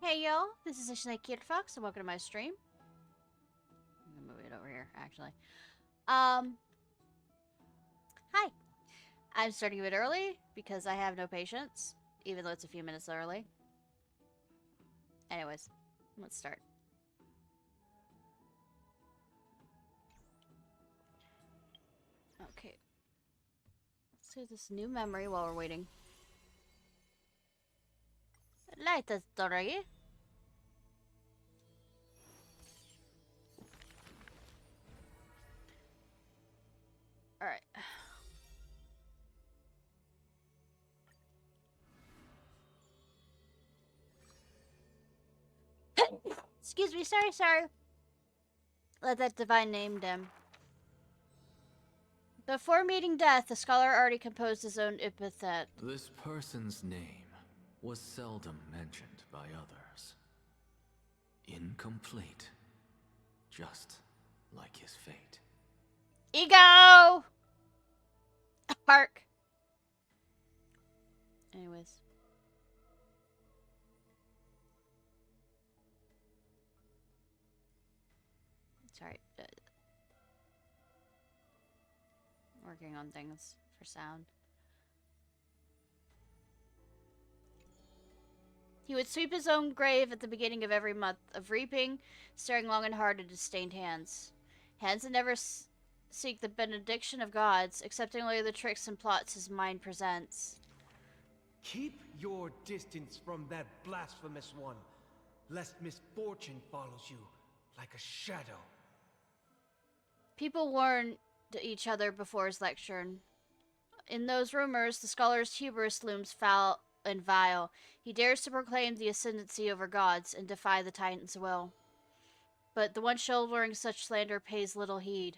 Hey yo, this is Ishnai Ciarfox, and welcome to my stream. I'm gonna move it over here, actually. Hi. I'm starting a bit early because I have no patience, even though it's a few minutes early. Anyways, let's start. Okay. Let's do this new memory while we're waiting. Light the story. Alright. Excuse me, sorry. Let that divine name dim. Before meeting death, the scholar already composed his own epithet. This person's name was seldom mentioned by others. Incomplete. Just like his fate. Ego! Park. Anyways. Sorry. Working on things for sound. He would sweep his own grave at the beginning of every month of reaping, staring long and hard at his stained hands. Hands that never seek the benediction of gods, accepting only the tricks and plots his mind presents. Keep your distance from that blasphemous one, lest misfortune follows you like a shadow. People warned each other before his lecture. In those rumors, the scholar's hubris looms foul and vile. He dares to proclaim the ascendancy over gods and defy the Titan's will. But the one shouldering such slander pays little heed.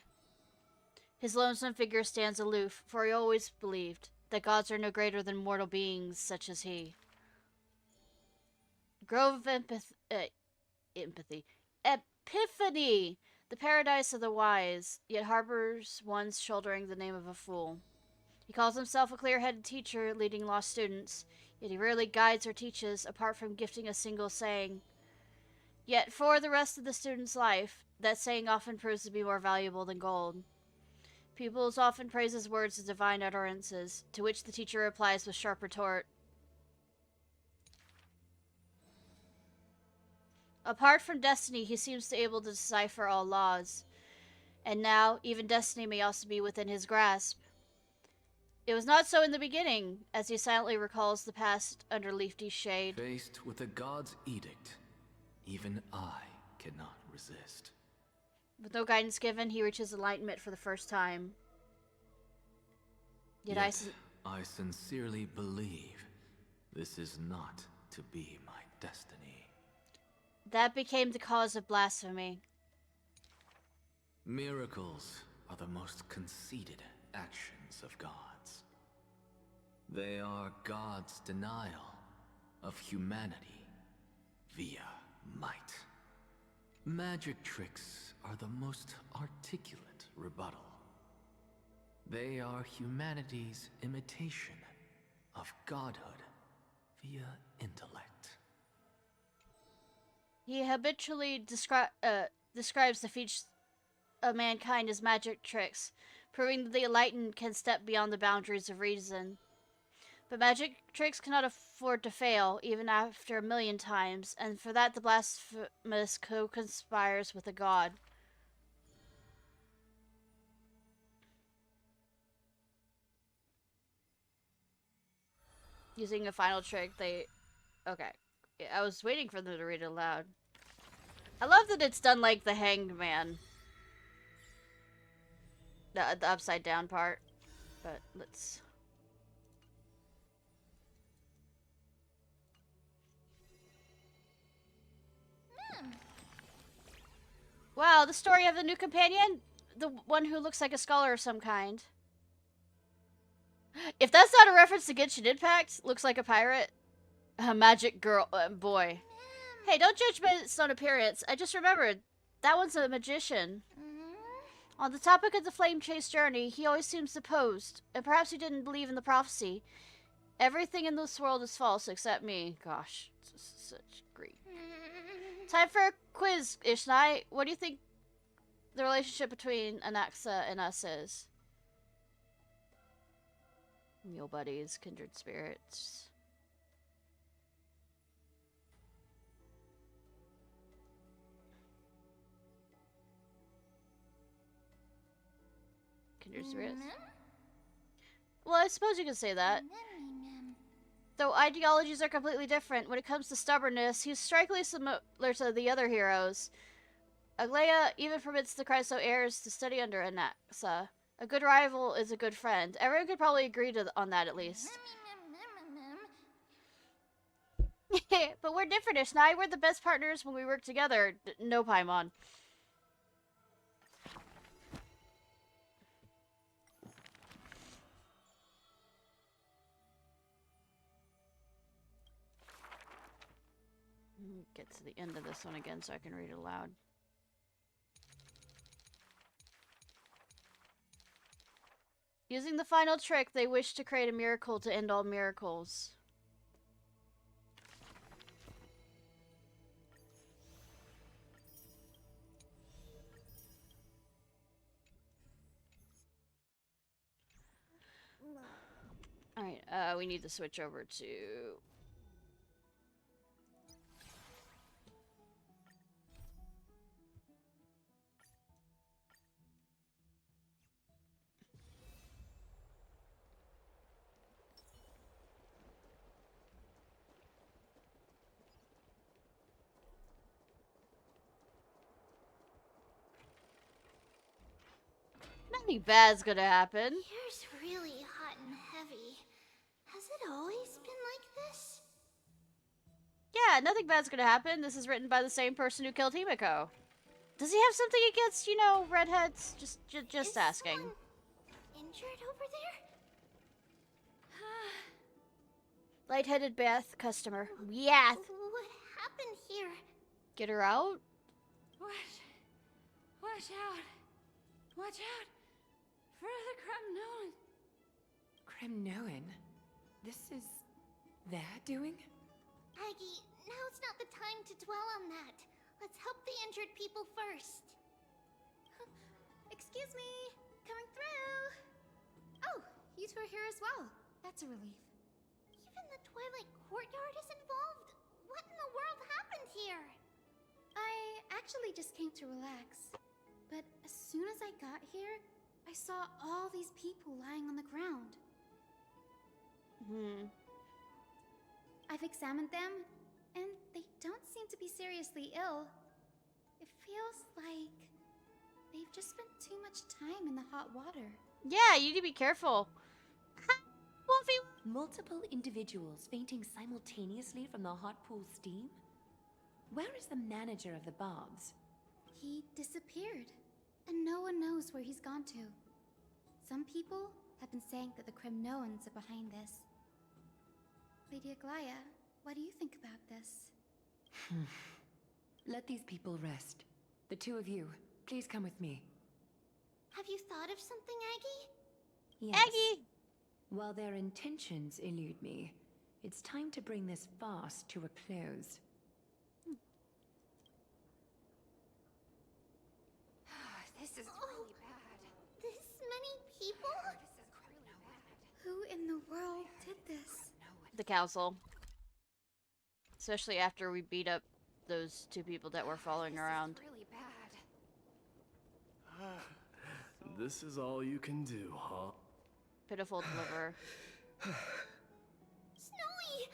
His lonesome figure stands aloof, for he always believed that gods are no greater than mortal beings such as he. Grove of Empathy. Epiphany! The paradise of the wise, yet harbors ones shouldering the name of a fool. He calls himself a clear-headed teacher leading lost students, yet he rarely guides or teaches, apart from gifting a single saying. Yet for the rest of the student's life, that saying often proves to be more valuable than gold. Pupils often praise his words as divine utterances, to which the teacher replies with sharp retort. Apart from destiny, he seems to be able to decipher all laws. And now, even destiny may also be within his grasp. It was not so in the beginning, as he silently recalls the past under leafy shade. Faced with a god's edict, even I cannot resist. With no guidance given, he reaches enlightenment for the first time. Yet I sincerely believe this is not to be my destiny. That became the cause of blasphemy. Miracles are the most conceited actions of gods. They are God's denial of humanity via might. Magic tricks are the most articulate rebuttal. They are humanity's imitation of godhood via intellect. He habitually describes the feats of mankind as magic tricks, proving that the enlightened can step beyond the boundaries of reason. But magic tricks cannot afford to fail, even after 1,000,000 times, and for that the blasphemous co-conspires with a god. Using a final trick, Okay. I was waiting for them to read it aloud. I love that it's done like the Hanged Man. The upside down part. But let's... Wow, the story of the new companion? The one who looks like a scholar of some kind. If that's not a reference to Genshin Impact, looks like a pirate. A magic girl, boy. Hey, don't judge based on appearance. I just remembered. That one's a magician. On the topic of the Flame Chase journey, he always seems opposed, and perhaps he didn't believe in the prophecy. Everything in this world is false except me. Gosh, such great. Time for a quiz, Ishnai. What do you think the relationship between Anaxa and us is? Mule buddies, kindred spirits. Kindred spirits? Well, I suppose you could say that. Though ideologies are completely different, when it comes to stubbornness, he's strikingly similar to the other heroes. Aglaia even permits the Chryso heirs to study under Anaxa. A good rival is a good friend. Everyone could probably agree on that at least. But we're different, Ishnai. We're the best partners when we work together. No Paimon. Get to the end of this one again so I can read it aloud. Using the final trick, they wish to create a miracle to end all miracles. Alright, we need to switch over to... Nothing bad's gonna happen. Here's really hot and heavy. Has it always been like this? Yeah, nothing bad's gonna happen. This is written by the same person who killed Himiko. Does he have something against, you know, redheads? Just asking. Someone injured over there? Lightheaded Beth, customer. Yeah. What happened here? Get her out? Watch out. Watch out. For the Kremnoan. Kremnoan? This is their doing? Aggie, now's not the time to dwell on that. Let's help the injured people first. Excuse me. Coming through. Oh, you two are here as well. That's a relief. Even the Twilight Courtyard is involved? What in the world happened here? I actually just came to relax. But as soon as I got here, I saw all these people lying on the ground. I've examined them, and they don't seem to be seriously ill. It feels like they've just spent too much time in the hot water. Yeah, you need to be careful. Wolfie. Multiple individuals fainting simultaneously from the hot pool steam? Where is the manager of the baths? He disappeared, and no one knows where he's gone to. Some people have been saying that the Kremnoans are behind this. Lady Aglaia, what do you think about this? Let these people rest. The two of you, please come with me. Have you thought of something, Aggie? Yes. Aggie! While their intentions elude me, it's time to bring this farce to a close. This is really bad. This many people? Who in the world did this? The council. Especially after we beat up those two people that were following around. Really bad. This is all you can do, huh? Pitiful deliverer. Snowy!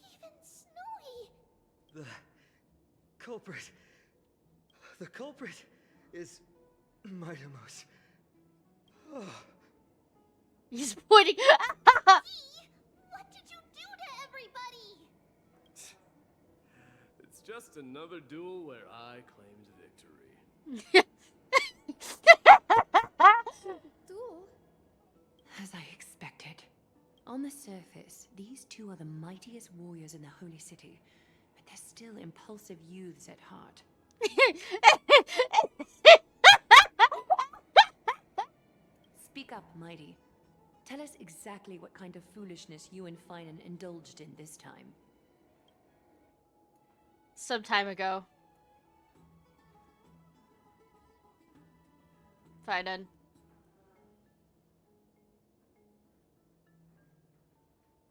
Even Snowy! The culprit is Mydei. Oh. He's pointing. What did you do to everybody? It's just another duel where I claimed victory. Duel? As I expected. On the surface, these two are the mightiest warriors in the Holy City, but they're still impulsive youths at heart. Speak up, Mydei. Tell us exactly what kind of foolishness you and Finan indulged in this time. Some time ago. Fine then.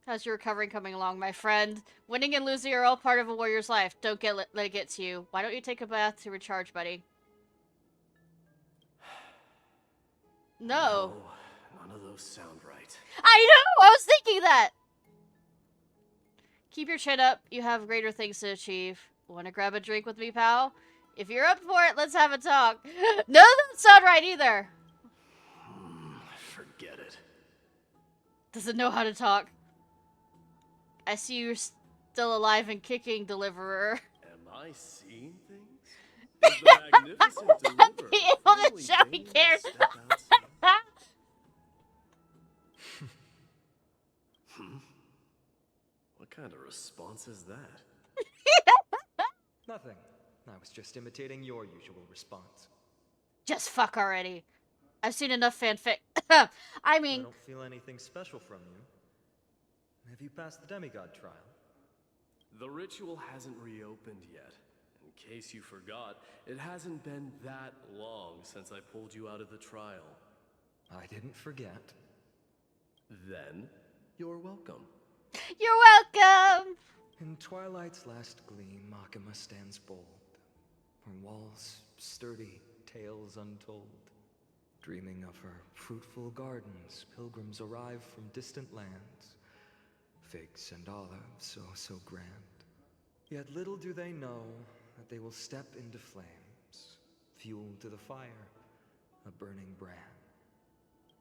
How's your recovery coming along, my friend? Winning and losing are all part of a warrior's life. Don't let it get to you. Why don't you take a bath to recharge, buddy? No. None of those sound right. I know! I was thinking that! Keep your chin up. You have greater things to achieve. Wanna grab a drink with me, pal? If you're up for it, let's have a talk. No, that doesn't sound right either. Forget it. Doesn't know how to talk. I see you're still alive and kicking, deliverer. Am I seeing things? Is the magnificent deliverer Be able to really show he deigning to cares. step outside? What kind of response is that? Nothing. I was just imitating your usual response. Just fuck already. I've seen enough fanfic. I mean... I don't feel anything special from you. Have you passed the demigod trial? The ritual hasn't reopened yet. In case you forgot, it hasn't been that long since I pulled you out of the trial. I didn't forget. Then, you're welcome. You're welcome! In twilight's last gleam, Makima stands bold. Her walls sturdy, tales untold. Dreaming of her fruitful gardens, pilgrims arrive from distant lands. Figs and olives, so grand. Yet little do they know that they will step into flames, fuel to the fire, a burning brand.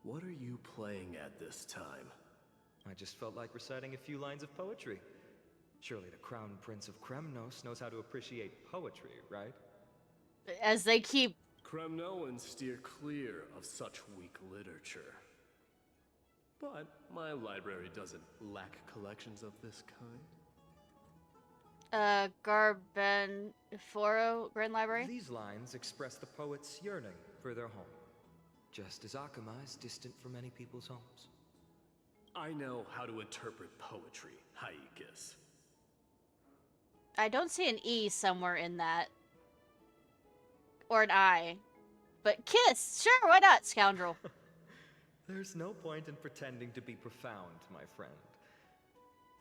What are you playing at this time? I just felt like reciting a few lines of poetry. Surely the Crown Prince of Kremnos knows how to appreciate poetry, right? As they keep... Kremnoans steer clear of such weak literature. But my library doesn't lack collections of this kind. Garbenforo Grand Library? These lines express the poet's yearning for their home, just as Akama is distant from many people's homes. I know how to interpret poetry, Haikis. I don't see an E somewhere in that. Or an I. But kiss! Sure, why not, scoundrel? There's no point in pretending to be profound, my friend.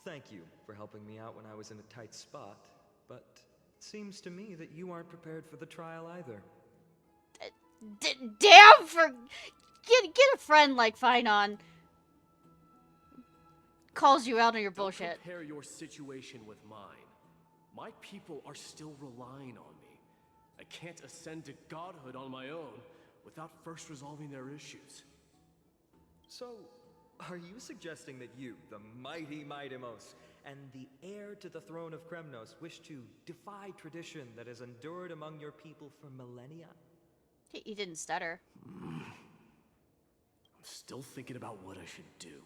Thank you for helping me out when I was in a tight spot, but it seems to me that you aren't prepared for the trial either. Damn for... Get a friend like Finon. Calls you out on your bullshit. Don't compare your situation with mine. My people are still relying on me. I can't ascend to godhood on my own without first resolving their issues. So, are you suggesting that you, the mighty Mydei, and the heir to the throne of Kremnos, wish to defy tradition that has endured among your people for millennia? He didn't stutter. I'm still thinking about what I should do.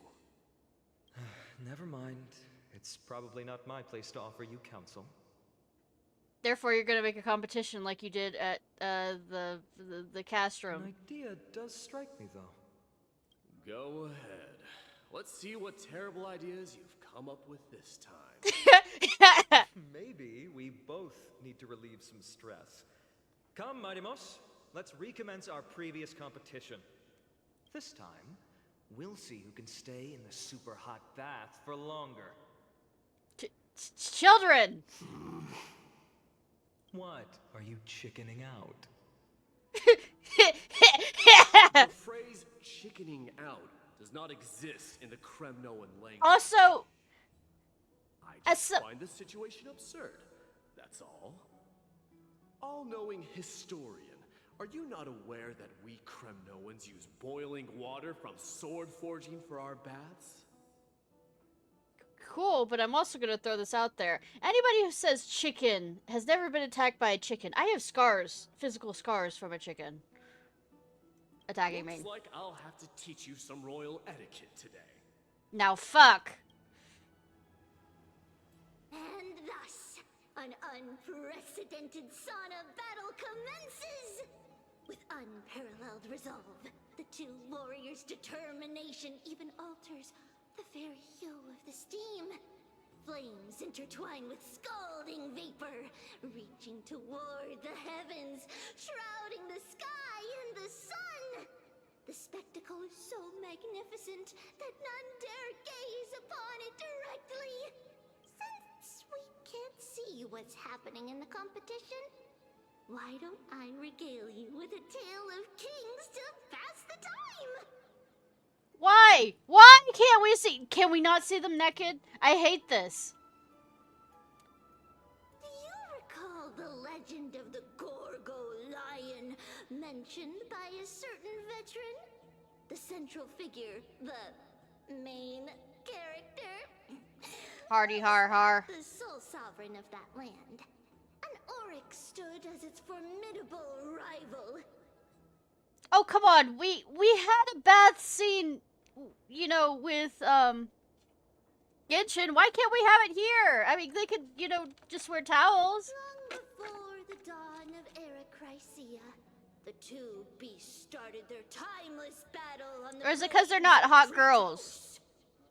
Never mind. It's probably not my place to offer you counsel. Therefore, you're gonna make a competition like you did at the cast room. An idea does strike me, though. Go ahead. Let's see what terrible ideas you've come up with this time. Maybe we both need to relieve some stress. Come, Mydei, let's recommence our previous competition. This time, we'll see who can stay in the super hot bath for longer. Children! What? Are you chickening out? The phrase chickening out does not exist in the Kremnoan language. Also, I just find the situation absurd. That's all. All-knowing historian, are you not aware that we Kremnoans use boiling water from sword forging for our baths? cool, but I'm also gonna throw this out there. Anybody who says chicken has never been attacked by a chicken. I have scars, physical scars from a chicken attacking me. Looks like I'll have to teach you some royal etiquette today. Now fuck. And thus, an unprecedented sauna battle commences! With unparalleled resolve, the two warriors' determination even alters the very hue of the steam. Flames intertwine with scalding vapor, reaching toward the heavens, shrouding the sky and the sun. The spectacle is so magnificent that none dare gaze upon it directly. Since we can't see what's happening in the competition, why don't I regale you with a tale of kings to pass the time? Why? Why can't we see? Can we not see them naked? I hate this. Do you recall the legend of the Gorgo lion mentioned by a certain veteran? The central figure, the main character? Hardy har har. The sole sovereign of that land. An Oryx stood as its formidable rival. Oh, come on. We had a bath scene, you know, with Genshin. Why can't we have it here? I mean, they could, you know, just wear towels. Long before the dawn of Era Chrysia, the two beasts started their timeless battle on the Or is it because they're not hot girls?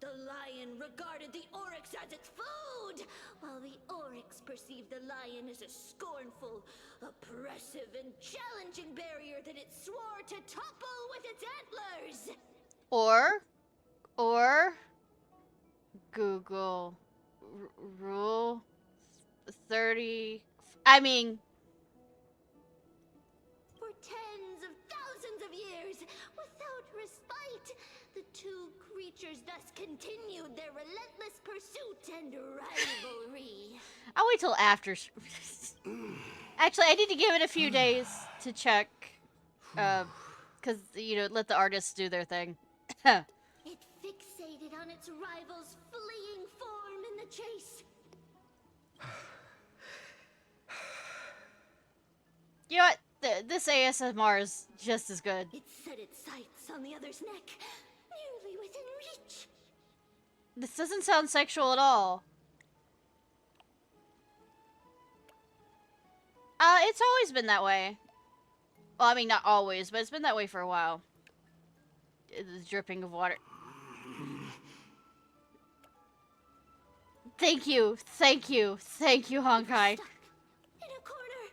The lion regarded the Oryx as its food, while the Oryx perceived the lion as a scornful, oppressive, and challenging barrier that it swore to topple with its antlers. Or Google rule 30. I mean, For tens of thousands of years, without respite, the two creatures thus continued their relentless pursuit and rivalry. I'll wait till after. Actually, I need to give it a few days to check. Because, you know, let the artists do their thing. It fixated on its rival's fleeing form in the chase. You know what? This ASMR is just as good. It set its sights on the other's neck, nearly within reach. This doesn't sound sexual at all. It's always been that way. Well, I mean, not always, but it's been that way for a while. The dripping of water. Thank you, Honkai. Stuck in a corner.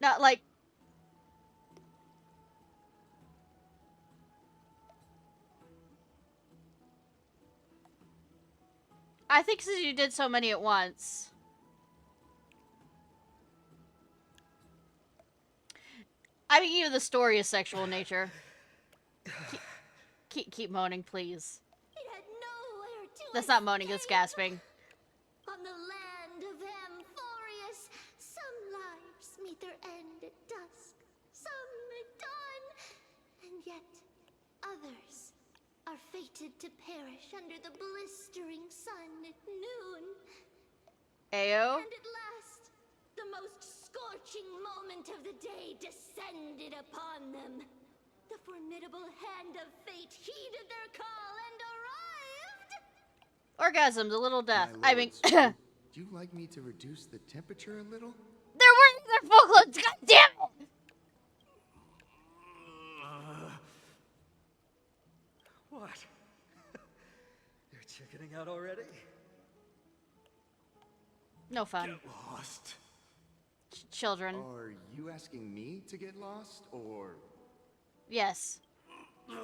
Not like... I think since you did so many at once. I mean, you know, the story is sexual in nature. Keep moaning, please. It had nowhere to That's not moaning, that's escape. gasping. On the land of Amphorius, some lives meet their end at dusk, some at dawn, and yet others are fated to perish under the blistering sun at noon. Ayo? And at last, the most scorching moment of the day descended upon them. The formidable hand of fate heeded their call and arrived! Orgasm, the little death. My I mean, lords, they're would you like me to reduce the temperature a little? wearing their full clothes, god damn it! What? You're chickening out already? No fun. Get lost. Children. Are you asking me to get lost, or... Yes. Do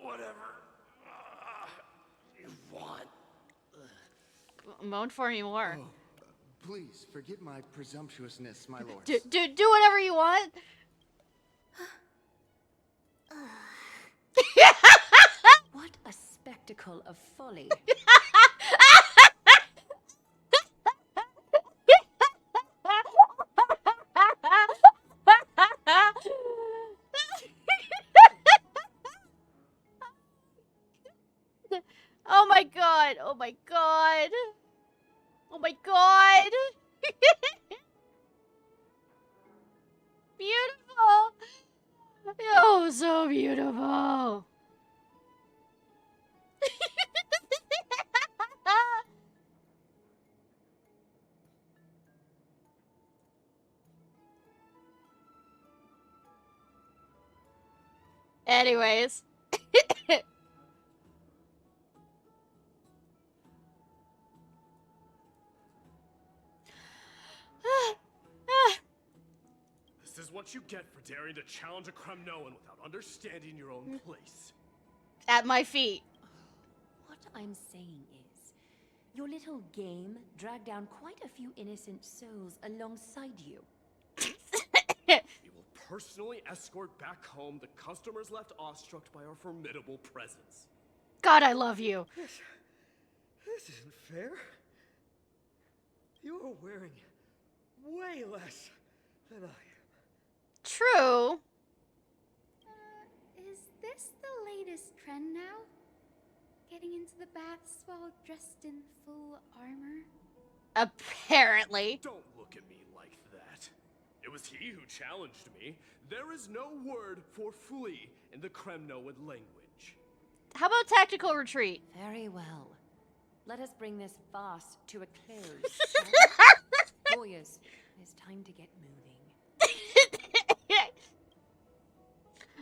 whatever you want. Moan for me more. Oh, please, forgive my presumptuousness, my lords. Do whatever you want. What a spectacle of folly. Oh my god. Oh my god. Oh my god. Beautiful. Oh, so beautiful. Anyways. This is what you get for daring to challenge a Kremnoan without understanding your own place. At my feet. What I'm saying is, your little game dragged down quite a few innocent souls alongside you. We will personally escort back home the customers left awestruck by our formidable presence. God, I love you. This isn't fair. You are wearing way less than I am. True. Is this the latest trend now? Getting into the baths while dressed in full armor? Apparently. Don't look at me like that. It was he who challenged me. There is no word for flee in the Kremnoan language. How about tactical retreat? Very well. Let us bring this farce to a close. Warriors, it's time to get moving.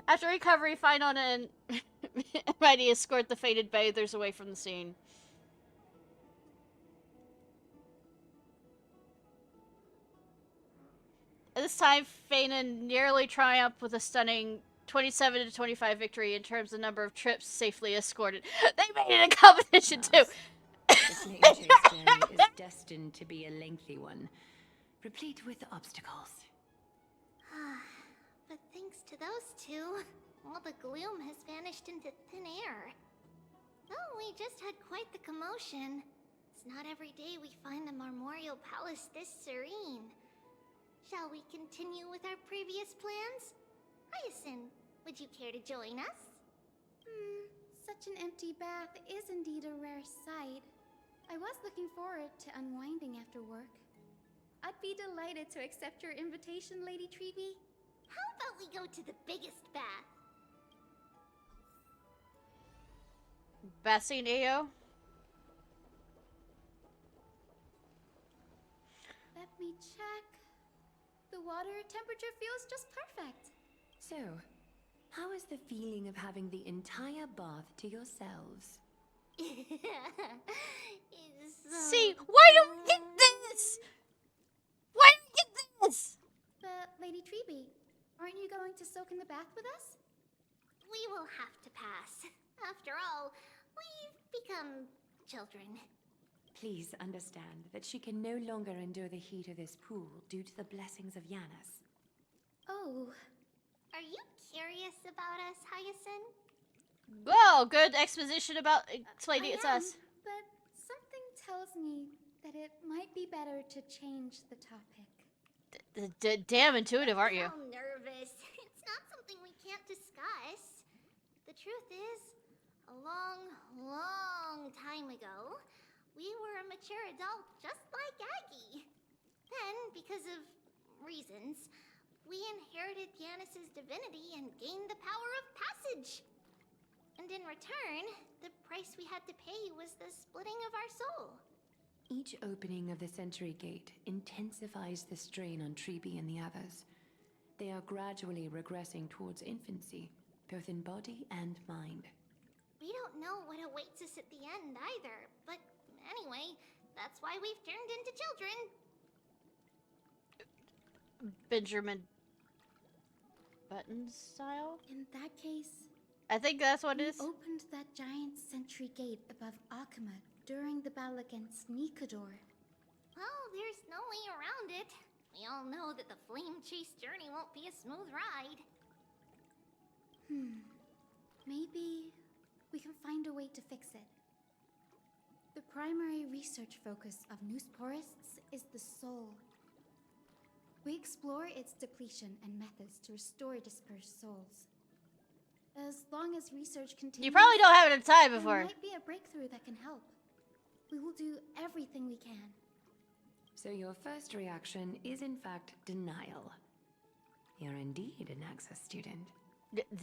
After recovery, Finon and Mydei escort the faded bathers away from the scene. At this time, Finon nearly triumphed with a stunning 27-25 victory in terms of number of trips safely escorted. They made it a competition too. This nature's journey is destined to be a lengthy one, replete with obstacles. But thanks to those two, all the gloom has vanished into thin air. Oh, we just had quite the commotion. It's not every day we find the Marmoreal Palace this serene. Shall we continue with our previous plans? Hyacinth, would you care to join us? Such an empty bath is indeed a rare sight. I was looking forward to unwinding after work. I'd be delighted to accept your invitation, Lady Treeby. How about we go to the biggest bath? Bassine Ayo? Let me check. The water temperature feels just perfect. So, how is the feeling of having the entire bath to yourselves? See, why don't we get this? Why don't we get this? But, Lady Treeby, aren't you going to soak in the bath with us? We will have to pass. After all, we've become children. Please understand that she can no longer endure the heat of this pool due to the blessings of Yanis. Oh. Are you curious about us, Hyacinth? Well, good exposition about explaining it's I am, us. But something tells me that it might be better to change the topic. Damn intuitive, aren't you? I'm nervous. It's not something we can't discuss. The truth is, a long, long time ago, we were a mature adult just like Aggie. Then, because of reasons, we inherited Yanis's divinity and gained the power of passage. And in return, the price we had to pay was the splitting of our soul. Each opening of the Century Gate intensifies the strain on Treeby and the others. They are gradually regressing towards infancy, both in body and mind. We don't know what awaits us at the end either, but anyway, that's why we've turned into children. Benjamin Button style? In that case, I think that's what it is. we opened that giant sentry gate above Akuma during the battle against Nikador. Well, there's no way around it. We all know that the flame chase journey won't be a smooth ride. Maybe we can find a way to fix it. The primary research focus of Noosporists is the soul. We explore its depletion and methods to restore dispersed souls. As long as research continues, You probably don't have enough time there before. might be a breakthrough that can help. We will do everything we can. So your first reaction is in fact denial. You're indeed an Access student.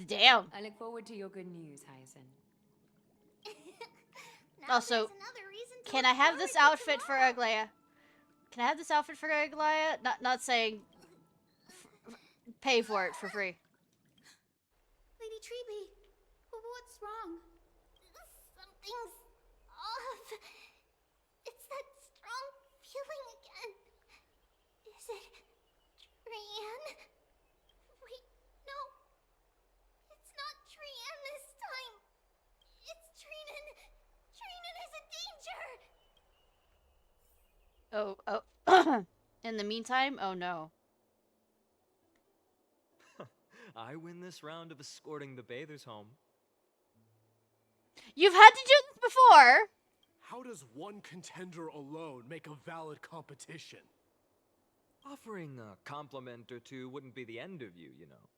Damn. I look forward to your good news, Hyacinth. Now Also, there's another reason to Can look I have forward this to outfit for tomorrow. Aglaya? Can I have this outfit for Aglaya? Not saying pay for it for free. Lady Treeby, what's wrong? Something's off. It's that strong feeling again. Is it Trian? Wait, no. It's not Trian this time. It's Trinan. Trinan is in danger. Oh. In the meantime, oh no. I win this round of escorting the bathers home. You've had to do this before! How does one contender alone make a valid competition? Offering a compliment or two wouldn't be the end of you, you know.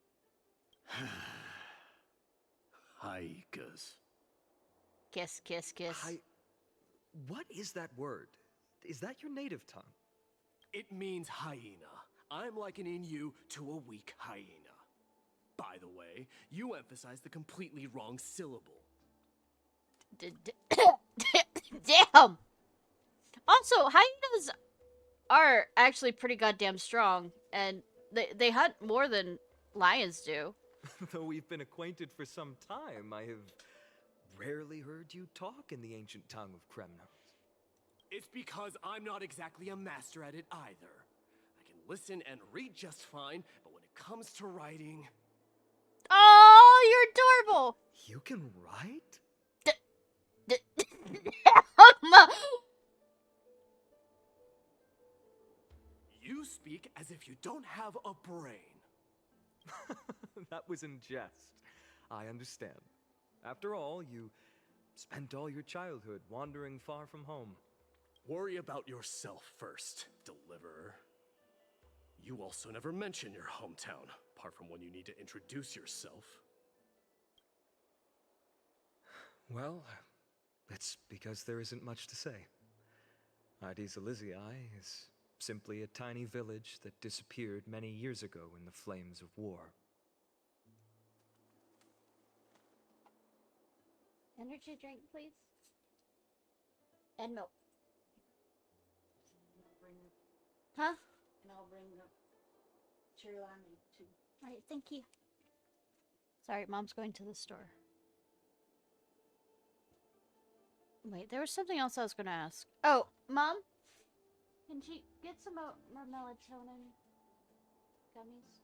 Haikas. Kiss, kiss, kiss. What is that word? Is that your native tongue? It means hyena. I'm likening you to a weak hyena. By the way, you emphasize the completely wrong syllable. Damn! Also, hyenas are actually pretty goddamn strong, and they hunt more than lions do. Though we've been acquainted for some time, I have rarely heard you talk in the ancient tongue of Kremnos. It's because I'm not exactly a master at it either. I can listen and read just fine, but when it comes to writing... Oh, you're adorable! You can write? You speak as if you don't have a brain. That was in jest. I understand. After all, you spent all your childhood wandering far from home. Worry about yourself first, deliverer. You also never mention your hometown, apart from when you need to introduce yourself. Well, it's because there isn't much to say. Mydei is simply a tiny village that disappeared many years ago in the flames of war. Energy drink, please. And milk. Huh? And I'll bring the cherry limeade too. Alright, thank you. Sorry, Mom's going to the store. Wait, there was something else I was going to ask. Oh, Mom? Can she get some more melatonin gummies?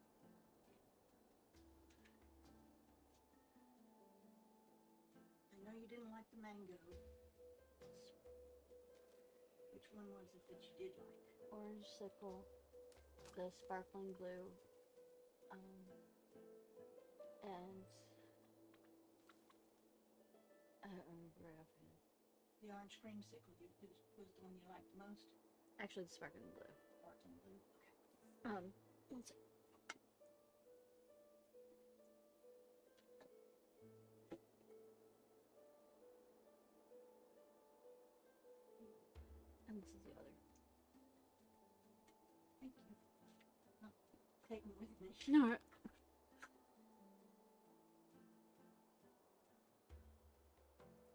I know you didn't like the mango. Which one was it that you did like? Orange sickle, the sparkling blue, and I don't remember right offhand. The orange creamsicle was the one you liked the most? Actually, the sparkling blue. Sparkling blue? Okay. One sec. And this is the other. Thank you. I'll take them with me. No.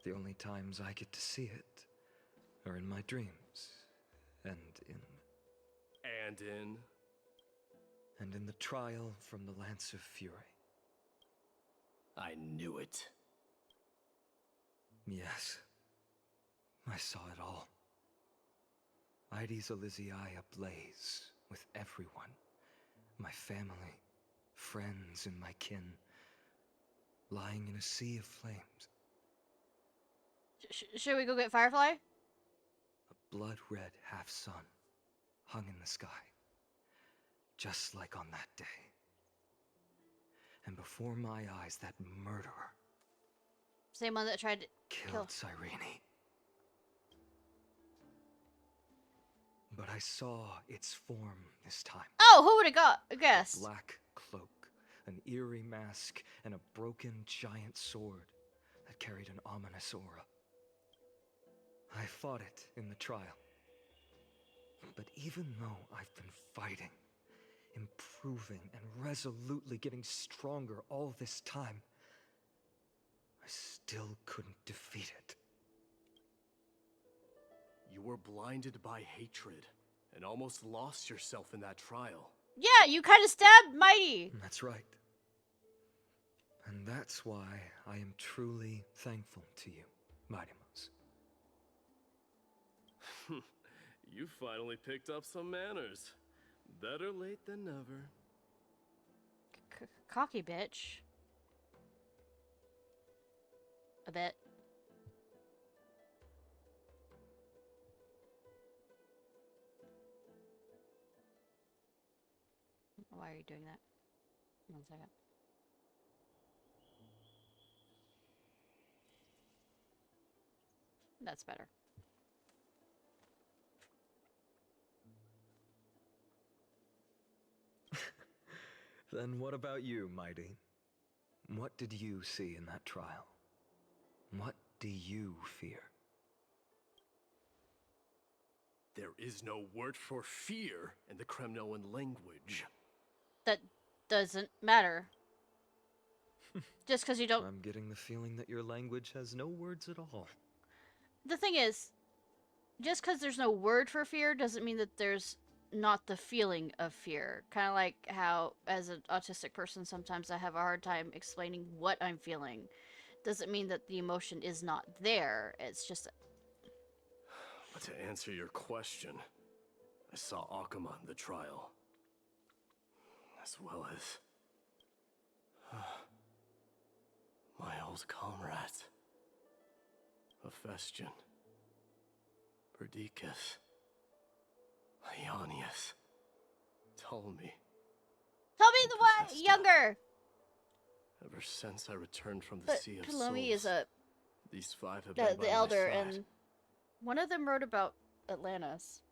The only times I get to see it are in my dreams, and in the trial from the Lance of Fury. I knew it. Yes, I saw it all. Mydei ablaze with everyone. My family, friends, and my kin, lying in a sea of flames. Should we go get Firefly? A blood-red half-sun hung in the sky, just like on that day. And before my eyes, that murderer, Same one that tried to killed Cyrene. But I saw its form this time. Oh, who would have guessed? A black cloak, an eerie mask, and a broken giant sword that carried an ominous aura. I fought it in the trial. But even though I've been fighting, improving, and resolutely getting stronger all this time, I still couldn't defeat it. You were blinded by hatred and almost lost yourself in that trial. Yeah, you kind of stabbed Mydei. That's right. And that's why I am truly thankful to you, Mydei. You finally picked up some manners. Better late than never. Cocky bitch. A bit. Why are you doing that? 1 second. That's better. Then what about you, Mydei? What did you see in that trial? What do you fear? There is no word for fear in the Kremnoan language. That doesn't matter. Just because you don't... I'm getting the feeling that your language has no words at all. The thing is, just because there's no word for fear doesn't mean that there's not the feeling of fear. Kind of like how, as an autistic person, sometimes I have a hard time explaining what I'm feeling. Doesn't mean that the emotion is not there. It's just... But to answer your question, I saw Akuma in the trial. As well as... my old comrades. Hephaestion. Perdiccas. Ionius. Ptolemy. Tell me the one younger! Ever since I returned from the Sea of Ptolemy Souls, is a... these 5 have been by the elder, my side. and one of them wrote about Atlantis.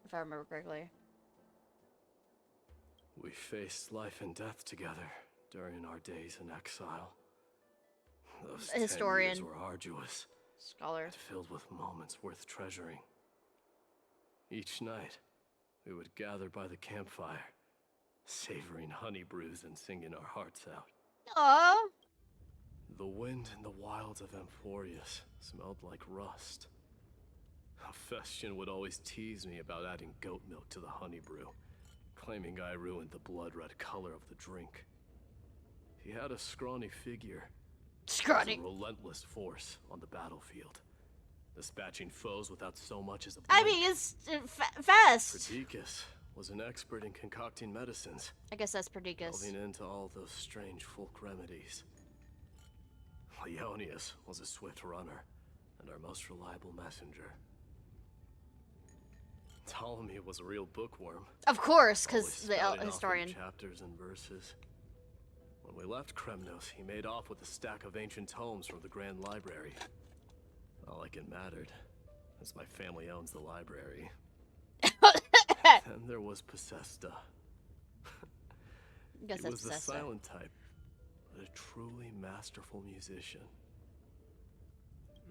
If I remember correctly. We faced life and death together during our days in exile. Those 10 Historian. years were arduous, Scholar. and filled with moments worth treasuring. Each night, we would gather by the campfire, savoring honey brews and singing our hearts out. Aww. The wind in the wilds of Amphorius smelled like rust. Hephaestion would always tease me about adding goat milk to the honey brew, claiming I ruined the blood-red color of the drink. He had a scrawny figure. Scrawny. A relentless force on the battlefield, dispatching foes without so much as a blink. I mean, it's fast. Perdiccas was an expert in concocting medicines. I guess that's Perdiccas. Delving into all those strange folk remedies. Ionius was a swift runner and our most reliable messenger. Ptolemy was a real bookworm. Of course, because Always the spouting off historian. in chapters and verses. When we left Kremnos, he made off with a stack of ancient tomes from the Grand Library. Not like it mattered, as my family owns the library. Then there was Possesta. Guess He that's was the Possesta. silent type, but a truly masterful musician.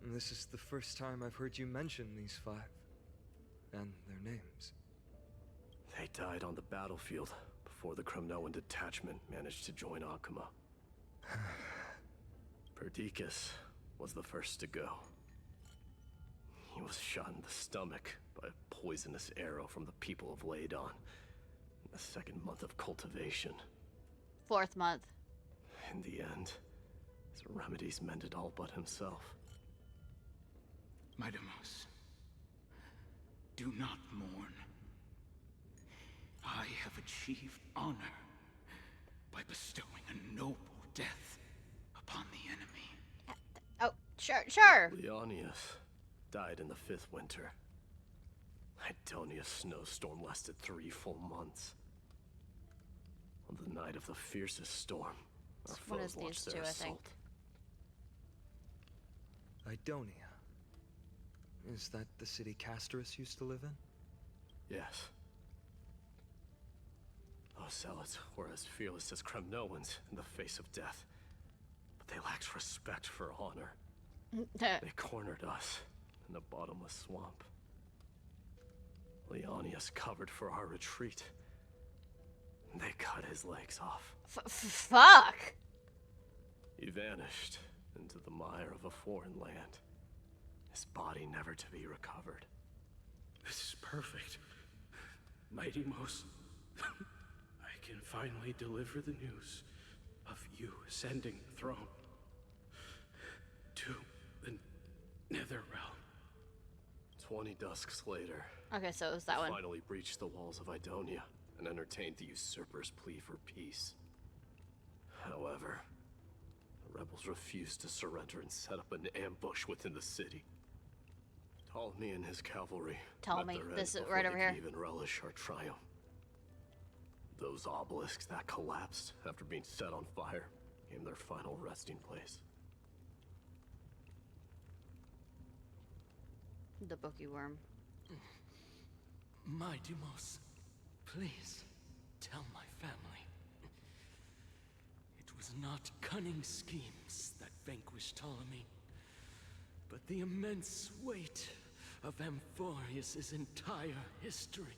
This is the first time I've heard you mention these 5. And their names. They died on the battlefield before the Kremnoan detachment managed to join Akuma. Perdiccas was the first to go. He was shot in the stomach by a poisonous arrow from the people of Ladon in the 2nd month of cultivation. 4th month. In the end, his remedies mended all but himself. Mydei, do not mourn. I have achieved honor by bestowing a noble death upon the enemy. Oh, sure. Leonius died in the 5th winter. Idonia's snowstorm lasted 3 full months. On the night of the fiercest storm, our It's one of foes these launched two, their I think. assault. Idonia. Is that the city Castorus used to live in? Yes. Those zealots were as fearless as Kremnoans in the face of death. But they lacked respect for honor. They cornered us in a bottomless swamp. Leonius covered for our retreat. They cut his legs off. Fuck! He vanished into the mire of a foreign land. His body never to be recovered. This is perfect. Mydei, I can finally deliver the news of you ascending the throne to the Nether Realm. 20 dusks later, Okay, so it was that we one. finally breached the walls of Idonia and entertained the usurper's plea for peace. However, the rebels refused to surrender and set up an ambush within the city. Ptolemy and his cavalry Ptolemy, met their this end is before right they over could here. even relish our triumph. Those obelisks that collapsed after being set on fire became their final resting place. The bookie worm. My Deimos, please tell my family. It was not cunning schemes that vanquished Ptolemy, but the immense weight of Amphorius' entire history.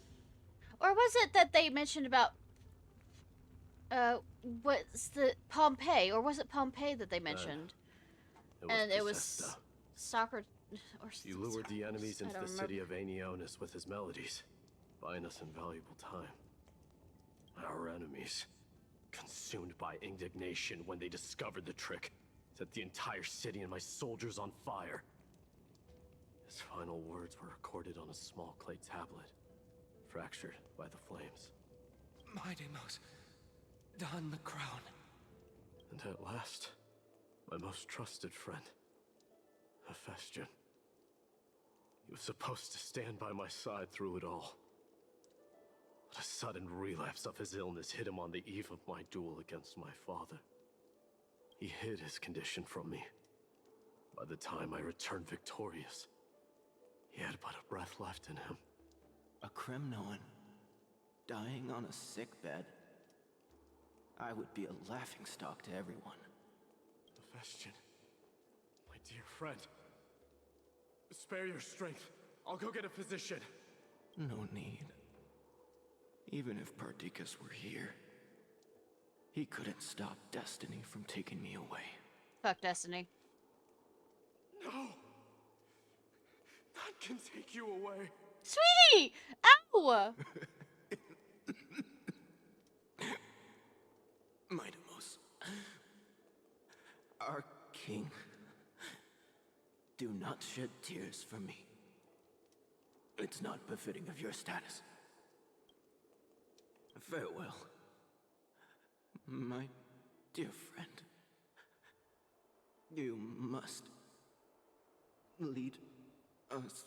Or was it that they mentioned about what's the Pompeii, or was it Pompeii that they mentioned? And it was Bethesda. Soccer or You lured the enemies I into don't the remember. city of Aeneonis with his melodies, buying us invaluable time. Our enemies, consumed by indignation when they discovered the trick, set the entire city and my soldiers on fire. His final words were recorded on a small clay tablet, fractured by the flames. My Deimos, don the crown. And at last, my most trusted friend, Hephaestion. He was supposed to stand by my side through it all. But a sudden relapse of his illness hit him on the eve of my duel against my father. He hid his condition from me. By the time I returned victorious, he had but a breath left in him. A Kremnoan dying on a sick bed. I would be a laughingstock to everyone. Hephaestion, my dear friend. Spare your strength. I'll go get a physician. No need. Even if Perdiccas were here, he couldn't stop destiny from taking me away. Fuck Destiny. No! None can take you away. Sweetie! Ow! My Deimos, our king, do not shed tears for me. It's not befitting of your status. Farewell, my dear friend. You must lead us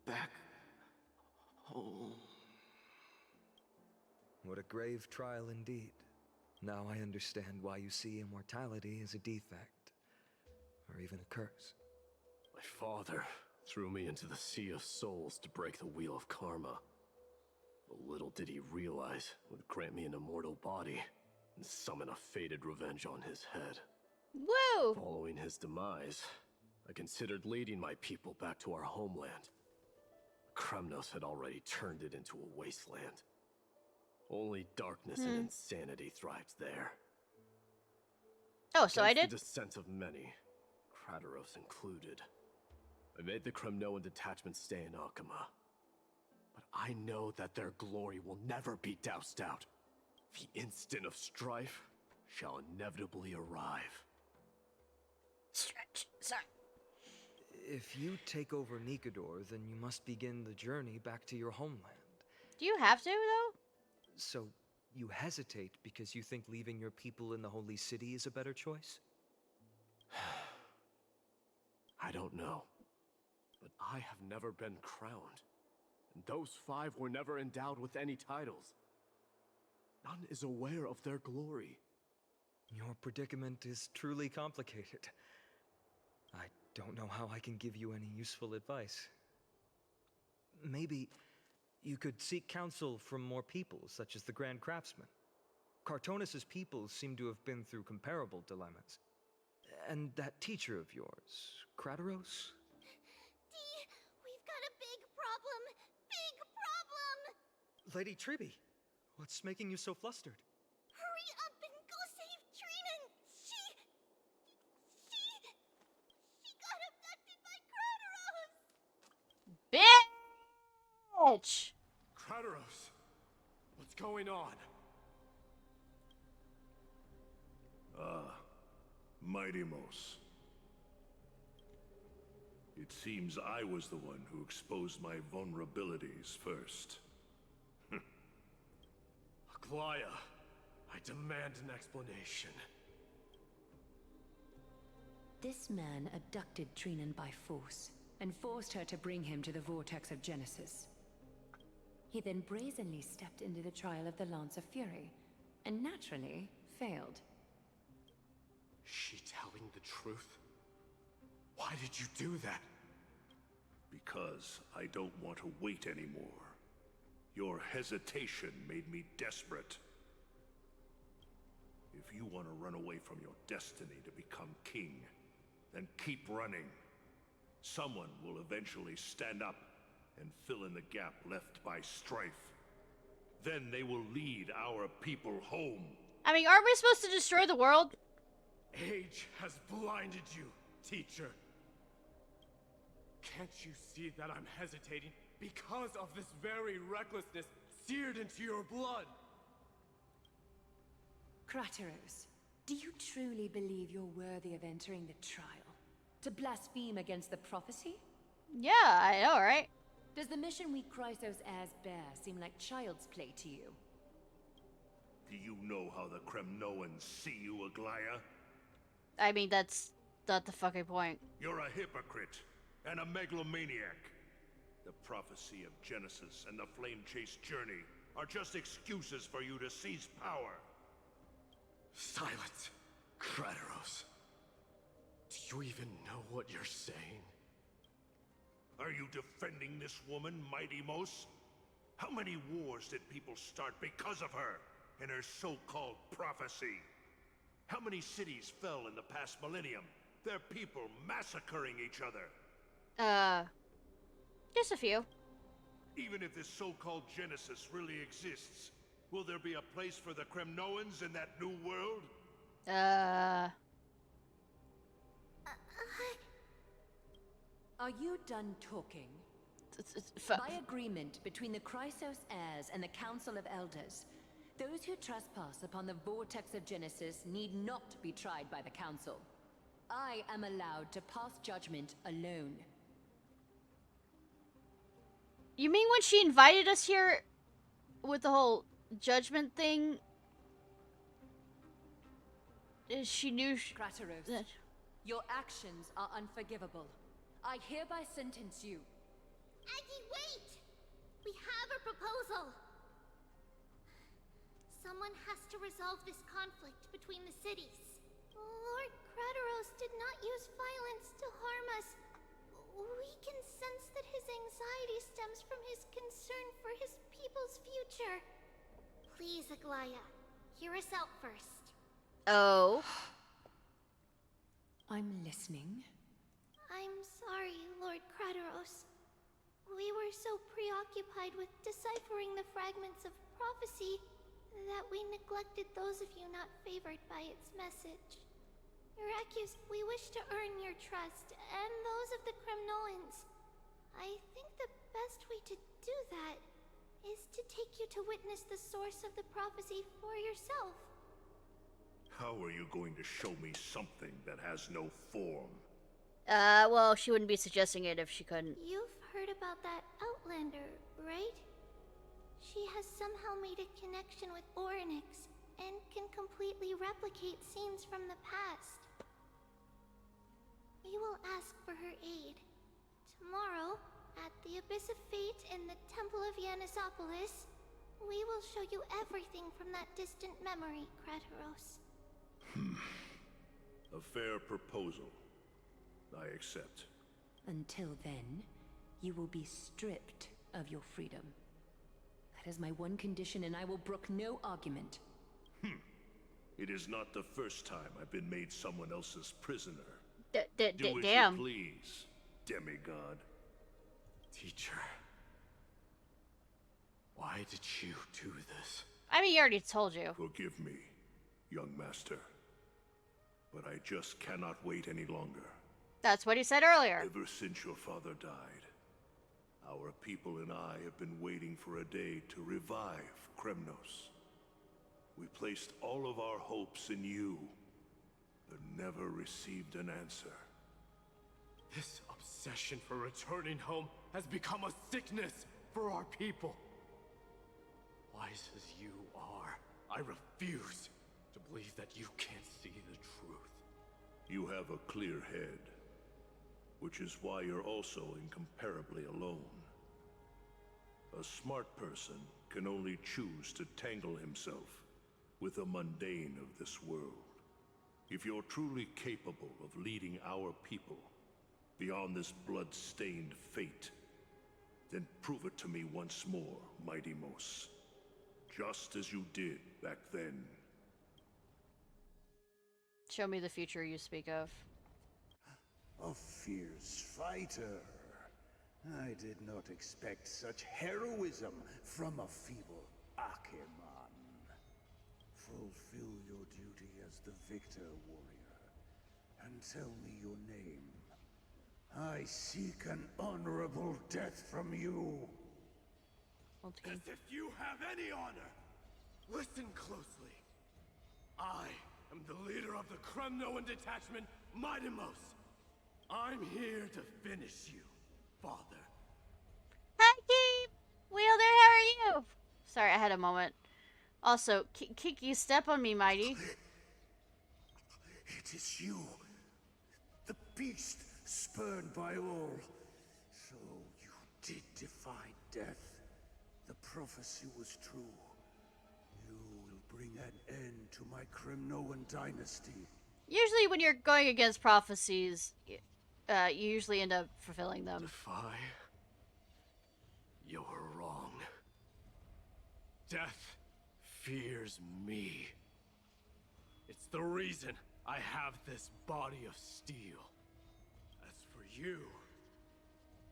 back home. What a grave trial indeed. Now I understand why you see immortality as a defect, or even a curse. My father threw me into the sea of souls to break the wheel of karma. But little did he realize it would grant me an immortal body and summon a fated revenge on his head. Woo! Following his demise, I considered leading my people back to our homeland. Kremnos had already turned it into a wasteland. Only darkness and insanity thrived there. Oh, so I Against did? the dissent of many, Krateros included. I made the Kremnoan detachment stay in Akama. But I know that their glory will never be doused out. The instant of strife shall inevitably arrive. Stretch. Sorry. If you take over Nikodor, then you must begin the journey back to your homeland. Do you have to, though? So, you hesitate because you think leaving your people in the Holy City is a better choice? I don't know. But I have never been crowned. And those 5 were never endowed with any titles. None is aware of their glory. Your predicament is truly complicated. I don't know how I can give you any useful advice. Maybe you could seek counsel from more peoples, such as the Grand Craftsman. Cartonis' peoples seem to have been through comparable dilemmas. And that teacher of yours, Krateros? Dee, we've got a big problem! Big problem! Lady Tribby, what's making you so flustered? Hurry up and go save Trinan! She got abducted by Krateros! Bitch! Krateros, what's going on? Ah, Mydei. It seems I was the one who exposed my vulnerabilities first. Aglaya, I demand an explanation. This man abducted Trinan by force, and forced her to bring him to the Vortex of Genesis. He then brazenly stepped into the trial of the Lance of Fury, and naturally, failed. She telling the truth? Why did you do that? Because I don't want to wait anymore. Your hesitation made me desperate. If you want to run away from your destiny to become king, then keep running. Someone will eventually stand up and fill in the gap left by strife. Then they will lead our people home. I mean, aren't we supposed to destroy the world? Age has blinded you, teacher. Can't you see that I'm hesitating because of this very recklessness seared into your blood? Krateros, do you truly believe you're worthy of entering the trial? To blaspheme against the prophecy? Yeah, I know, right? Does the mission we Chrysos heirs bear seem like child's play to you? Do you know how the Kremnoans see you, Aglaya? I mean, that's not the fucking point. You're a hypocrite and a megalomaniac. The prophecy of Genesis and the Flame Chase journey are just excuses for you to seize power. Silence, Krateros. Do you even know what you're saying? Are you defending this woman, Mydei? How many wars did people start because of her and her so-called prophecy? How many cities fell in the past millennium? Their people massacring each other. Just a few. Even if this so-called Genesis really exists, will there be a place for the Kremnoans in that new world? Are you done talking? By agreement between the Chrysos heirs and the Council of Elders, those who trespass upon the Vortex of Genesis need not be tried by the Council. I am allowed to pass judgment alone. You mean when she invited us here with the whole judgment thing? She knew Krateros, your actions are unforgivable. I hereby sentence you. Aggie, wait! We have a proposal! Someone has to resolve this conflict between the cities. Lord Krateros did not use violence to harm us. We can sense that his anxiety stems from his concern for his people's future. Please, Aglaya, hear us out first. Oh. I'm listening. I'm sorry, Lord Krateros. We were so preoccupied with deciphering the fragments of prophecy that we neglected those of you not favored by its message. Irakius, we wish to earn your trust, and those of the Kremnoans. I think the best way to do that is to take you to witness the source of the prophecy for yourself. How are you going to show me something that has no form? Well, she wouldn't be suggesting it if she couldn't. You've heard about that Outlander, right? She has somehow made a connection with Orynyx and can completely replicate scenes from the past. We will ask for her aid. Tomorrow, at the Abyss of Fate in the Temple of Yanisopolis, we will show you everything from that distant memory, Krateros. A fair proposal. I accept. Until then, you will be stripped of your freedom. That is my one condition, and I will brook no argument. It is not the first time I've been made someone else's prisoner. Do as you please, demigod. Teacher, why did you do this? I mean, he already told you. Forgive me, young master. But I just cannot wait any longer. That's what he said earlier. Ever since your father died, our people and I have been waiting for a day to revive Kremnos. We placed all of our hopes in you, but never received an answer. This obsession for returning home has become a sickness for our people. Wise as you are, I refuse to believe that you can't see the truth. You have a clear head, which is why you're also incomparably alone. A smart person can only choose to tangle himself with the mundane of this world. If you're truly capable of leading our people beyond this blood-stained fate, then prove it to me once more, mighty-mos. Just as you did back then. Show me the future you speak of. A fierce fighter. I did not expect such heroism from a feeble Akeman. Fulfill your duty as the victor, warrior, and tell me your name. I seek an honorable death from you. As if you have any honor! Listen closely. I am the leader of the Kremnoan detachment, miHoYo. I'm here to finish you, father. Hi, Keep! Wielder, how are you? Sorry, I had a moment. Also, Kiki, step on me, Mighty. It is you, the beast spurned by all. So you did defy death. The prophecy was true. You will bring an end to my Kremnoan dynasty. Usually when you're going against prophecies, you usually end up fulfilling them. Defy? You're wrong. Death fears me. It's the reason I have this body of steel. As for you,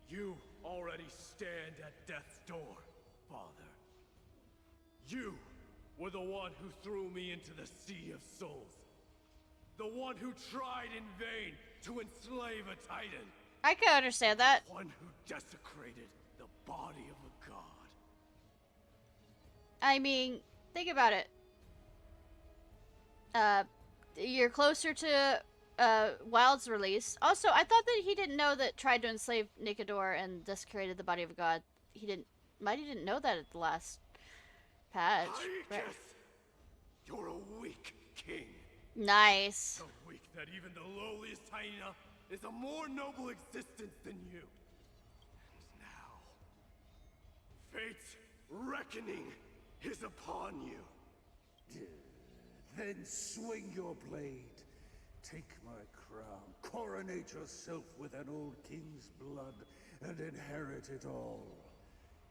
you already stand at death's door, father. You were the one who threw me into the Sea of Souls. The one who tried in vain to enslave a titan. I can understand that. The one who desecrated the body of a god. I mean, think about it. You're closer to Wild's release. Also, I thought that he didn't know that tried to enslave Nicador and desecrated the body of a god. Mighty didn't know that at the last patch. Right. You're a weak king. Nice. So weak that even the lowliest hyena is a more noble existence than you. And now, fate's reckoning is upon you. Then swing your blade. Take my crown. Coronate yourself with an old king's blood and inherit it all.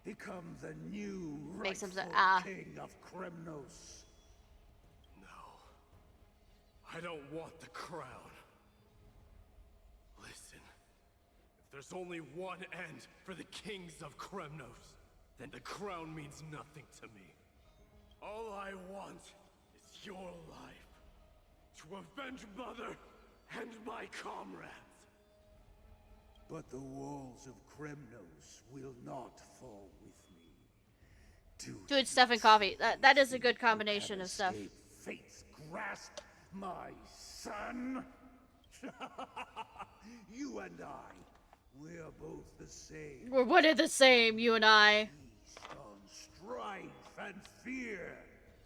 Become the new rightful king of Kremnos. I don't want the crown. Listen, if there's only one end for the kings of Kremnos, then the crown means nothing to me. All I want is your life, to avenge Mother and my comrades. But the walls of Kremnos will not fall with me. Good stuff and coffee. That is a good combination of stuff. Fate's grasp. My son? You and I, we are both the same. We're one and the same, you and I. Feast on strife and fear.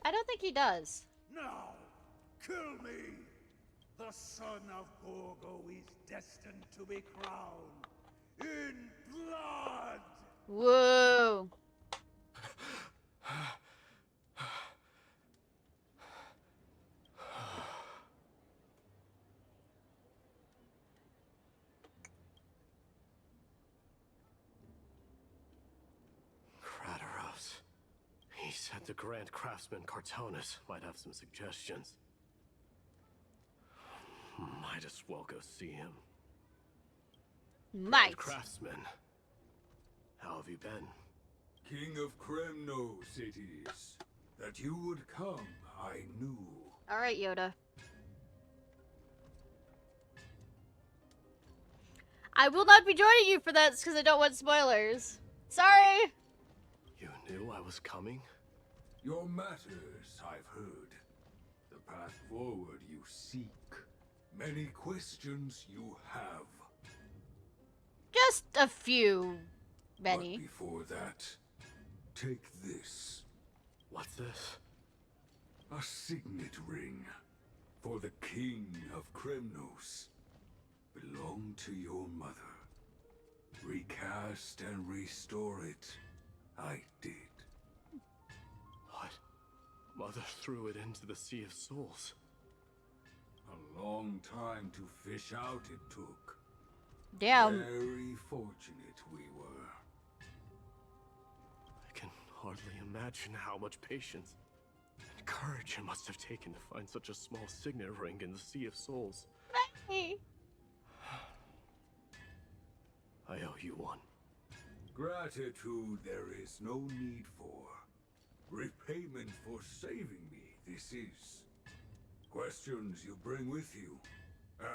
I don't think he does. Now, kill me. The son of Gorgo is destined to be crowned in blood. Whoa. He said the Grand Craftsman Cartonus might have some suggestions. Might as well go see him. Might. Grand Craftsman, how have you been? King of Kremnos it is. That you would come, I knew. Alright, Yoda. I will not be joining you for that because I don't want spoilers. Sorry! You knew I was coming? Your matters, I've heard. The path forward you seek. Many questions you have. Just a few, Benny. But before that, take this. What's this? A signet ring for the King of Kremnos. Belonged to your mother. Recast and restore it. I did. What? Mother threw it into the Sea of Souls. A long time to fish out it took. Damn. Very fortunate we were. I can hardly imagine how much patience and courage it must have taken to find such a small signet ring in the Sea of Souls. Benny. I owe you one. Gratitude there is no need for. Repayment for saving me, this is. Questions you bring with you.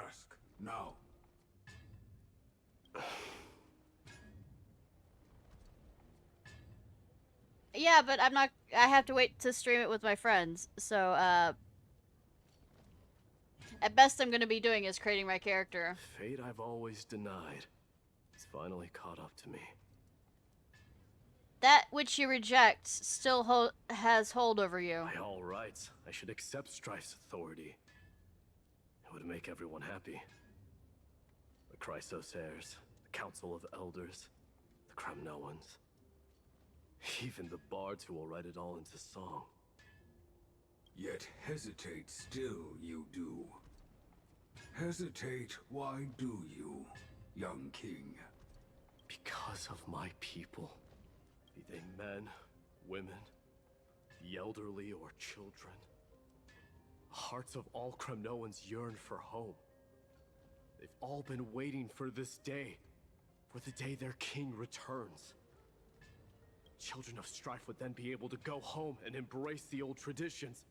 Ask now. Yeah, but I'm not. I have to wait to stream it with my friends. So, at best, I'm gonna be doing is creating my character. Fate I've always denied. It's finally caught up to me. That which you reject still has hold over you. By all rights, I should accept Strife's authority. It would make everyone happy. The Chrysos heirs, the Council of Elders, the Kremnoans. Even the bards who will write it all into song. Yet hesitate still you do. Hesitate, why do you, young king? Because of my people. Be they men, women, the elderly or children. The hearts of all Kremnoans yearn for home. They've all been waiting for this day. For the day their king returns. Children of Strife would then be able to go home and embrace the old traditions.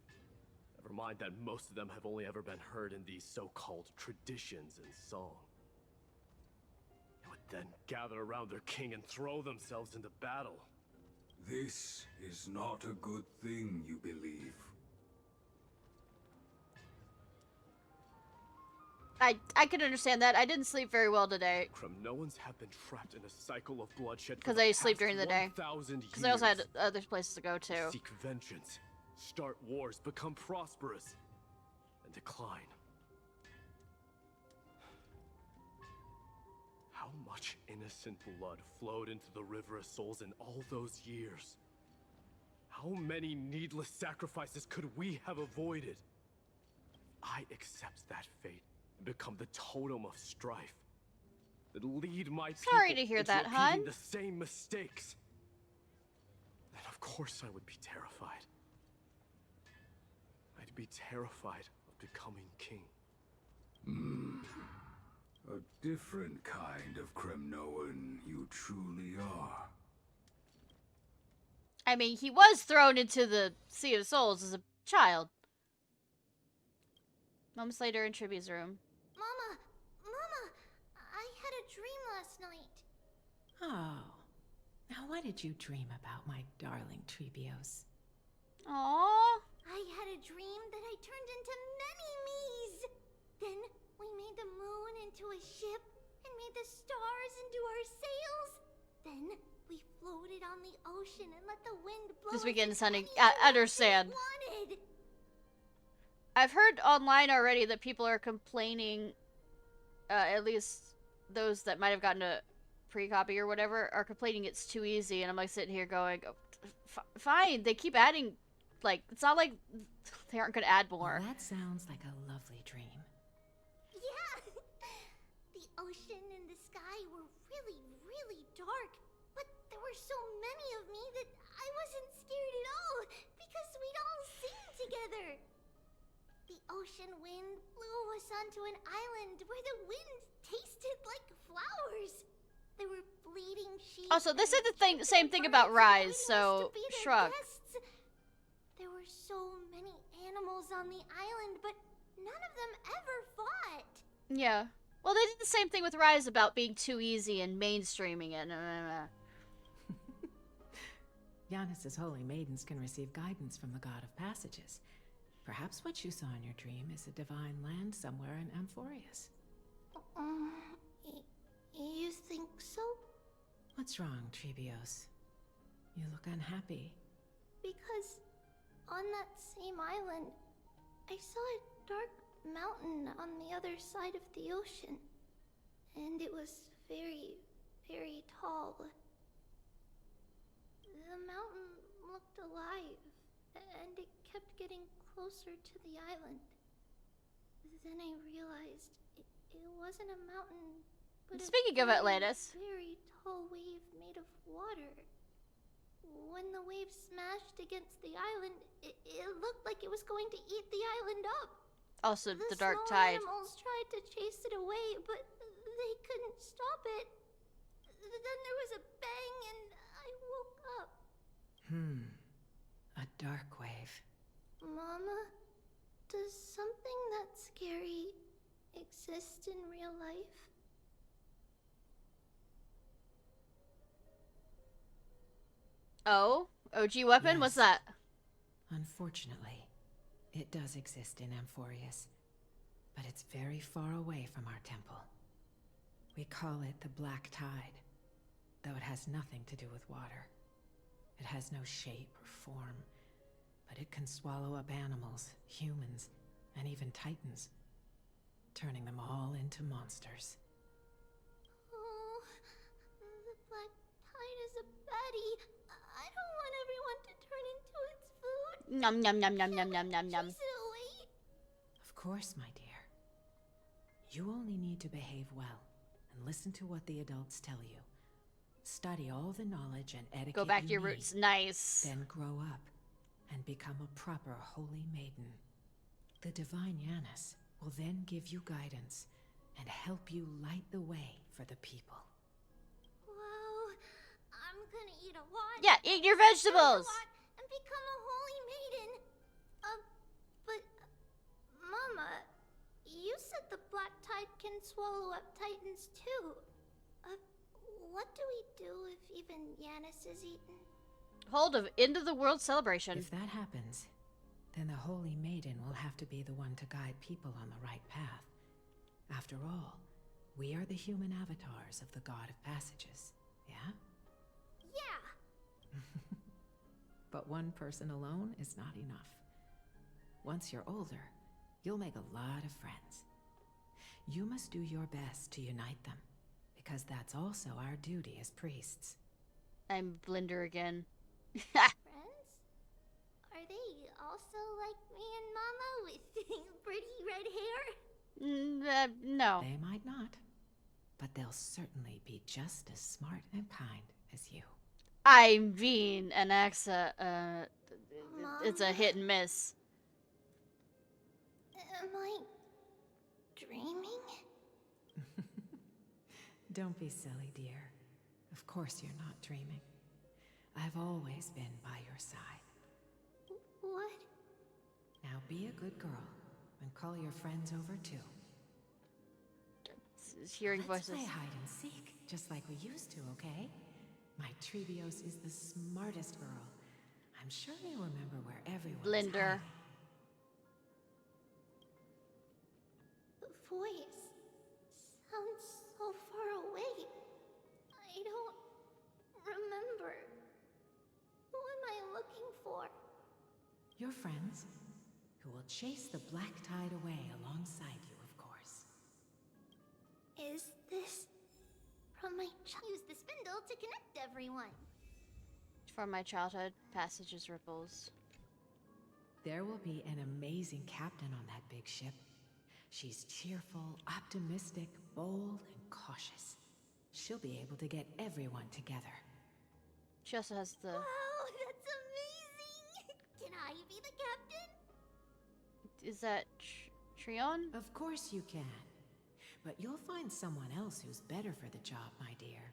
Never mind that most of them have only ever been heard in these so-called traditions and song. They would then gather around their king and throw themselves into battle. This is not a good thing, you believe. I can understand that. I didn't sleep very well today. Kremnoans have been trapped in a cycle of bloodshed because I sleep during the day. 1,000 because I also had other places to go to. Seek vengeance, start wars, become prosperous, and decline. How much innocent blood flowed into the River of Souls in all those years? How many needless sacrifices could we have avoided? I accept that fate and become the totem of strife that lead my people Sorry to hear into that, repeating hon. the same mistakes. Then of course I would be terrified. I'd be terrified of becoming king. A different kind of Kremnoan you truly are. I mean, he was thrown into the Sea of Souls as a child. Moments later in Triby's room. Mama, I had a dream last night. Oh. Now what did you dream about, my darling Trebios? Aww. I had a dream that I turned into many me's. Then we made the moon into a ship and made the stars into our sails. Then we floated on the ocean and let the wind blow. This weekend, us honey. any Understand. wanted. I've heard online already that people are complaining, at least those that might have gotten a pre-copy or whatever, are complaining it's too easy, and I'm like sitting here going, oh, fine, they keep adding, like, it's not like they aren't gonna add more. Well, that sounds like a lovely dream. Yeah! The ocean and the sky were really, really dark, but there were so many of me that I wasn't scared at all, because we'd all sing together. The ocean wind blew us onto an island where the wind tasted like flowers. There were bleeding sheep. Also, this is the same thing about Rise, so shrug. There were so many animals on the island, but none of them ever fought. Yeah. Well, they did the same thing with Rise about being too easy and mainstreaming it. Giannis's holy maidens can receive guidance from the God of Passages, Perhaps what you saw in your dream is a divine land somewhere in Amphorius. You think so? What's wrong, Trebios? You look unhappy. Because on that same island, I saw a dark mountain on the other side of the ocean. And it was very, very tall. The mountain looked alive, and it kept getting closer to the island. Then I realized it wasn't a mountain, but Speaking of Atlantis, a very tall wave made of water. When the wave smashed against the island, it looked like it was going to eat the island up. also the dark small tide. animals tried to chase it away, but they couldn't stop it. Then there was a bang and I woke up. A dark wave. Mama, does something that scary exist in real life? Oh? OG weapon? What's that? Unfortunately, it does exist in Amphorius, but it's very far away from our temple. We call it the Black Tide, though it has nothing to do with water. It has no shape or form, but it can swallow up animals, humans, and even titans, turning them all into monsters. Oh, the Black Tide is a baddie. I don't want everyone to turn into its food. Nom nom nom nom nom nom nom nom. Chase it away. Of course, my dear. You only need to behave well and listen to what the adults tell you. Study all the knowledge and etiquette. Go back to your need, roots. Nice. Then grow up and become a proper holy maiden. The divine Yanis will then give you guidance and help you light the way for the people. Wow, I'm gonna eat a lot. Yeah, eat your vegetables. And become a holy maiden. But Mama, you said the Black Tide can swallow up titans too. What do we do if even Yanis is eaten? Hold of end of the world celebration. If that happens, then the holy maiden will have to be the one to guide people on the right path. After all, we are the human avatars of the God of Passages, yeah? Yeah. But one person alone is not enough. Once you're older, you'll make a lot of friends. You must do your best to unite them, because that's also our duty as priests. I'm Blender again. Friends? Are they also like me and Mama with pretty red hair? No. They might not, but they'll certainly be just as smart and kind as you. I mean, Anaxa, it's a hit and miss. Am I dreaming? Don't be silly, dear. Of course you're not dreaming. I've always been by your side. What? Now be a good girl and call your friends over too. Hearing Let's voices. play hide and seek, just like we used to, okay? My Trebios is the smartest girl. I'm sure they remember where everyone's Blender. hiding. The voice sounds so far away. I don't remember. Who am I looking for? Your friends, who will chase the Black Tide away alongside you, of course. Is this from my use the spindle to connect everyone? From my childhood, Passages Ripples. There will be an amazing captain on that big ship. She's cheerful, optimistic, bold, and cautious. She'll be able to get everyone together. She also has the... Wow, that's amazing! Can I be the captain? Is that Trion? Of course you can. But you'll find someone else who's better for the job, my dear.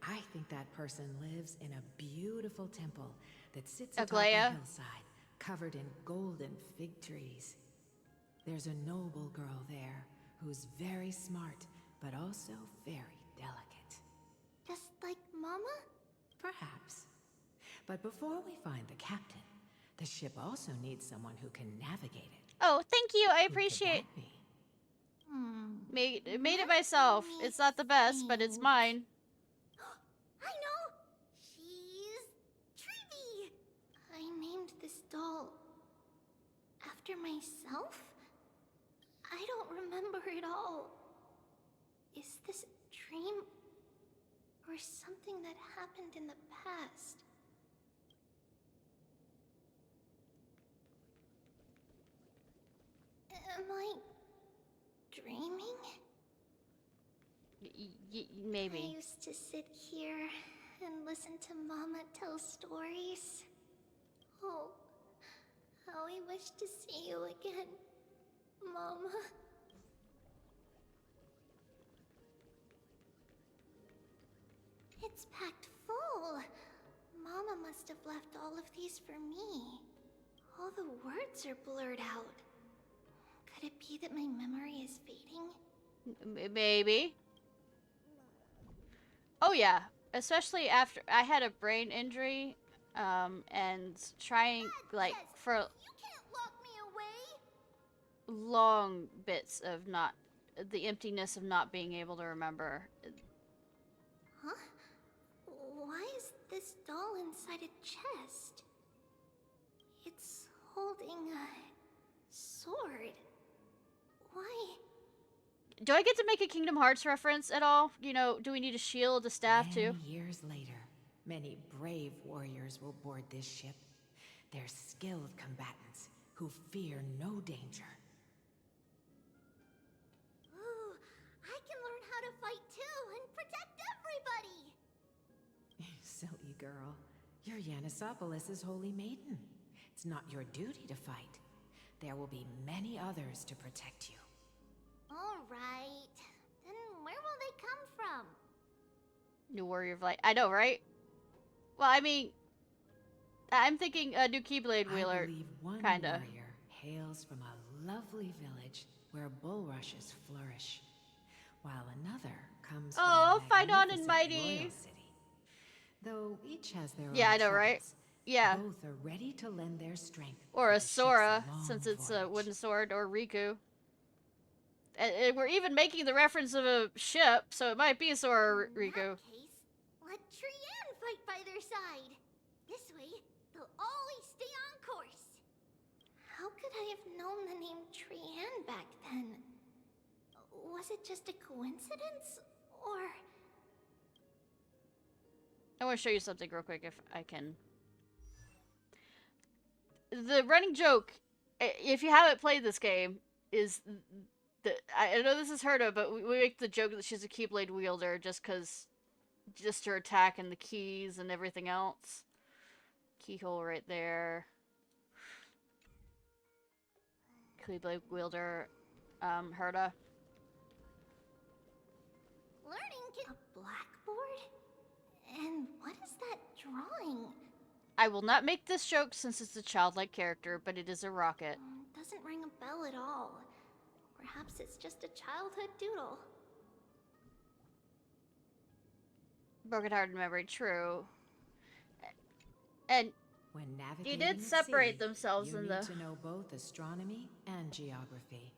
I think that person lives in a beautiful temple that sits atop a Aglaia? hillside, covered in golden fig trees. There's a noble girl there who's very smart, but also very delicate. Just like Mama? Perhaps. But before we find the captain, The ship also needs someone who can navigate it. Oh, thank you. I Who could appreciate. that be? Made it myself. It's not the best, but it's mine. I know! She's Treevee! I named this doll after myself? I don't remember it all. Is this a dream? Or something that happened in the past? Am I dreaming? Maybe. I used to sit here and listen to Mama tell stories. Oh, how I wish to see you again, Mama. It's packed full. Mama must have left all of these for me. All the words are blurred out. Could it be that my memory is fading? Maybe. Oh yeah, especially after I had a brain injury, and trying like for You can't lock me away! long bits of the emptiness of not being able to remember. Huh? Why is this doll inside a chest? It's holding a sword. Why? Do I get to make a Kingdom Hearts reference at all? You know, do we need a shield, a staff too? Many years later, many brave warriors will board this ship. They're skilled combatants who fear no danger. Ooh, I can learn how to fight too and protect everybody! Silly girl. You're Yanisopolis' holy maiden. It's not your duty to fight. There will be many others to protect you. Alright. Then where will they come from? New Warrior of Light. I know, right? Well, I mean, I'm thinking a new Keyblade Wheeler, I believe one kinda. warrior hails from a lovely village where bulrushes flourish, while another comes from Oh, a fight on and magnificent mighty. royal city. Though each has their Yeah, own I know, right? troubles, Yeah. both are ready to lend their strength. Or for a the ship's Sora, long since it's voyage. a wooden sword, or Riku. And we're even making the reference of a ship, so it might be a Sora or In Riku. that case, let Trian fight by their side. This way, they'll always stay on course. How could I have known the name Trian back then? Was it just a coincidence? Or... I want to show you something real quick if I can. The running joke, if you haven't played this game, is I know this is heard of, but we make the joke that she's a Keyblade wielder just her attack and the keys and everything else. Keyhole right there. Keyblade wielder, Herta. Learning can... A blackboard? And what is that drawing? I will not make this joke since it's a childlike character, but it is a rocket. Doesn't ring a bell at all. Perhaps it's just a childhood doodle. Broken-hearted memory, true. And When they navigating did at separate sea, themselves you in need the... to know both astronomy and geography.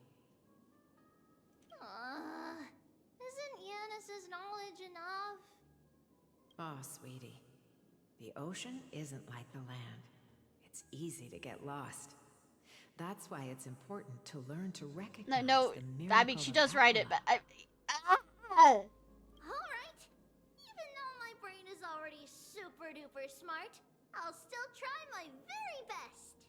Isn't Yanis's knowledge enough? Oh, sweetie. The ocean isn't like the land. It's easy to get lost. That's why it's important to learn to recognize No, the I mean, miracle she of does write it, but Alright. Even though my brain is already super duper smart, I'll still try my very best.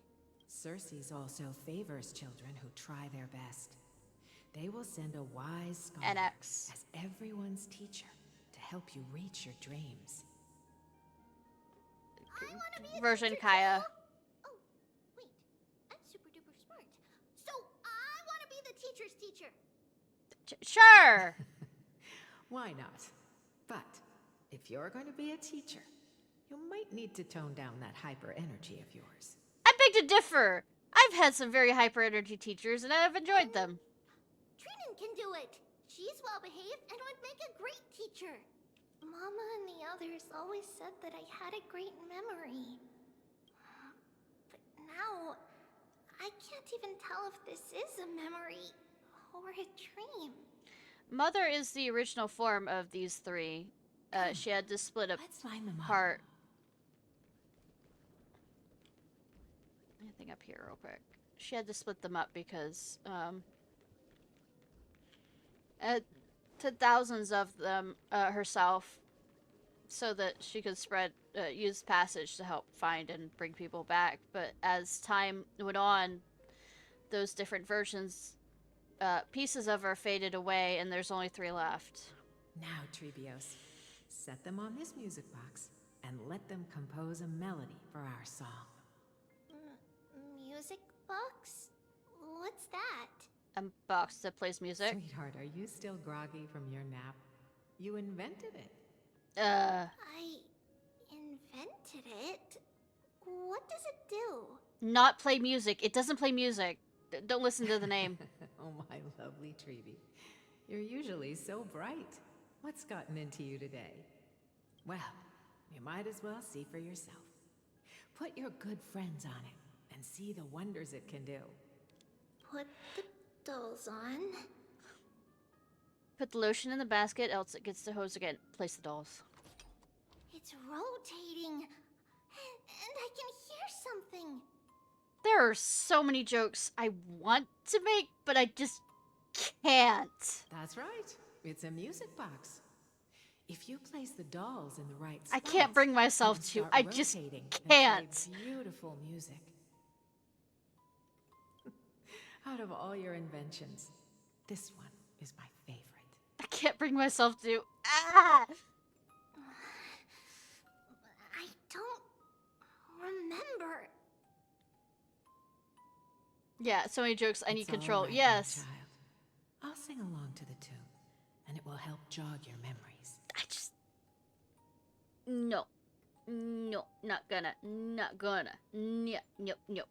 Circe also favors children who try their best. They will send a wise scholar NX. as everyone's teacher to help you reach your dreams. I want to be a Version teacher Kaya. too. Oh, wait. I'm super duper smart. So I want to be the teacher's teacher. Sure! Why not? But if you're going to be a teacher, you might need to tone down that hyper energy of yours. I beg to differ. I've had some very hyper energy teachers, and I've enjoyed them. Trinan can do it. She's well behaved and would make a great teacher. Mama and the others always said that I had a great memory. But I can't even tell if this is a memory or a dream. Mother is the original form of these three. She had to split apart. Anything up here real quick. She had to split them up because to thousands of them herself, so that she could use passage to help find and bring people back. But as time went on, those different versions, pieces of her faded away, and there's only 3 left. Now, Trebios, set them on this music box and let them compose a melody for our song. Music box? What's that? A box that plays music. Sweetheart, are you still groggy from your nap? You invented it. I invented it? What does it do? Not play music. It doesn't play music. Don't listen to the name. Oh, my lovely Trebi. You're usually so bright. What's gotten into you today? Well, you might as well see for yourself. Put your good friends on it and see the wonders it can do. Put the dolls on. Put the lotion in the basket, else it gets the hose again. Place the dolls. It's rotating. And I can hear something. There are so many jokes I want to make, but I just can't. That's right. It's a music box. If you place the dolls in the right spots, I can't bring myself to. I just can't. Beautiful music. Out of all your inventions, this one is my favorite. I can't bring myself to. Ah! I don't remember. Yeah, so many jokes I need It's control. all right, my Yes. child. I'll sing along to the tune, and it will help jog your memories. I just. No. No. Not gonna. Not gonna. No. No. No.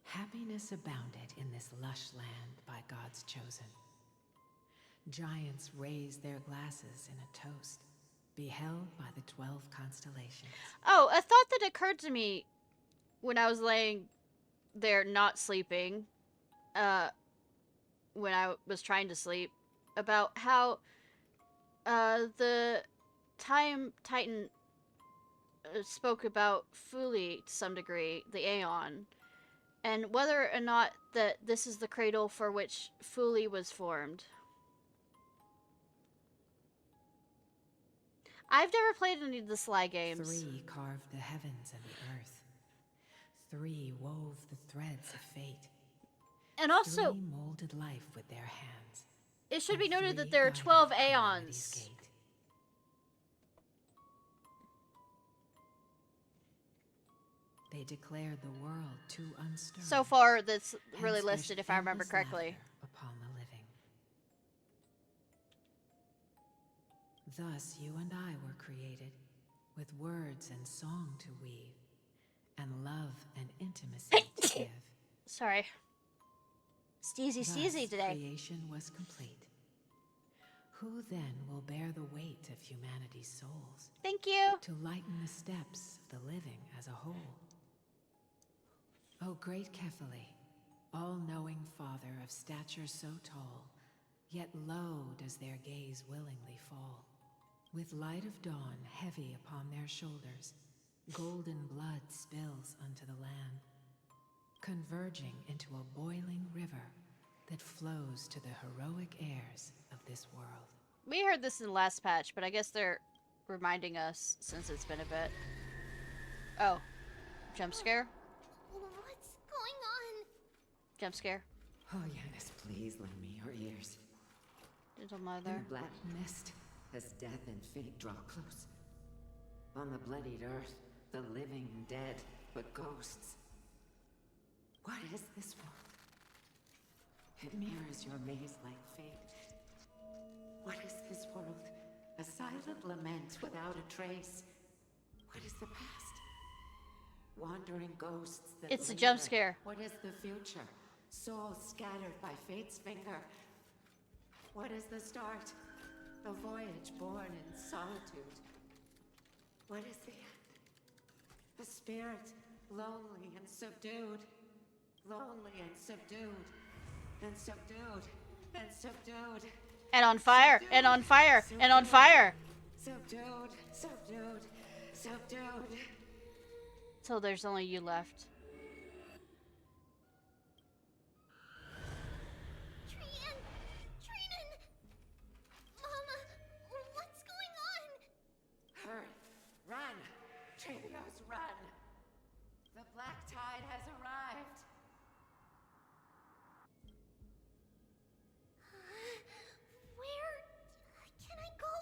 Happiness abounded in this lush land by God's chosen. Giants raised their glasses in a toast, beheld by the 12 constellations. Oh, a thought that occurred to me when I was laying there not sleeping, when I was trying to sleep, about how the Time Titan spoke about Fuli to some degree, the Aeon, and whether or not that this is the cradle for which Fuli was formed. I've never played any of the Sly games. 3 carved the heavens and the earth. 3 wove the threads of fate. And also, 3 molded life with their hands. It should be And noted 3 that there are 12 guided humanity's Aeons. gate. They declared the world too unstirred. So far, that's really Hence their listed, if I remember endless correctly. laughter upon the living. Thus, you and I were created, with words and song to weave, and love and intimacy to give. Sorry. Steezy Thus, today. creation was complete. Who then will bear the weight of humanity's souls? Thank you. To lighten the steps of the living as a whole. O great Kephili, all-knowing Father of stature so tall, yet low does their gaze willingly fall. With light of dawn heavy upon their shoulders, golden blood spills unto the land, converging into a boiling river that flows to the heroic heirs of this world. We heard this in the last patch, but I guess they're reminding us since it's been a bit. Oh. Jump scare? What's going on? Jump scare? Oh, Yanis, please lend me your ears. Little In mother. the black mist, as death and fate draw close. On the bloodied earth, the living dead, but ghosts. What is this world? It mirrors your maze-like fate. What is this world? A silent lament without a trace. What is the past? Wandering ghosts that It's a linger. jump scare. What is the future? Souls scattered by fate's finger. What is the start? A voyage born in solitude. What is the end? A spirit, lonely and subdued, lonely and subdued, and subdued, and subdued. And on fire, and on fire, and on fire. Subdued, subdued, subdued. So there's only you left. Mama, what's going on? Hurry, run! Trivios, run! The black tide has arrived. Where can I go?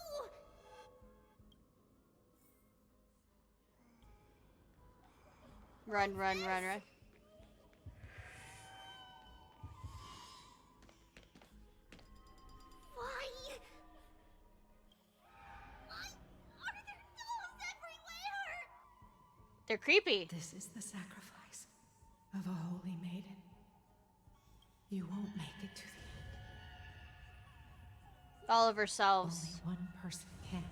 Run, run, run, run. Why? Why are there dolls everywhere? They're creepy. This is the sacrifice of a holy maiden. You won't make it to the end. All of ourselves. Only one person can.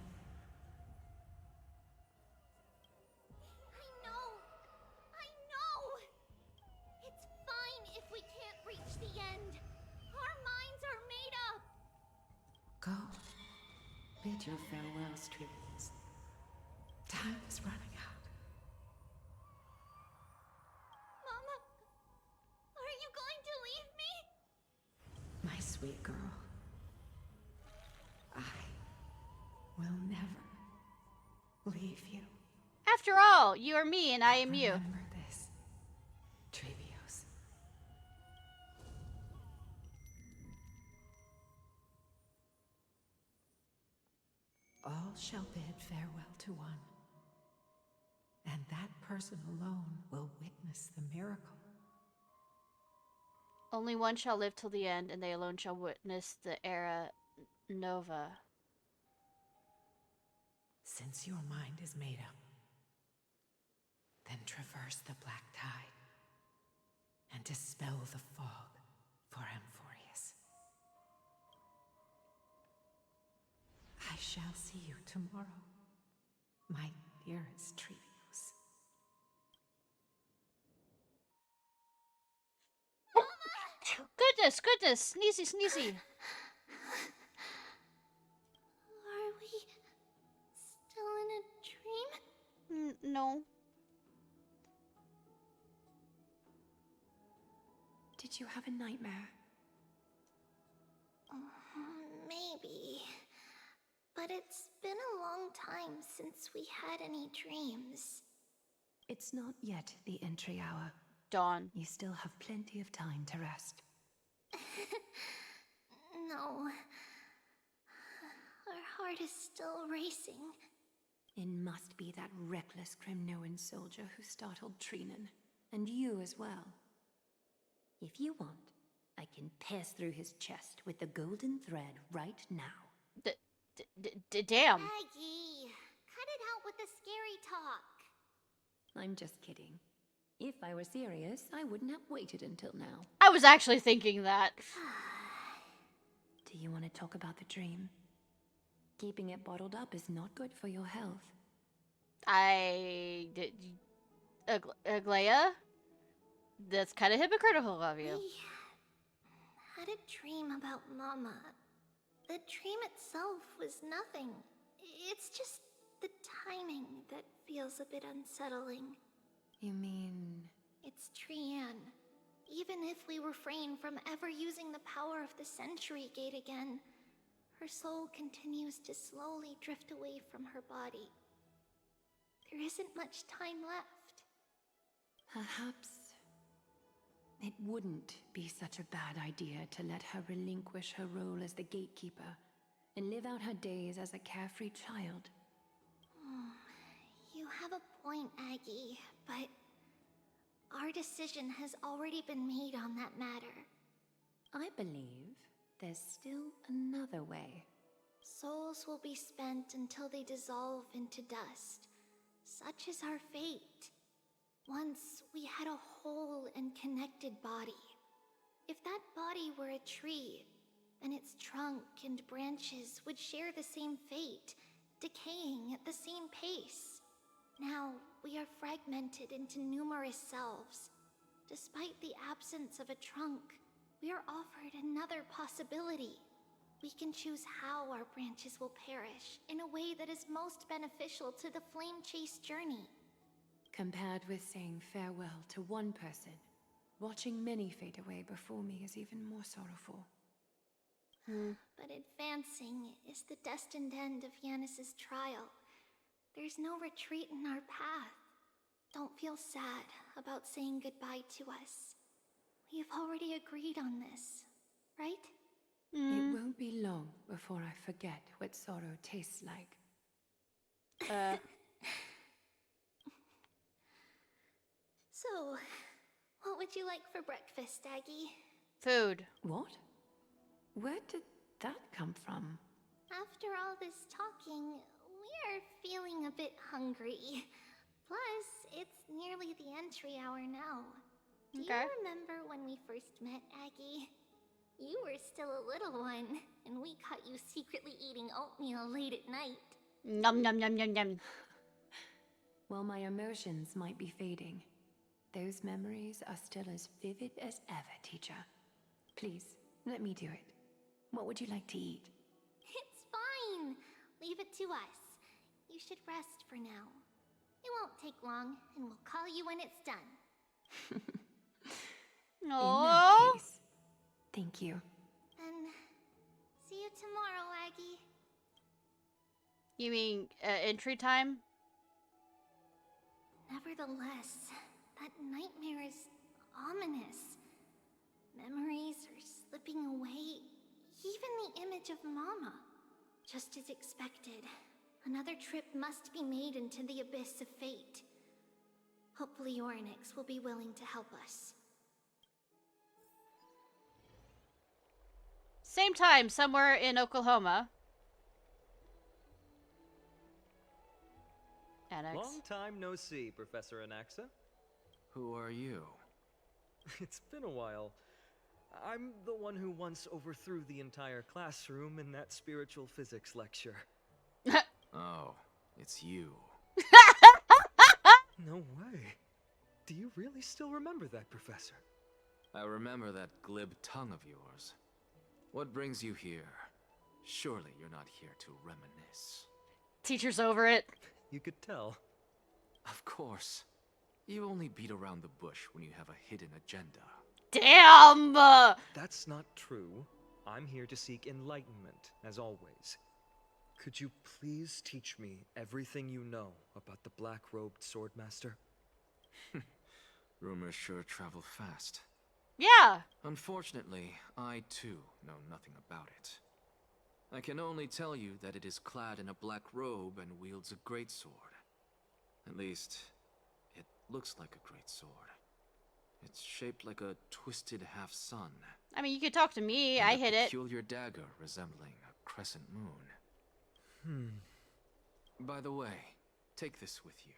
I know. It's fine if we can't reach the end. Our minds are made up. Go. Bid your farewells, Trivials. Time is running out. Mama, are you going to leave me? My sweet girl. I will never leave you. After all, you are me and I am you. Remember this, Trivios. All shall bid farewell to one, and that person alone will witness the miracle. Only one shall live till the end, and they alone shall witness the era nova. Since your mind is made up, then traverse the black tide and dispel the fog for Amphorius. I shall see you tomorrow, my dearest Trivios. Goodness, goodness, sneezy, sneezy. Are we still in a dream? No. Did you have a nightmare? Maybe. But it's been a long time since we had any dreams. It's not yet the entry hour. Dawn. You still have plenty of time to rest. No. Our heart is still racing. It must be that reckless Kremnoan soldier who startled Trinan. And you as well. If you want, I can pass through his chest with the golden thread right now. Damn. Aggie, cut it out with the scary talk. I'm just kidding. If I were serious, I wouldn't have waited until now. I was actually thinking that. Do you want to talk about the dream? Keeping it bottled up is not good for your health. Aglaia? That's kind of hypocritical of you. We had a dream about Mama. The dream itself was nothing. It's just the timing that feels a bit unsettling. You mean... It's Trian. Even if we refrain from ever using the power of the Century Gate again, her soul continues to slowly drift away from her body. There isn't much time left. Perhaps it wouldn't be such a bad idea to let her relinquish her role as the gatekeeper and live out her days as a carefree child. You have a point, Aggie, but our decision has already been made on that matter. I believe there's still another way. Souls will be spent until they dissolve into dust. Such is our fate. Once we had a whole and connected body. If that body were a tree, then its trunk and branches would share the same fate, decaying at the same pace. Now, we are fragmented into numerous selves, Despite the absence of a trunk, we are offered another possibility. We can choose how our branches will perish in a way that is most beneficial to the Flame Chase journey. Compared with saying farewell to one person, watching many fade away before me is even more sorrowful. But advancing is the destined end of Yanis's trial. There's no retreat in our path. Don't feel sad about saying goodbye to us. We've already agreed on this, right? It won't be long before I forget what sorrow tastes like. So, what would you like for breakfast, Aggie? Food. What? Where did that come from? After all this talking, we're feeling a bit hungry. Plus, it's nearly the entry hour now. Do you remember when we first met, Aggie? You were still a little one, and we caught you secretly eating oatmeal late at night. Nom nom nom nom nom. While my emotions might be fading, those memories are still as vivid as ever, teacher. Please, let me do it. What would you like to eat? It's fine. Leave it to us. You should rest for now. It won't take long, and we'll call you when it's done. In that case, thank you. And see you tomorrow, Aggie. You mean entry time? Nevertheless, that nightmare is ominous. Memories are slipping away. Even the image of Mama. Just as expected, another trip must be made into the abyss of fate. Hopefully Orynyx will be willing to help us. Same time, somewhere in Oklahoma. Annex. Long time no see, Professor Anaxa. Who are you? It's been a while. I'm the one who once overthrew the entire classroom in that spiritual physics lecture. Oh, it's you. No way. Do you really still remember that, Professor? I remember that glib tongue of yours. What brings you here? Surely you're not here to reminisce. Teacher's over it. You could tell. Of course. You only beat around the bush when you have a hidden agenda. Damn! That's not true. I'm here to seek enlightenment, as always. Could you please teach me everything you know about the black-robed swordmaster? Rumors sure travel fast. Yeah! Unfortunately, I too know nothing about it. I can only tell you that it is clad in a black robe and wields a greatsword. At least, it looks like a greatsword. It's shaped like a twisted half-sun. I mean, you could talk to me. I hit it. A peculiar dagger resembling a crescent moon. By the way, take this with you.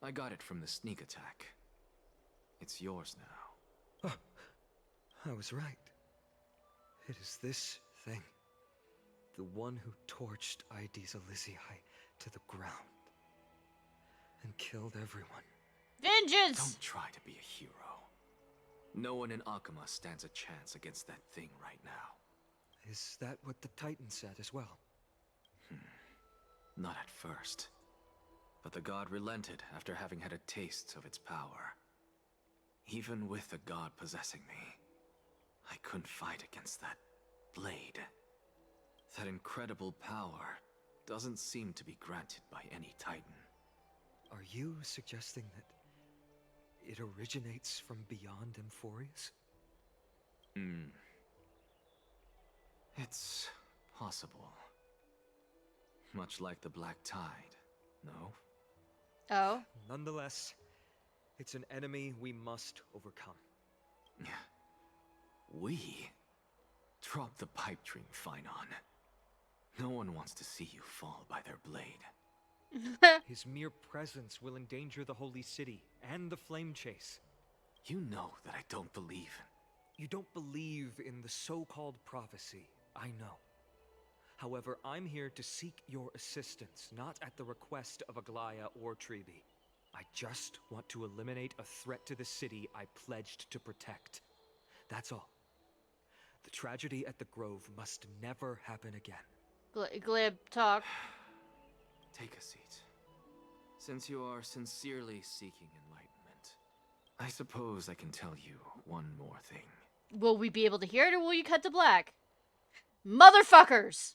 I got it from the sneak attack. It's yours now. Oh, I was right. It is this thing. The one who torched Ides Elysiae to the ground. And killed everyone. Vengeance! Don't try to be a hero. No one in Akama stands a chance against that thing right now. Is that what the Titan said as well? Not at first. But the god relented after having had a taste of its power. Even with the god possessing me, I couldn't fight against that blade. That incredible power doesn't seem to be granted by any Titan. Are you suggesting that it originates from beyond Amphorius? It's possible. Much like the Black Tide, no? Oh? Nonetheless, it's an enemy we must overcome. We? Drop the pipe dream, Phynon. No one wants to see you fall by their blade. His mere presence will endanger the Holy City and the Flame Chase. You know that I don't believe. You don't believe in the so-called prophecy, I know. However, I'm here to seek your assistance, not at the request of Aglaya or Tribi. I just want to eliminate a threat to the city I pledged to protect. That's all. The tragedy at the Grove must never happen again. Glib talk. Take a seat. Since you are sincerely seeking enlightenment, I suppose I can tell you one more thing. Will we be able to hear it, or will you cut to black? Motherfuckers!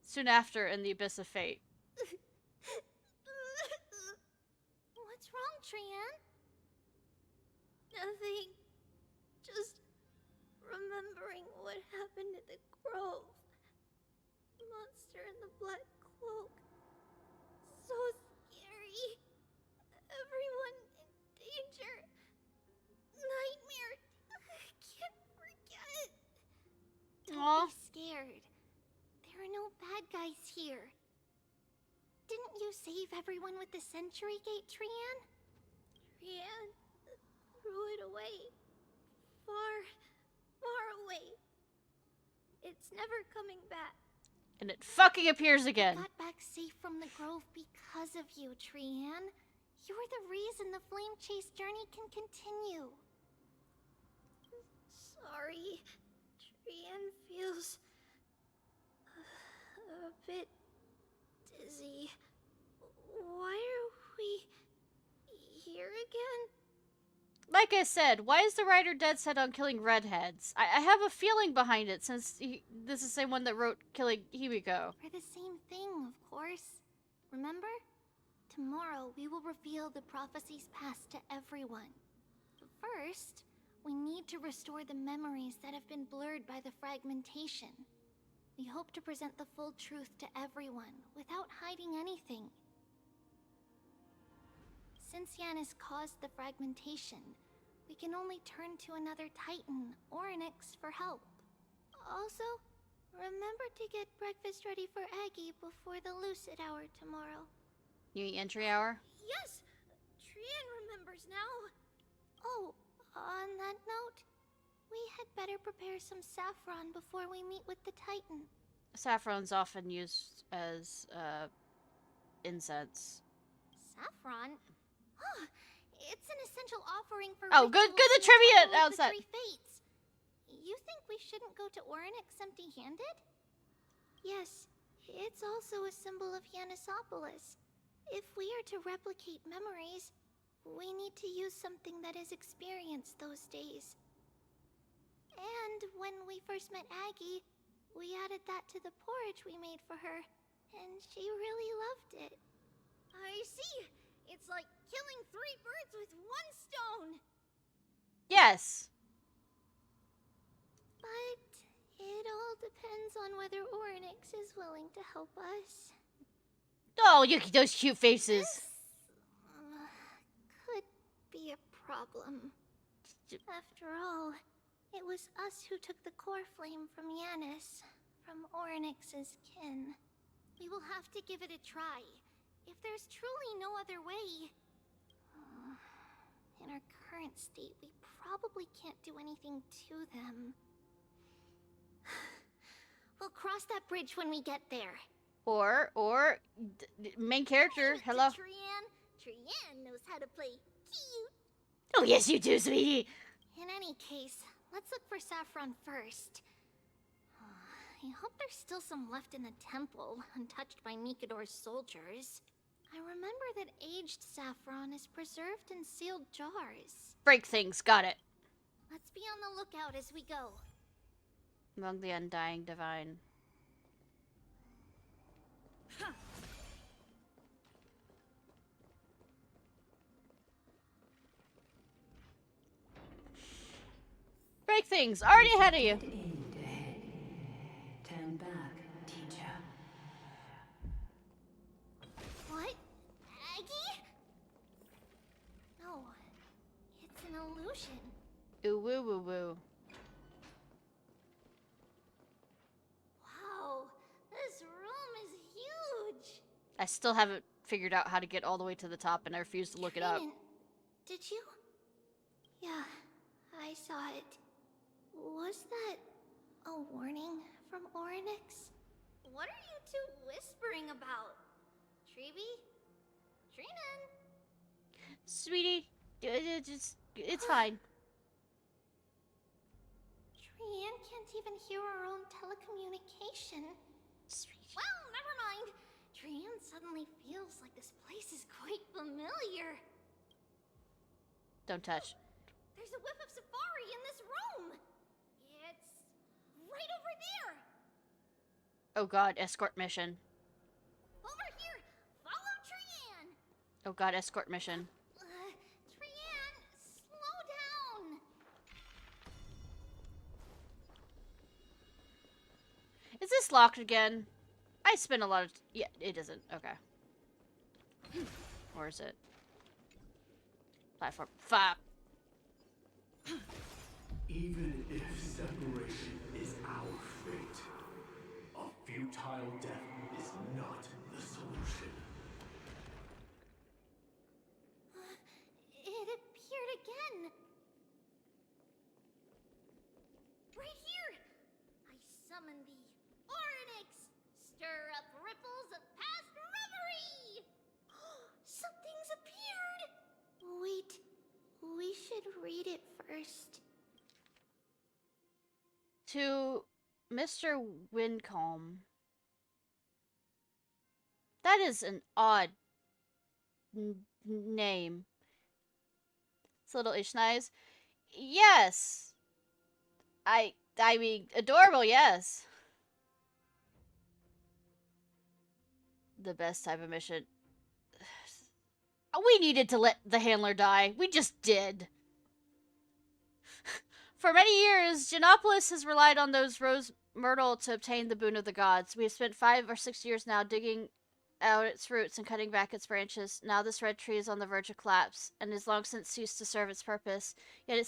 Soon after, in the Abyss of Fate. What's wrong, Trian? Nothing. Just remembering what happened at the Grove. Monster in the black cloak. So scary. Everyone in danger. Nightmare. I can't forget. Don't be scared. There are no bad guys here. Didn't you save everyone with the Century Gate, Trian? Trian threw it away. Far, far away. It's never coming back. And it fucking appears again. I got back safe from the Grove because of you, Trian. You're the reason the Flame Chase journey can continue. Sorry. Trian feels a bit dizzy. Why are we here again? Like I said, why is the writer dead set on killing redheads? I have a feeling behind it, since this is the same one that wrote killing Himiko. For the same thing, of course. Remember? Tomorrow we will reveal the prophecies passed to everyone. But first, we need to restore the memories that have been blurred by the fragmentation. We hope to present the full truth to everyone, without hiding anything. Since Yanis caused the fragmentation, we can only turn to another Titan, Orynyx, for help. Also, remember to get breakfast ready for Aggie before the Lucid Hour tomorrow. You mean entry hour? Yes! Trian remembers now! Oh, on that note, we had better prepare some saffron before we meet with the Titan. Saffron's often used as, incense. Saffron? It's an essential offering for Oh, good rituals the in trivia Temple of the outset. Three Fates. You think we shouldn't go to Orynyx empty-handed? Yes, it's also a symbol of Yanisopolis. If we are to replicate memories, we need to use something that has experienced those days. And when we first met Aggie, we added that to the porridge we made for her, and she really loved it. I see! It's like killing 3 birds with 1 stone! Yes! But it all depends on whether Orynyx is willing to help us. Oh, Yuki, those cute faces. This, could be a problem. After all, it was us who took the core flame from Yanis, from Orynyx's kin. We will have to give it a try. If there's truly no other way... in our current state, we probably can't do anything to them. We'll cross that bridge when we get there. Or, main character, hello. Trian. Trian knows how to play cute. Oh, yes, you do, sweetie. In any case, let's look for saffron first. I hope there's still some left in the temple, untouched by Mikador's soldiers. I remember that aged saffron is preserved in sealed jars. Break things, got it. Let's be on the lookout as we go. Among the undying divine. Break things, already ahead of you. Turn back, teacher. What? Aggie? No, it's an illusion. Ooh, woo, woo, woo. Wow, this room is huge. I still haven't figured out how to get all the way to the top, and I refuse to look it up. Did you? Yeah, I saw it. Was that a warning from Orynyx? What are you two whispering about? Treeby? Trinan! Sweetie, it's fine. Trian can't even hear our own telecommunication. Sweetie. Well, never mind. Trian suddenly feels like this place is quite familiar. Don't touch. There's a whiff of safari in this room. It's right over there. Oh god, escort mission. Over here. Follow Trian. Oh god, escort mission. Trian, slow down. Is this locked again? I spent a lot of... Yeah, it isn't. Okay. Or is it? Platform 5. Even if separation is our fate, a futile death is not the solution. It appeared again. Right here. I summon thee, Orynyx. Stir up ripples of past reverie. Something's appeared. Wait, we should read it first. To Mr. Wincombe. That is an odd name. It's little Ishnai's. Yes. I mean, adorable, yes. The best type of mission. We needed to let the handler die. We just did. For many years, Genopolis has relied on those rose myrtle to obtain the boon of the gods. We have spent 5 or 6 years now digging out its roots and cutting back its branches. Now this red tree is on the verge of collapse, and has long since ceased to serve its purpose. Yet it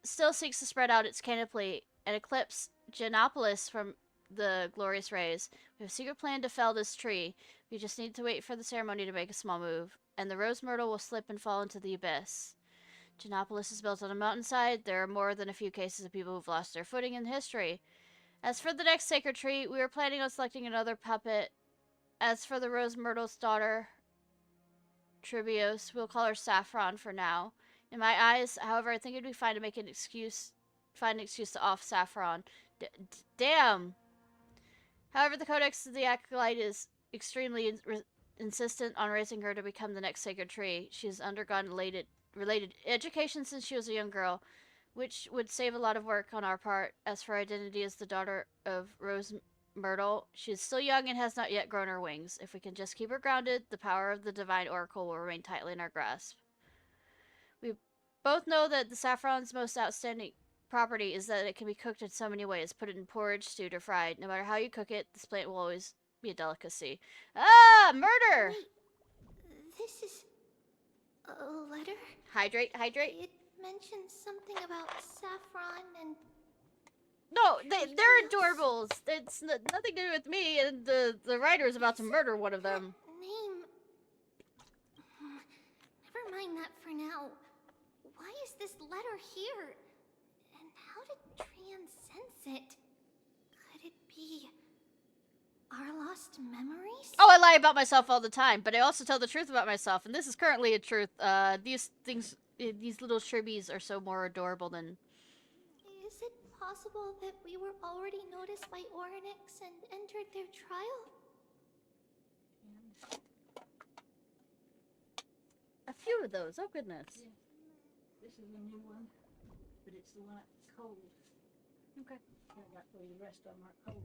still seeks to spread out its canopy and eclipse Genopolis from the glorious rays. We have a secret plan to fell this tree. We just need to wait for the ceremony to make a small move, and the rose myrtle will slip and fall into the abyss. Genopolis is built on a mountainside. There are more than a few cases of people who've lost their footing in history. As for the next sacred tree, we were planning on selecting another puppet. As for the rose myrtle's daughter, Tribios, we'll call her Saffron for now. In my eyes, however, I think it'd be fine to make find an excuse to off Saffron. Damn! However, the Codex of the Acolyte is extremely insistent on raising her to become the next sacred tree. She has undergone related education since she was a young girl, which would save a lot of work on our part. As for her identity as the daughter of Rose Myrtle, she is still young and has not yet grown her wings. If we can just keep her grounded, the power of the Divine Oracle will remain tightly in our grasp. We both know that the saffron's most outstanding property is that it can be cooked in so many ways. Put it in porridge, stewed, or fried. No matter how you cook it, this plant will always be a delicacy. Ah! Murder! Wait, this is a letter? Hydrate. It mentions something about Saffron and... No, they're adorables. It's nothing to do with me, and the writer is about to murder one of them. Name... Never mind that for now. Why is this letter here? And how did Trian sense it? Could it be... our lost memories? Oh, I lie about myself all the time, but I also tell the truth about myself, and this is currently a truth. These things, these little shirbies are so more adorable than... Is it possible that we were already noticed by Orynyx and entered their trial? A few of those, oh goodness. Yeah. This is a new one, but it's the one that's cold. Okay. I got for the rest of them are cold.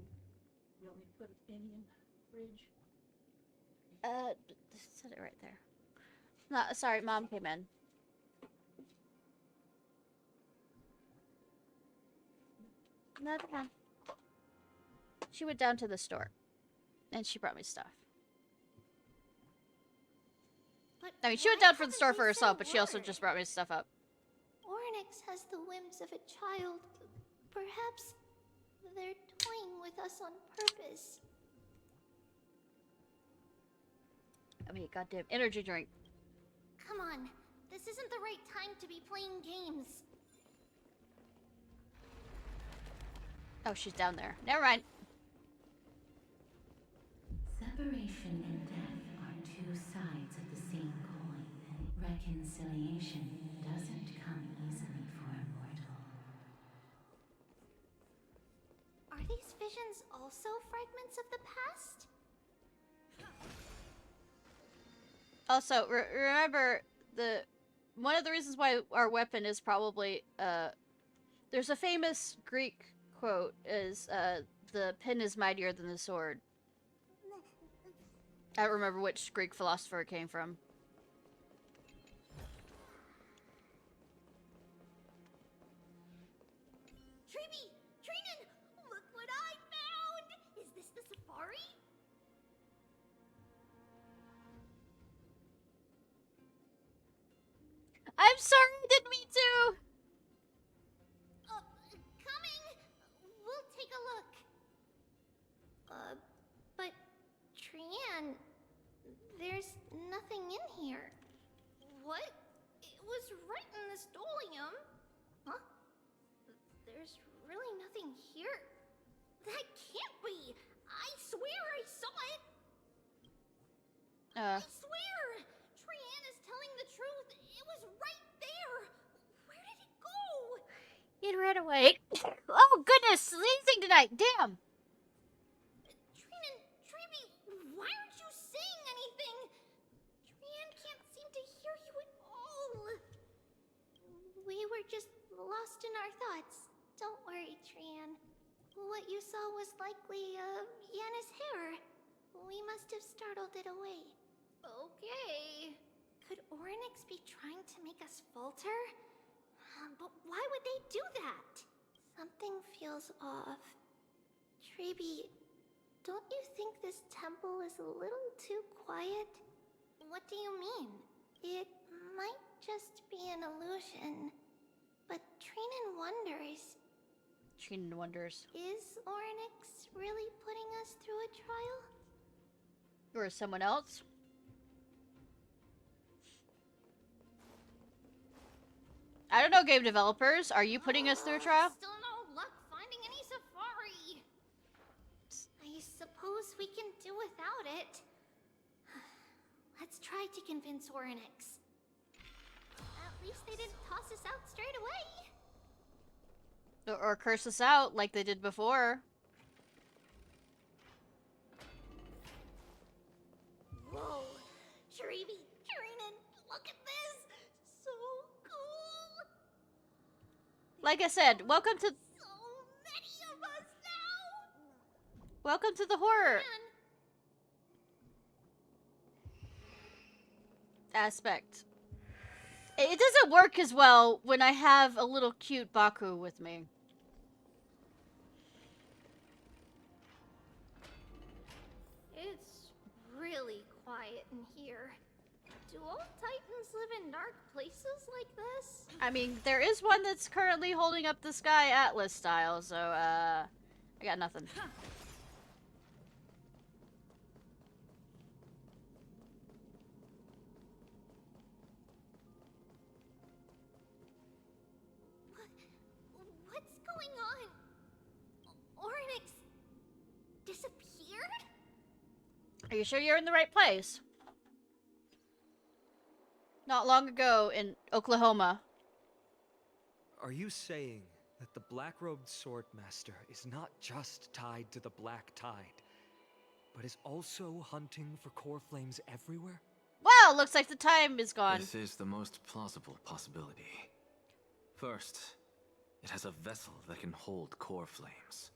You want me to put a penny in the fridge? Set it right there. No, sorry, Mom came in. No, it's fine. She went down to the store, and she brought me stuff. But I mean, she went down for the store for herself, but she also just brought me stuff up. Orynyx has the whims of a child. Perhaps they're toying with us on purpose. I mean, goddamn energy drink. Come on, this isn't the right time to be playing games. Oh, she's down there. Never mind. Separation and death are two sides of the same Reconciliation doesn't come easily for a mortal. Are these visions also fragments of the past? Also, remember one of the reasons why our weapon is probably there's a famous Greek quote is the pen is mightier than the sword. I don't remember which Greek philosopher it came from. Trinan, look what I found! Is this the safari? I'm sorry, I didn't mean to! Coming! We'll take a look. But Trian, there's nothing in here. What? It was right in the stolium. Huh? There's really nothing here. That can't be! I swear I saw it! I swear! Trian is telling the truth. It was right there. Where did it go? It ran away. Oh goodness, sneezing tonight. Damn. Trinan, Treeby, why aren't you saying anything? Trian can't seem to hear you at all. We were just lost in our thoughts. Don't worry, Trian. What you saw was likely, Yana's hair. We must have startled it away. Okay. Could Orynyx be trying to make us falter? But why would they do that? Something feels off. Treeby, don't you think this temple is a little too quiet? What do you mean? It might just be an illusion. But Trinan wonders. Trinan wonders. Is Orynyx really putting us through a trial? Or someone else? I don't know, game developers. Are you putting us through a trial? Still no luck finding any safari. I suppose we can do without it. Let's try to convince Orynyx. At least they didn't toss us out straight away. Or curse us out like they did before. Whoa. Treeby, Trinan, look at this. So cool. Like I said, welcome to... So many of us now. Welcome to the horror aspect. It doesn't work as well when I have a little cute Baku with me. It's really quiet in here. Do all Titans live in dark places like this? I mean, there is one that's currently holding up the sky Atlas style, so, I got nothing. What's going on? Orynyx disappeared? Are you sure you're in the right place? Not long ago in Oklahoma. Are you saying that the black-robed swordmaster is not just tied to the Black Tide, but is also hunting for core flames everywhere? Well, looks like the time is gone. This is the most plausible possibility. First, it has a vessel that can hold core flames.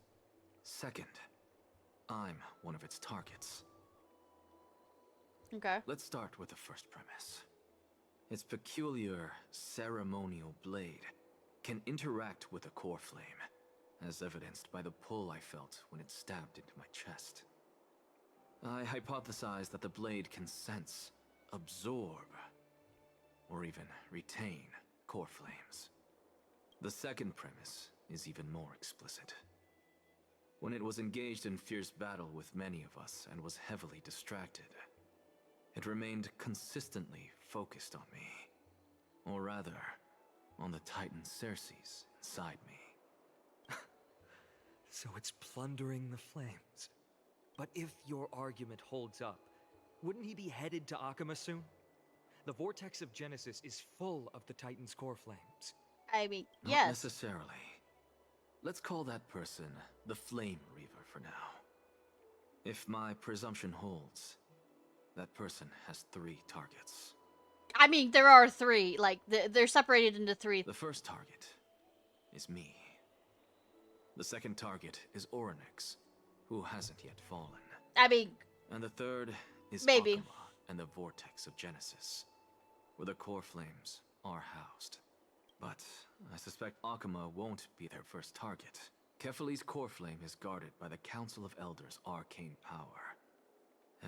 Second, I'm one of its targets. Okay. Let's start with the first premise. Its peculiar ceremonial blade can interact with a core flame, as evidenced by the pull I felt when it stabbed into my chest. I hypothesized that the blade can sense, absorb, or even retain core flames. The second premise is even more explicit. When it was engaged in fierce battle with many of us and was heavily distracted, it remained consistently focused on me. Or rather, on the Titan Cersei's inside me. So it's plundering the flames. But if your argument holds up, wouldn't he be headed to Akama soon? The vortex of Genesis is full of the Titan's core flames. I mean, Not yes. necessarily. Let's call that person the Flame Reaver for now. If my presumption holds, that person has 3 targets. I mean, there are 3. Like, they're separated into 3. The first target is me. The second target is Orynyx, who hasn't yet fallen. I mean... And the third is maybe. Akuma and the Vortex of Genesis, where the core flames are housed. But I suspect Akuma won't be their first target. Kefali's core flame is guarded by the Council of Elders' arcane power.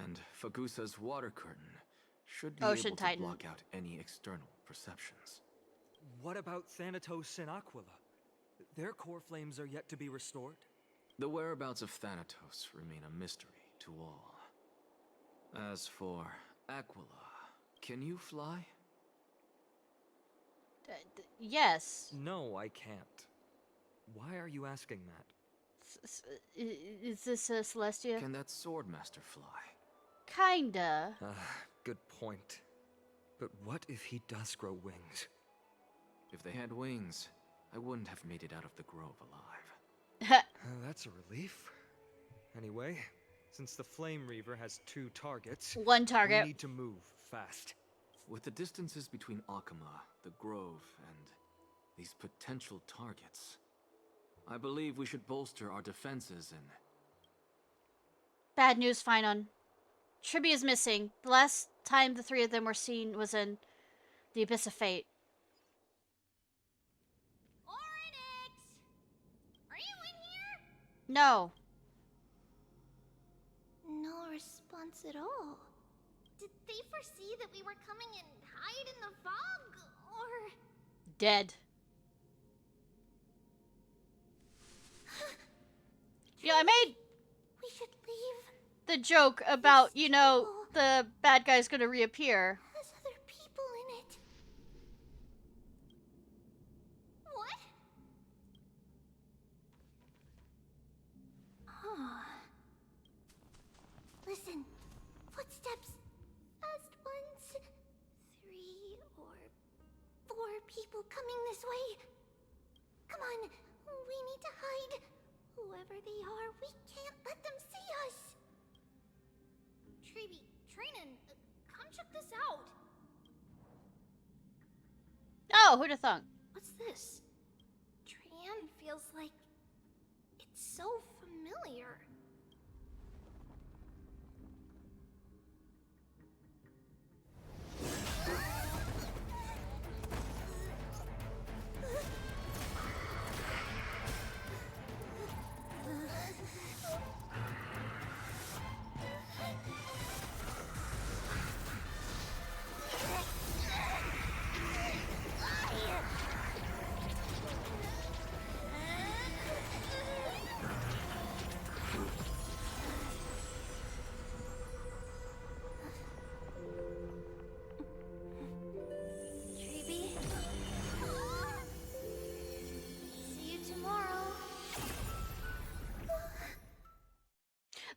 And Fagusa's water curtain should be Ocean able to Titan. block out any external perceptions. What about Thanatos and Aquila? Their core flames are yet to be restored? The whereabouts of Thanatos remain a mystery to all. As for Aquila, can you fly? Yes. No, I can't. Why are you asking that? Is this a Celestia? Can that Swordmaster fly? Kinda. Good point. But what if he does grow wings? If they had wings, I wouldn't have made it out of the grove alive. That's a relief. Anyway, since the Flame Reaver has 2 targets, 1 target. we need to move fast. With the distances between Akuma, the grove, and these potential targets, I believe we should bolster our defenses and... Bad news, Finon. Tribby is missing. The last time the 3 of them were seen was in the Abyss of Fate. Orynyx! Are you in here? No. No response at all. Did they foresee that we were coming and hide in the fog, or... Dead. Yeah, I made We should leave. the joke about, you know, the bad guy's gonna reappear. There's other people in it. What? Huh. Listen. Footsteps. Fast ones. 3 or 4 people coming this way. Come on. We need to hide. Whoever they are, we can't let them see us. Treeby, Trinan, come check this out. Oh, who'da thunk? What's this? Trian feels like it's so familiar.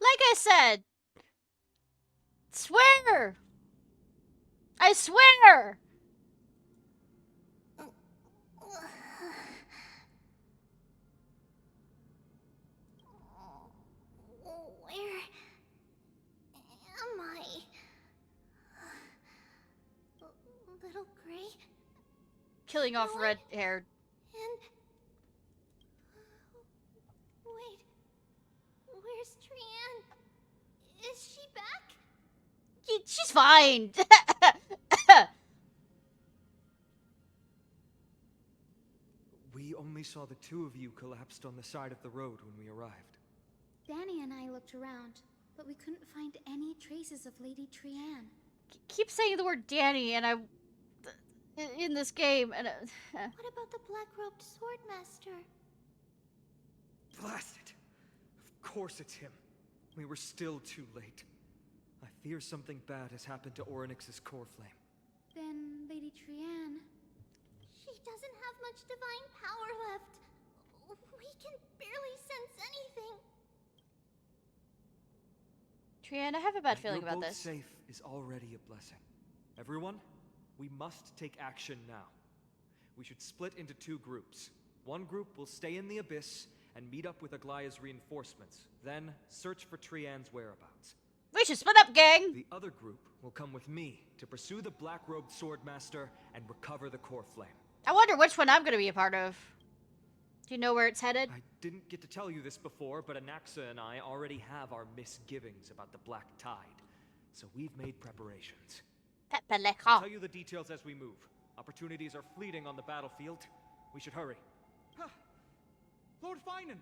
Like I said, swear! I swear! Where am I? Little Gray? Killing off red-haired. And... wait. Where's Trian? Is she back? She's fine! We only saw the 2 of you collapsed on the side of the road when we arrived. Danny and I looked around, but we couldn't find any traces of Lady Trian. Keep saying the word Danny, and I... in this game, and... What about the black-robed swordmaster? Blast it! Of course it's him. We were still too late. I fear something bad has happened to Orynyx's core flame. Then Lady Trian... She doesn't have much divine power left. We can barely sense anything. Trian, I have a bad feeling about both this. Safe is already a blessing. Everyone, We must take action now. We should split into 2 groups. One group will stay in the Abyss and meet up with Aglaya's reinforcements, then search for Trian's whereabouts. We should split up, gang! The other group will come with me to pursue the Black-Robed Swordmaster and recover the core flame. I wonder which one I'm gonna be a part of. Do you know where it's headed? I didn't get to tell you this before, but Anaxa and I already have our misgivings about the Black Tide, so we've made preparations. I'll tell you the details as we move. Opportunities are fleeting on the battlefield. We should hurry. Lord Finan!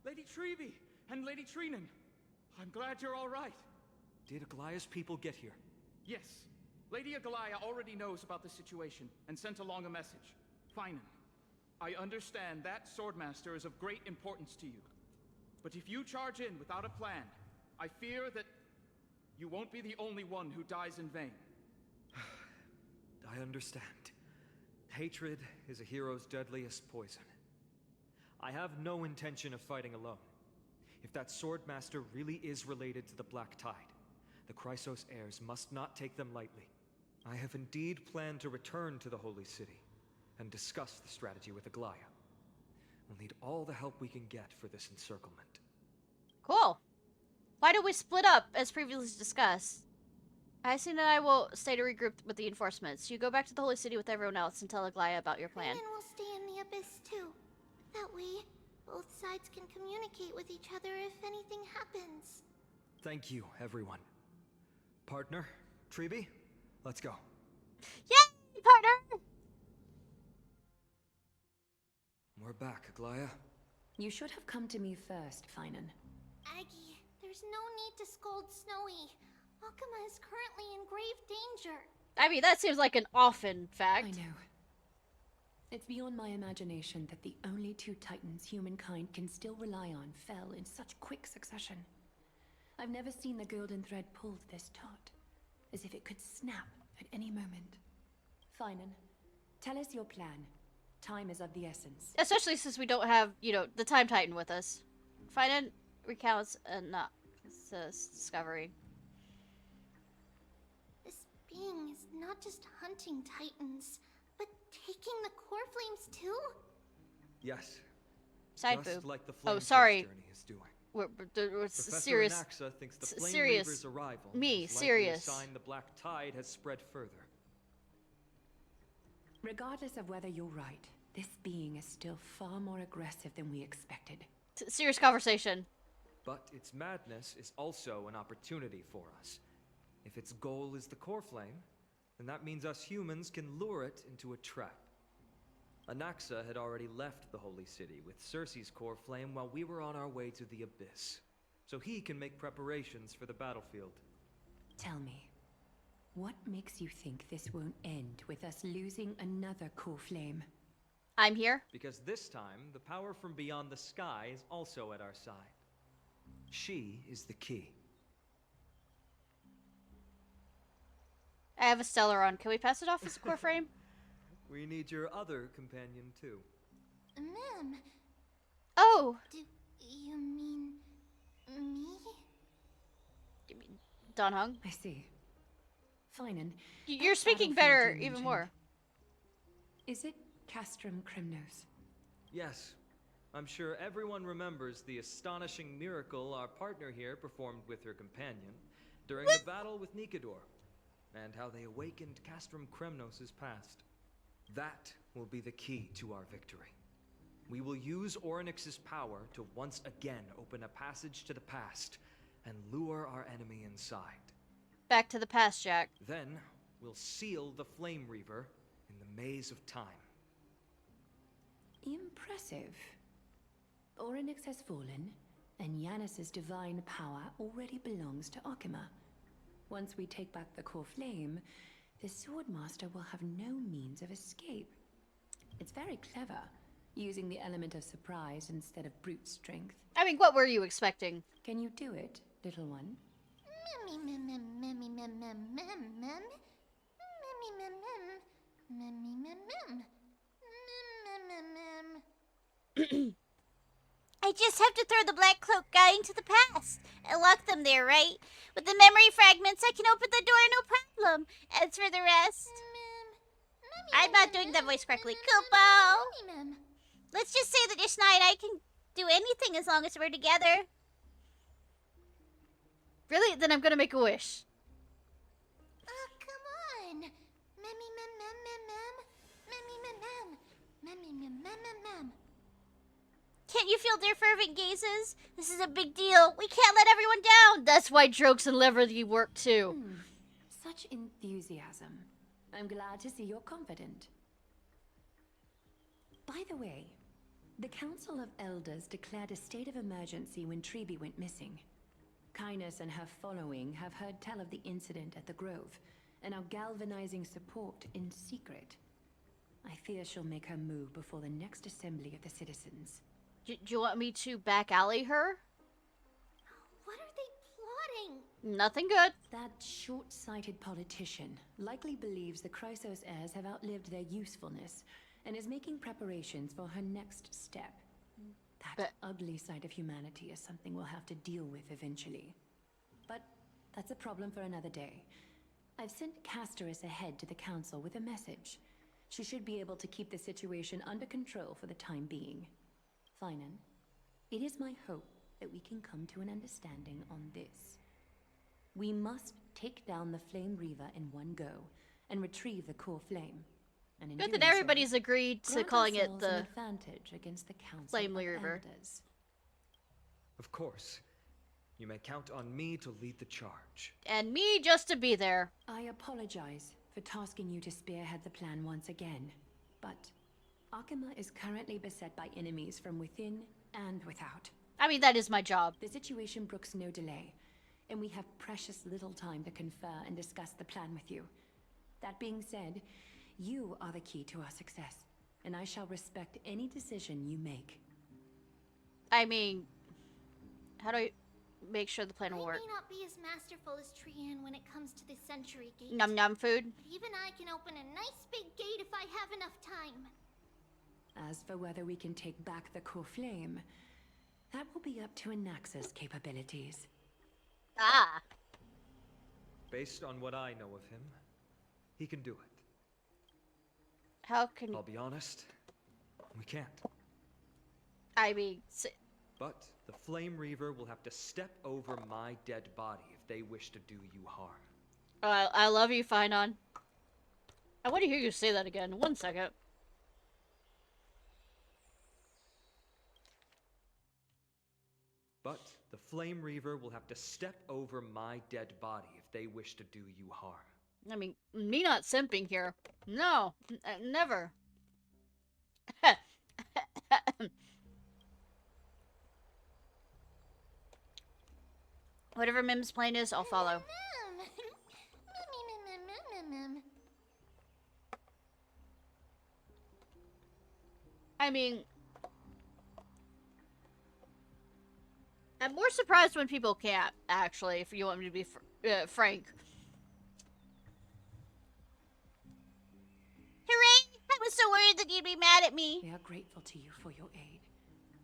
Lady Trevi and Lady Treenan. I'm glad you're all right. Did Aglaya's people get here? Yes. Lady Aglaya already knows about the situation and sent along a message. Finan, I understand that Swordmaster is of great importance to you. But if you charge in without a plan, I fear that you won't be the only one who dies in vain. I understand. Hatred is a hero's deadliest poison. I have no intention of fighting alone. If that Swordmaster really is related to the Black Tide, the Chrysos heirs must not take them lightly. I have indeed planned to return to the Holy City and discuss the strategy with Aglaya. We'll need all the help we can get for this encirclement. Cool. Why do we split up, as previously discussed? Isaac and I will stay to regroup with the enforcements. You go back to the Holy City with everyone else and tell Aglaya about your plan. And we'll stay in the Abyss too. That way, both sides can communicate with each other if anything happens. Thank you, everyone. Partner, Trevi, let's go. Yay, partner! We're back, Aglaya. You should have come to me first, Finan. Aggie, there's no need to scold Snowy. Akuma is currently in grave danger. I mean, that seems like an often fact. I know. It's beyond my imagination that the only 2 titans humankind can still rely on fell in such quick succession. I've never seen the golden thread pulled this taut, as if it could snap at any moment. Finan, tell us your plan. Time is of the essence. Especially since we don't have, you know, the Time Titan with us. Finan recounts Anaxa's discovery. This being is not just hunting titans, but taking the core flames too? Yes. Side just boob. like the Flame Oh, sorry. journey is doing. We're Professor serious. Anaxa thinks the Flame serious. Reaver's arrival Me, is likely serious. a sign the Black Tide has spread further. Regardless of whether you're right, this being is still far more aggressive than we expected. Serious conversation. But its madness is also an opportunity for us. If its goal is the core flame, then that means us humans can lure it into a trap. Anaxa had already left the Holy City with Circe's core flame while we were on our way to the Abyss, so he can make preparations for the battlefield. Tell me, what makes you think this won't end with us losing another core flame? I'm here. Because this time, the power from beyond the sky is also at our side. She is the key. I have a stellar on. Can we pass it off as a core frame? We need your other companion, too. Ma'am. Oh! Do you mean me? You mean Don Hung? I see. Finan. You're speaking better, even more. Is it Castrum Kremnos? Yes. I'm sure everyone remembers the astonishing miracle our partner here performed with her companion during the battle with Nikador, and how they awakened Castrum Kremnos' past. That will be the key to our victory. We will use Orynyx's power to once again open a passage to the past and lure our enemy inside. Back to the past, Jack. Then, we'll seal the Flame Reaver in the maze of time. Impressive. Orynyx has fallen, and Yanis's divine power already belongs to Akuma. Once we take back the core flame, the Swordmaster will have no means of escape. It's very clever, using the element of surprise instead of brute strength. I mean, what were you expecting? Can you do it, little one? I just have to throw the Black Cloak guy into the past and lock them there, right? With the memory fragments, I can open the door, no problem. As for the rest... I'm not doing that voice correctly. Kupo! Let's just say that Ishnai and I can do anything as long as we're together. Really? Then I'm gonna make a wish. Oh, come on. Mem, Can't you feel their fervent gazes? This is a big deal. We can't let everyone down. That's why jokes and levity work too. Such enthusiasm. I'm glad to see you're confident. By the way, the Council of Elders declared a state of emergency when Treeby went missing. Kynus and her following have heard tell of the incident at the Grove and are galvanizing support in secret. I fear she'll make her move before the next assembly of the citizens. Do you want me to back alley her? What are they plotting? Nothing good. That short-sighted politician likely believes the Chrysos heirs have outlived their usefulness and is making preparations for her next step. That ugly side of humanity is something we'll have to deal with eventually. But that's a problem for another day. I've sent Casterus ahead to the council with a message. She should be able to keep the situation under control for the time being. Finan, it is my hope that we can come to an understanding on this. We must take down the Flame Reaver in one go and retrieve the core flame. And in Good that doing everybody's so, agreed to grant calling it ourselves an the advantage against the Council Flame of Reaver. Elders. Of course. You may count on me to lead the charge. And me just to be there. I apologize for tasking you to spearhead the plan once again, but Akima is currently beset by enemies from within and without. I mean, that is my job. The situation brooks no delay, and we have precious little time to confer and discuss the plan with you. That being said, you are the key to our success, and I shall respect any decision you make. I mean, how do I make sure the plan will work? I may not be as masterful as Trian when it comes to the Century Gate. Num num food. But even I can open a nice big gate if I have enough time. As for whether we can take back the core flame, that will be up to Anaxa's capabilities. Ah. Based on what I know of him, he can do it. How can... I'll be honest, we can't. I mean... But the Flame Reaver will have to step over my dead body if they wish to do you harm. I love you, Finon. I want to hear you say that again. 1 second. But the Flame Reaver will have to step over my dead body if they wish to do you harm. I mean, me not simping here. No, never. Whatever Mim's plan is, I'll follow. I mean, I'm more surprised when people can't, actually, if you want me to be frank. Hooray! I was so worried that you'd be mad at me. We are grateful to you for your aid,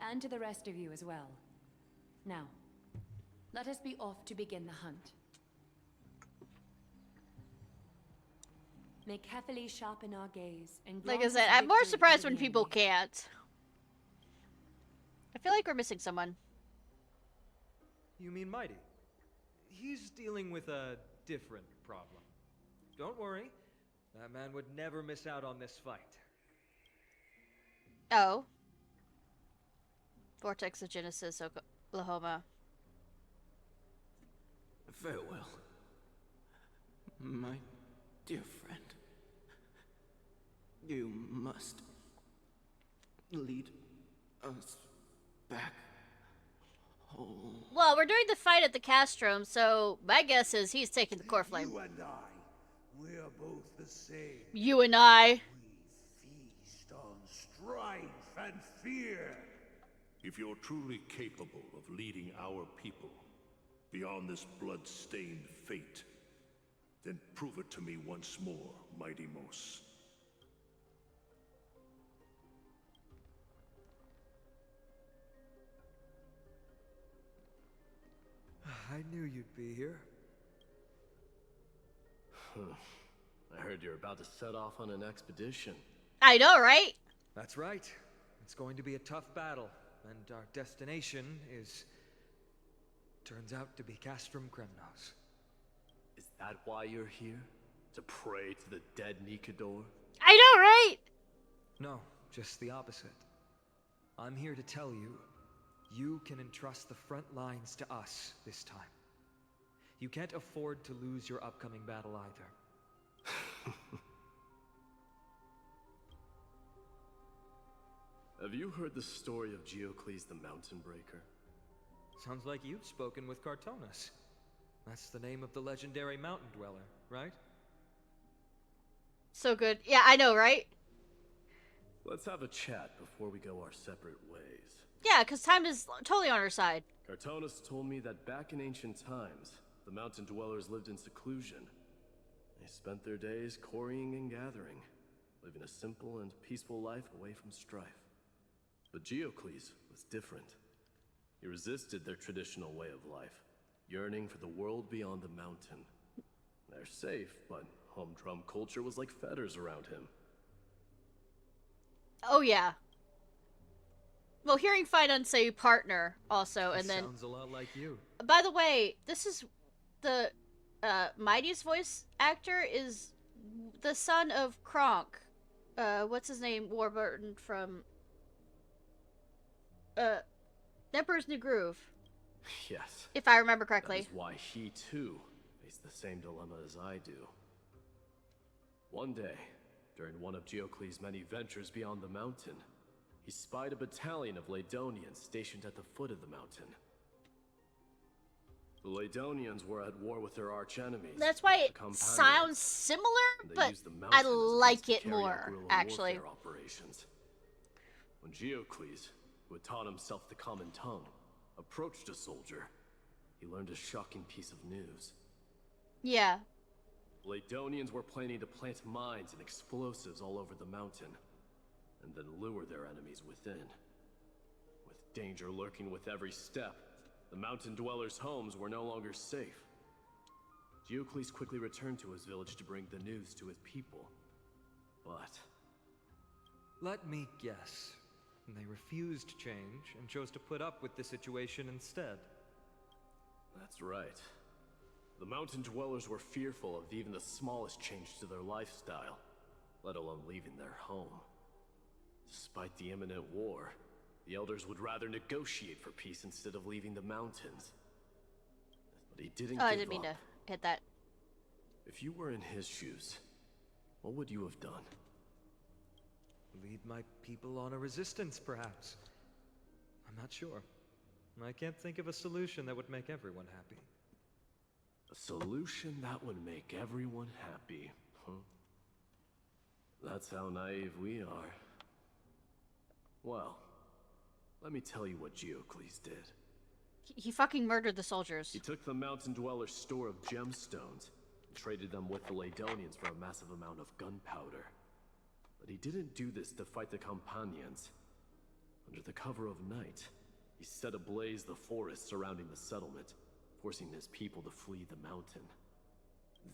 and to the rest of you as well. Now, let us be off to begin the hunt. May carefully sharpen our gaze and like I said, I'm more surprised when people can't. I feel like we're missing someone. You mean Mydei? He's dealing with a different problem. Don't worry, that man would never miss out on this fight. Oh. Vortex of Genesis, Oklahoma. Farewell, my dear friend. You must lead us back home. Well, we're doing the fight at the Castrum, so my guess is he's taking the core flame. You and I, we are both the same. You and I. We feast on strife and fear. If you're truly capable of leading our people beyond this blood-stained fate, then prove it to me once more, Mydei. I knew you'd be here. I heard you're about to set off on an expedition. I know, right? That's right. It's going to be a tough battle, and our destination is... turns out to be Castrum Kremnos. Is that why you're here? To pray to the dead Nikador? I know, right? No, just the opposite. I'm here to tell you, you can entrust the front lines to us this time. You can't afford to lose your upcoming battle either. Have you heard the story of Geocles the Mountain Breaker? Sounds like you've spoken with Cartonus. That's the name of the legendary mountain dweller, right? So good. Yeah, I know, right? Let's have a chat before we go our separate ways. Yeah, because time is totally on our side. Cartonus told me that back in ancient times, the mountain dwellers lived in seclusion. They spent their days quarrying and gathering, living a simple and peaceful life away from strife. But Geocles was different. He resisted their traditional way of life, yearning for the world beyond the mountain. They're safe, but humdrum culture was like fetters around him. Oh, yeah. Well, hearing Fight say partner also, and then... Sounds a lot like you. By the way, this is the... Mydei's voice actor is the son of Kronk. What's his name? Warburton from... Emperor's New Groove. Yes. If I remember correctly. That is why he, too, faced the same dilemma as I do. One day, during one of Geocles' many ventures beyond the mountain, he spied a battalion of Laedonians stationed at the foot of the mountain. The Laedonians were at war with their arch-enemies. That's why it sounds similar, but I like it more, actually. Operations. When Geocles, who had taught himself the common tongue, approached a soldier, he learned a shocking piece of news. Yeah. Laedonians were planning to plant mines and explosives all over the mountain, and then lure their enemies within. With danger lurking with every step, the mountain dwellers' homes were no longer safe. Geocles quickly returned to his village to bring the news to his people. But... let me guess. They refused change and chose to put up with the situation instead. That's right. The mountain dwellers were fearful of even the smallest change to their lifestyle, let alone leaving their home. Despite the imminent war, the elders would rather negotiate for peace instead of leaving the mountains. But he didn't give up. I didn't mean to hit that. If you were in his shoes, what would you have done? Lead my people on a resistance, perhaps. I'm not sure. I can't think of a solution that would make everyone happy. A solution that would make everyone happy, huh? That's how naive we are. Well, let me tell you what Geocles did. He fucking murdered the soldiers. He took the mountain dwellers' store of gemstones and traded them with the Laedonians for a massive amount of gunpowder. But he didn't do this to fight the Companions. Under the cover of night, he set ablaze the forest surrounding the settlement, forcing his people to flee the mountain.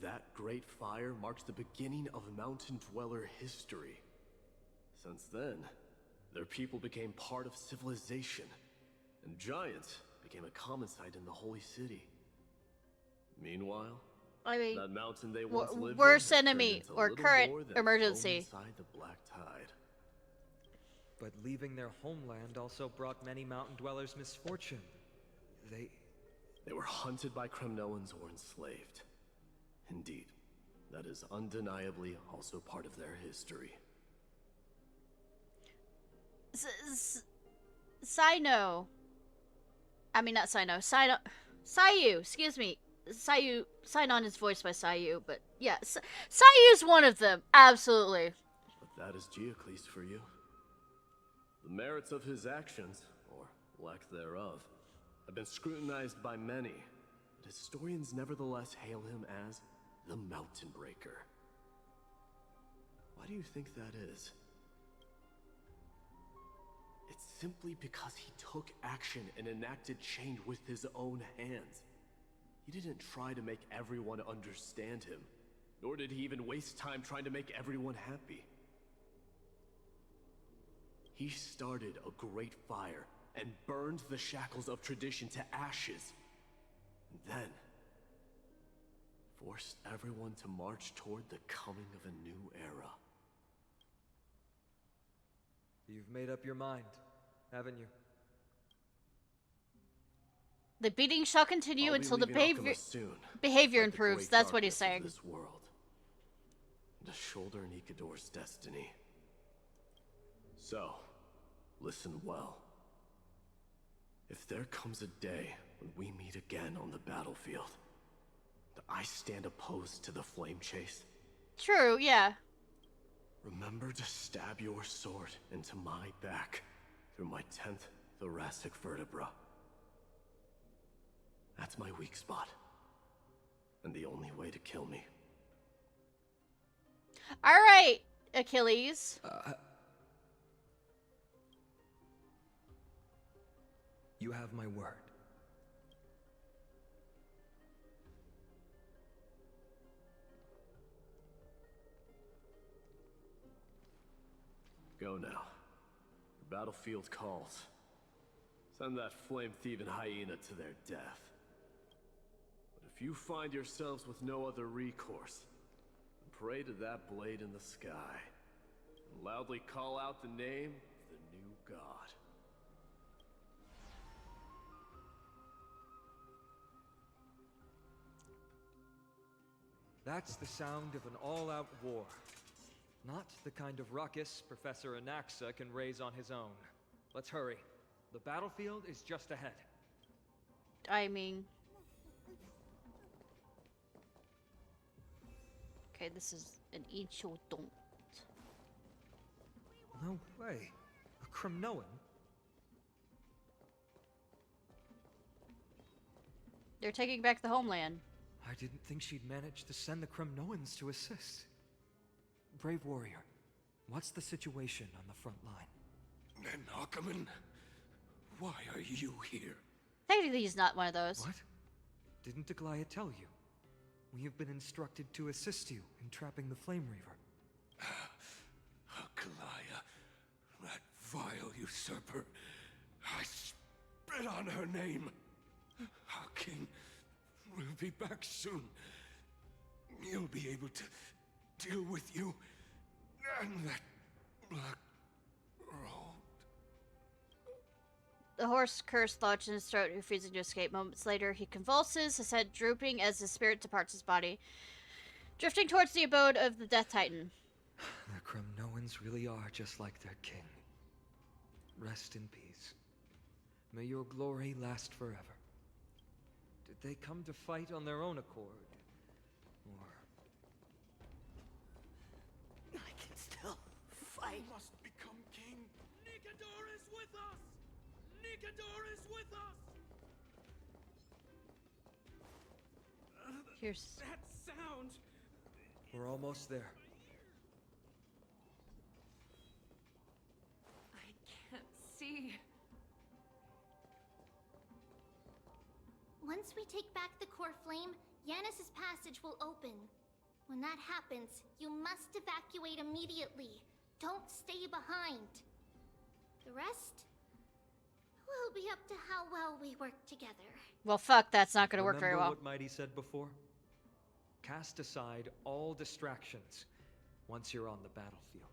That great fire marks the beginning of mountain dweller history. Since then, their people became part of civilization, and giants became a common sight in the holy city. Meanwhile, I mean, that mountain they once lived worst in enemy turned into or little current more than emergency. foam inside the black tide. But leaving their homeland also brought many mountain dwellers misfortune. They were hunted by Kremnoans or enslaved. Indeed, that is undeniably also part of their history. Sino. I mean, not Sino. Sino. Sayu, excuse me. Sayu. Sinon is voiced by Sayu, but yeah. Sayu's one of them. Absolutely. But that is Geocles for you. The merits of his actions, or lack thereof, have been scrutinized by many, but historians nevertheless hail him as the Mountain Breaker. Why do you think that is? It's simply because he took action and enacted change with his own hands. He didn't try to make everyone understand him, nor did he even waste time trying to make everyone happy. He started a great fire and burned the shackles of tradition to ashes, and then forced everyone to march toward the coming of a new era. You've made up your mind, haven't you? The beating shall continue until the behavior improves. That's what he's saying. This world, to shoulder Nikador's destiny. So, listen well. If there comes a day when we meet again on the battlefield, that I stand opposed to the flame chase. True, yeah. Remember to stab your sword into my back through my 10th thoracic vertebra. That's my weak spot, and the only way to kill me. All right, Achilles. You have my word. Go now. The battlefield calls. Send that flame-thieving hyena to their death. But if you find yourselves with no other recourse, pray to that blade in the sky, and loudly call out the name of the new god. That's the sound of an all-out war. Not the kind of ruckus Professor Anaxa can raise on his own. Let's hurry. The battlefield is just ahead. I mean... Okay, this is an Ichodont. No way. A Kremnoan? They're taking back the homeland. I didn't think she'd manage to send the Kremnoans to assist. Brave warrior, what's the situation on the front line? Nanakuman, why are you here? Technically, he's not one of those. What? Didn't Aglaya tell you? We have been instructed to assist you in trapping the Flame Reaver. Aglaya, that vile usurper. I spit on her name. Our king will be back soon. He'll be able to deal with you and that black robe. The horse curse lodged in his throat, refusing to escape. Moments later, he convulses, his head drooping as his spirit departs his body, drifting towards the abode of the Death Titan. The Kremnoans really are just like their king. Rest in peace. May your glory last forever. Did they come to fight on their own accord? Or... I can still fight. I must become king. Nikador is with us! Nikador is with us! Here's... That sound! We're almost there. I can't see. Once we take back the core flame, Yanis's passage will open. When that happens, you must evacuate immediately. Don't stay behind. The rest will be up to how well we work together. Well, fuck, that's not going to work very well. Remember what Mydei said before? Cast aside all distractions once you're on the battlefield.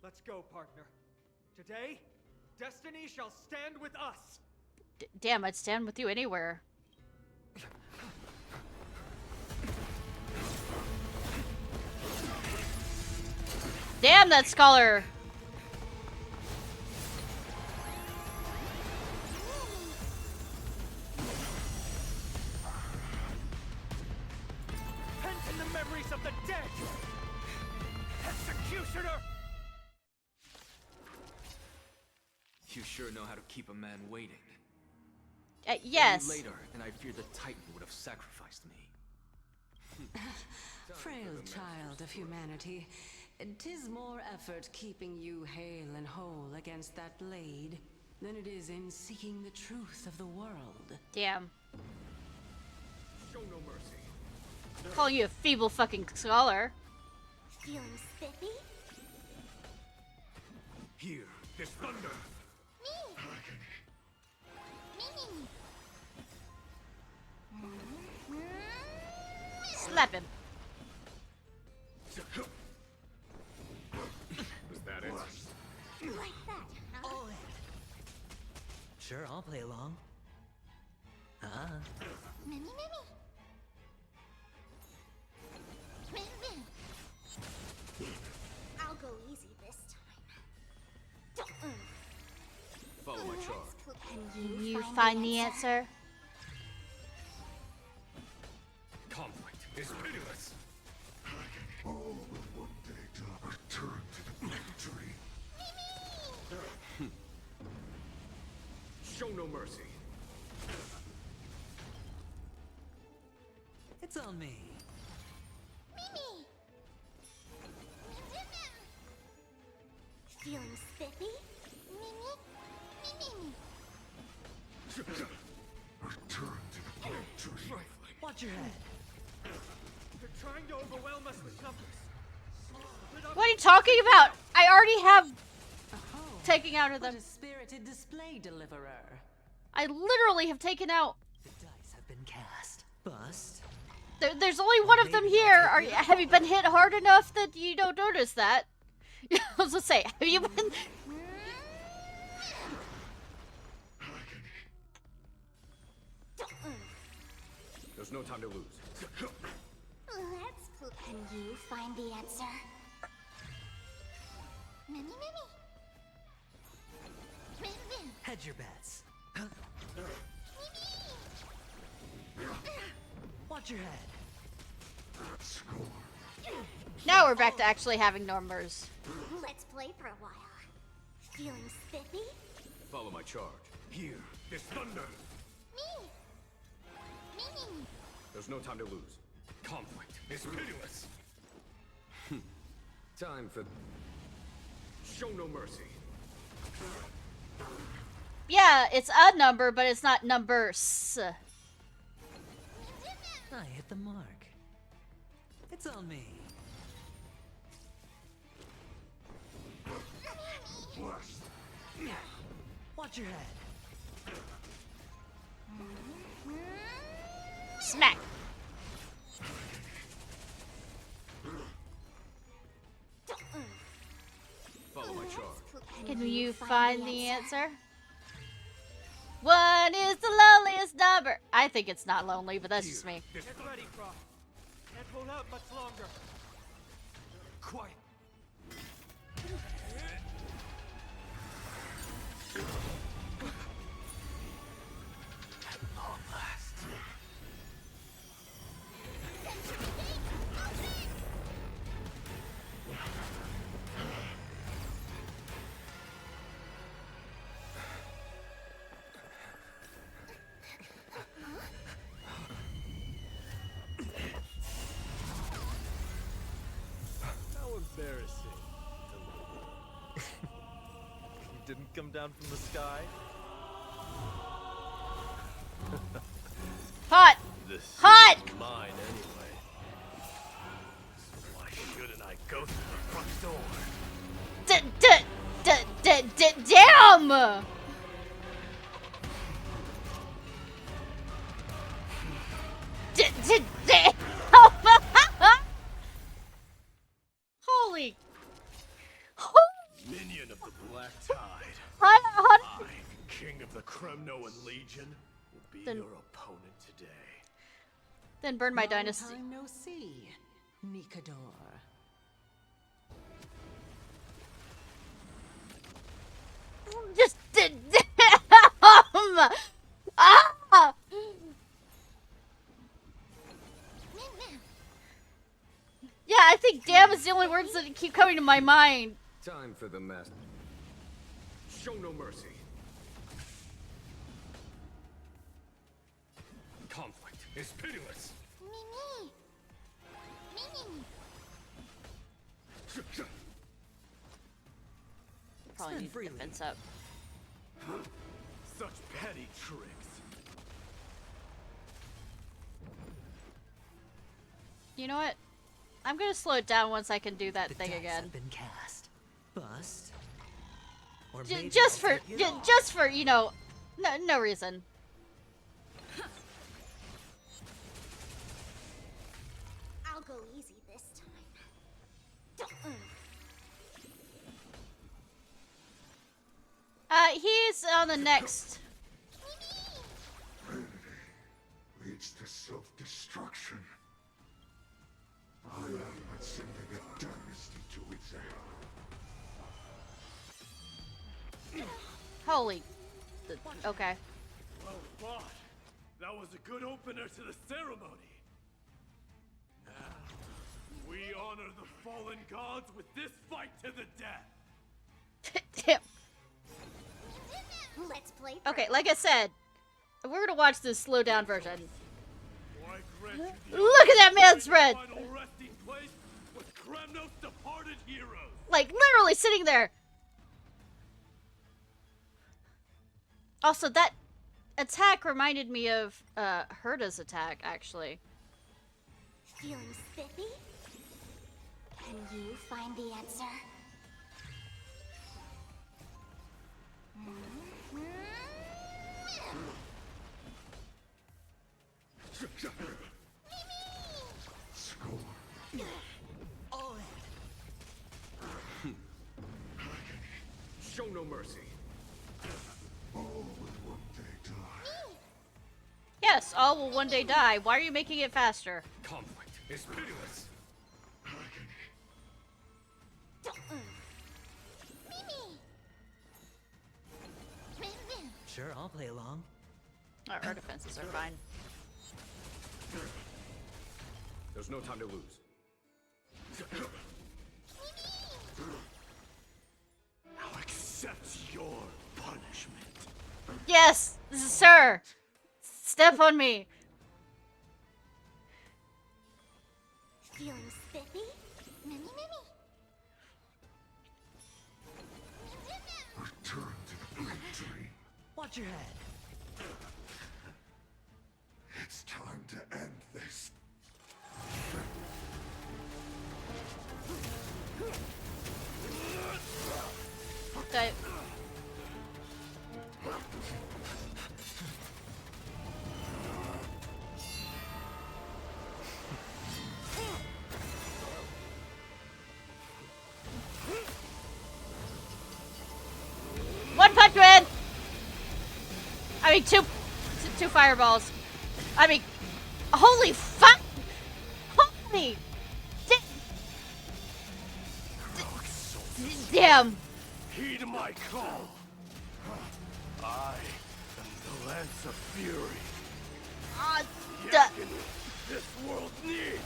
Let's go, partner. Today, destiny shall stand with us. Damn, I'd stand with you anywhere. Damn, that scholar! Pent in the memories of the dead! Executioner! You sure know how to keep a man waiting. Yes. Later, and I fear the Titan would have sacrificed me. Frail child of humanity, 'tis more effort keeping you hale and whole against that blade than it is in seeking the truth of the world. Damn. Show no mercy. Calling you a feeble fucking scholar. Feeling spiffy? Here, this thunder. Slap him. Was that it? Like that, huh? Sure, I'll play along. Mimi. I'll go easy this time. Follow my charge. Can you find the answer? Conflict is pitiless. All will one day return to the victory. Show no mercy. It's on me. Feeling spiffy? Return to the victory. Watch your head. They're trying to overwhelm us with numbers. What are you talking about? I already have taken out of the. What a spirited display, deliverer. I literally have taken out. The dice have been cast. Bust. There's only one of them here. Have you been hit hard enough that you don't notice that? I was gonna say, have you been? There's no time to lose. Can you find the answer? Mimi. Hedge your bets. Watch your head. Now we're back to actually having numbers. Let's play for a while. Feeling spiffy? Follow my charge. Here, this thunder. Me. There's no time to lose. Conflict is pitiless. Time for... Show no mercy. Yeah, it's a number, but it's not numbers. I hit the mark. It's on me. Watch your head. Smack. Follow my charge. Can you find the answer? What is the loneliest number? I think it's not lonely, but that's just me. Get ready, Croc. Can't hold out much longer. Quiet. At long last. How embarrassing. You didn't come down from the sky? Hot! This Hot! is mine anyway. So why shouldn't I go through the front door? Damn! Holy. Minion of the Black Tide. How I, King of the Kremnoan Legion, will be Then- your opponent today. Then burn my dynasty. Long time no see, Nikador. Just damn! Ah! Yeah, I think damn is the only words that keep coming to my mind. Time for the mess. Show no mercy. Conflict is pitiless. Probably need defense up. Such petty tricks. You know what? I'm gonna slow it down once I can do that thing dice again. have been cast. Bust. Or Just for you know, no reason. I'll go easy this time. He's on the next. Leads to self-destruction. I am but sending a dynasty to its end. Holy. Okay. Oh, God. That was a good opener to the ceremony. We honor the fallen gods with this fight to the death. Damn. Let's play. Okay, like I said, we're gonna watch this slow down version. Look at that man spread! Like, literally sitting there! Also, that attack reminded me of Herda's attack, actually. Feeling spiffy? Can you find the answer? Show no mercy. Yes, all will one day die. Why are you making it faster? Conflict is pitiless. Sure, I'll play along. Our defenses are fine. There's no time to lose. I'll accept your punishment. Yes, sir. Step on me. Feeling spiffy? Mimi. Return to the blue tree. Watch your head. It's time to end this. Okay. One punch man. I mean, two fireballs. I mean, holy fuck! Holy, damn! Heed my call. I am the Lance of Fury. The agony this world needs.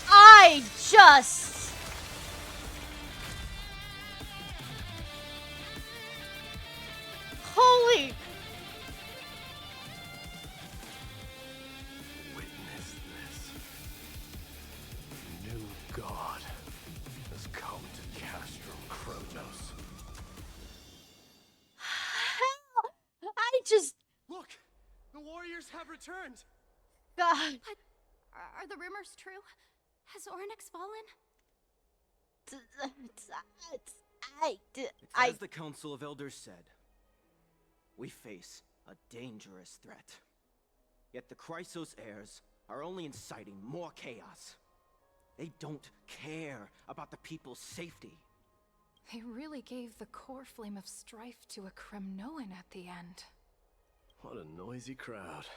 I just. Holy! Witness this. The new god has come to Castrum Kronos. I just. Look! The warriors have returned! God. But are the rumors true? Has Oryx fallen? As the Council of Elders said, we face a dangerous threat. Yet the Chrysos heirs are only inciting more chaos. They don't care about the people's safety. They really gave the core flame of strife to a Kremnoan at the end. What a noisy crowd.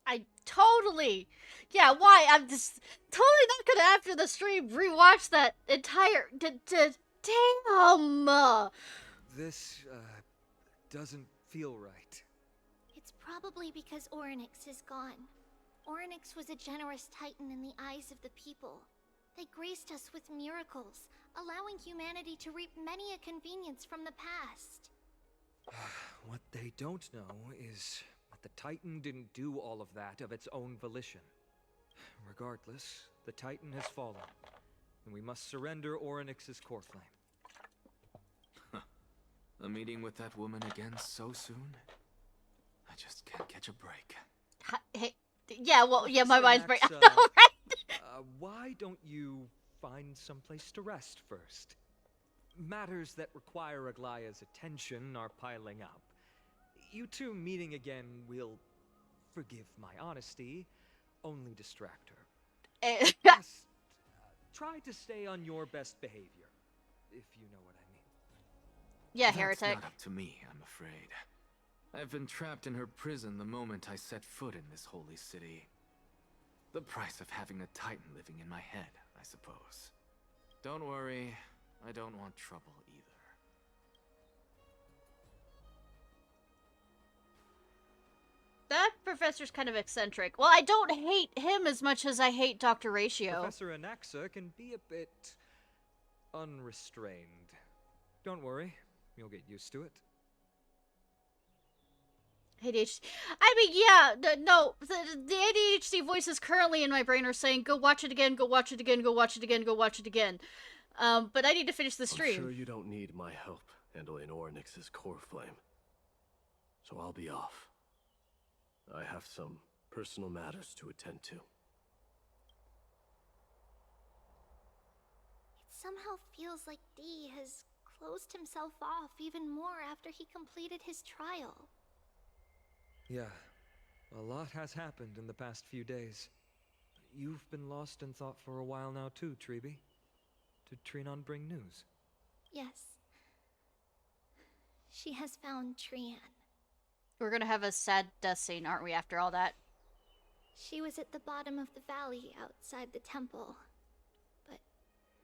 I totally. Yeah, why? I'm just totally not gonna, after the stream, rewatch that entire. Damn! This, doesn't feel right. It's probably because Oryx is gone. Oryx was a generous titan in the eyes of the people. They graced us with miracles, allowing humanity to reap many a convenience from the past. What they don't know is that the Titan didn't do all of that of its own volition. Regardless, the Titan has fallen, and we must surrender Oryx's core flame. A meeting with that woman again so soon? I just can't catch a break. Hey, yeah, well, yeah, my mind's break. Professor I X, know, right? why don't you find someplace to rest first? Matters that require Aglaya's attention are piling up. You two meeting again will, forgive my honesty, only distract her. Just try to stay on your best behavior, if you know what I mean. Yeah, That's heretic. not up to me, I'm afraid. I've been trapped in her prison the moment I set foot in this holy city. The price of having a Titan living in my head, I suppose. Don't worry, I don't want trouble either. That professor's kind of eccentric. Well, I don't hate him as much as I hate Dr. Ratio. Professor Anaxa can be a bit unrestrained. Don't worry, you'll get used to it. ADHD. I mean, yeah, no, the ADHD voices currently in my brain are saying, go watch it again, go watch it again, go watch it again, go watch it again. But I need to finish the stream. I'm sure you don't need my help handling Ornyx's core flame. So I'll be off. I have some personal matters to attend to. It somehow feels like D has closed himself off even more after he completed his trial. Yeah, a lot has happened in the past few days. You've been lost in thought for a while now too, Treeby. Did Trinon bring news? Yes. She has found Trian. We're gonna have a sad death scene, aren't we, after all that? She was at the bottom of the valley outside the temple. But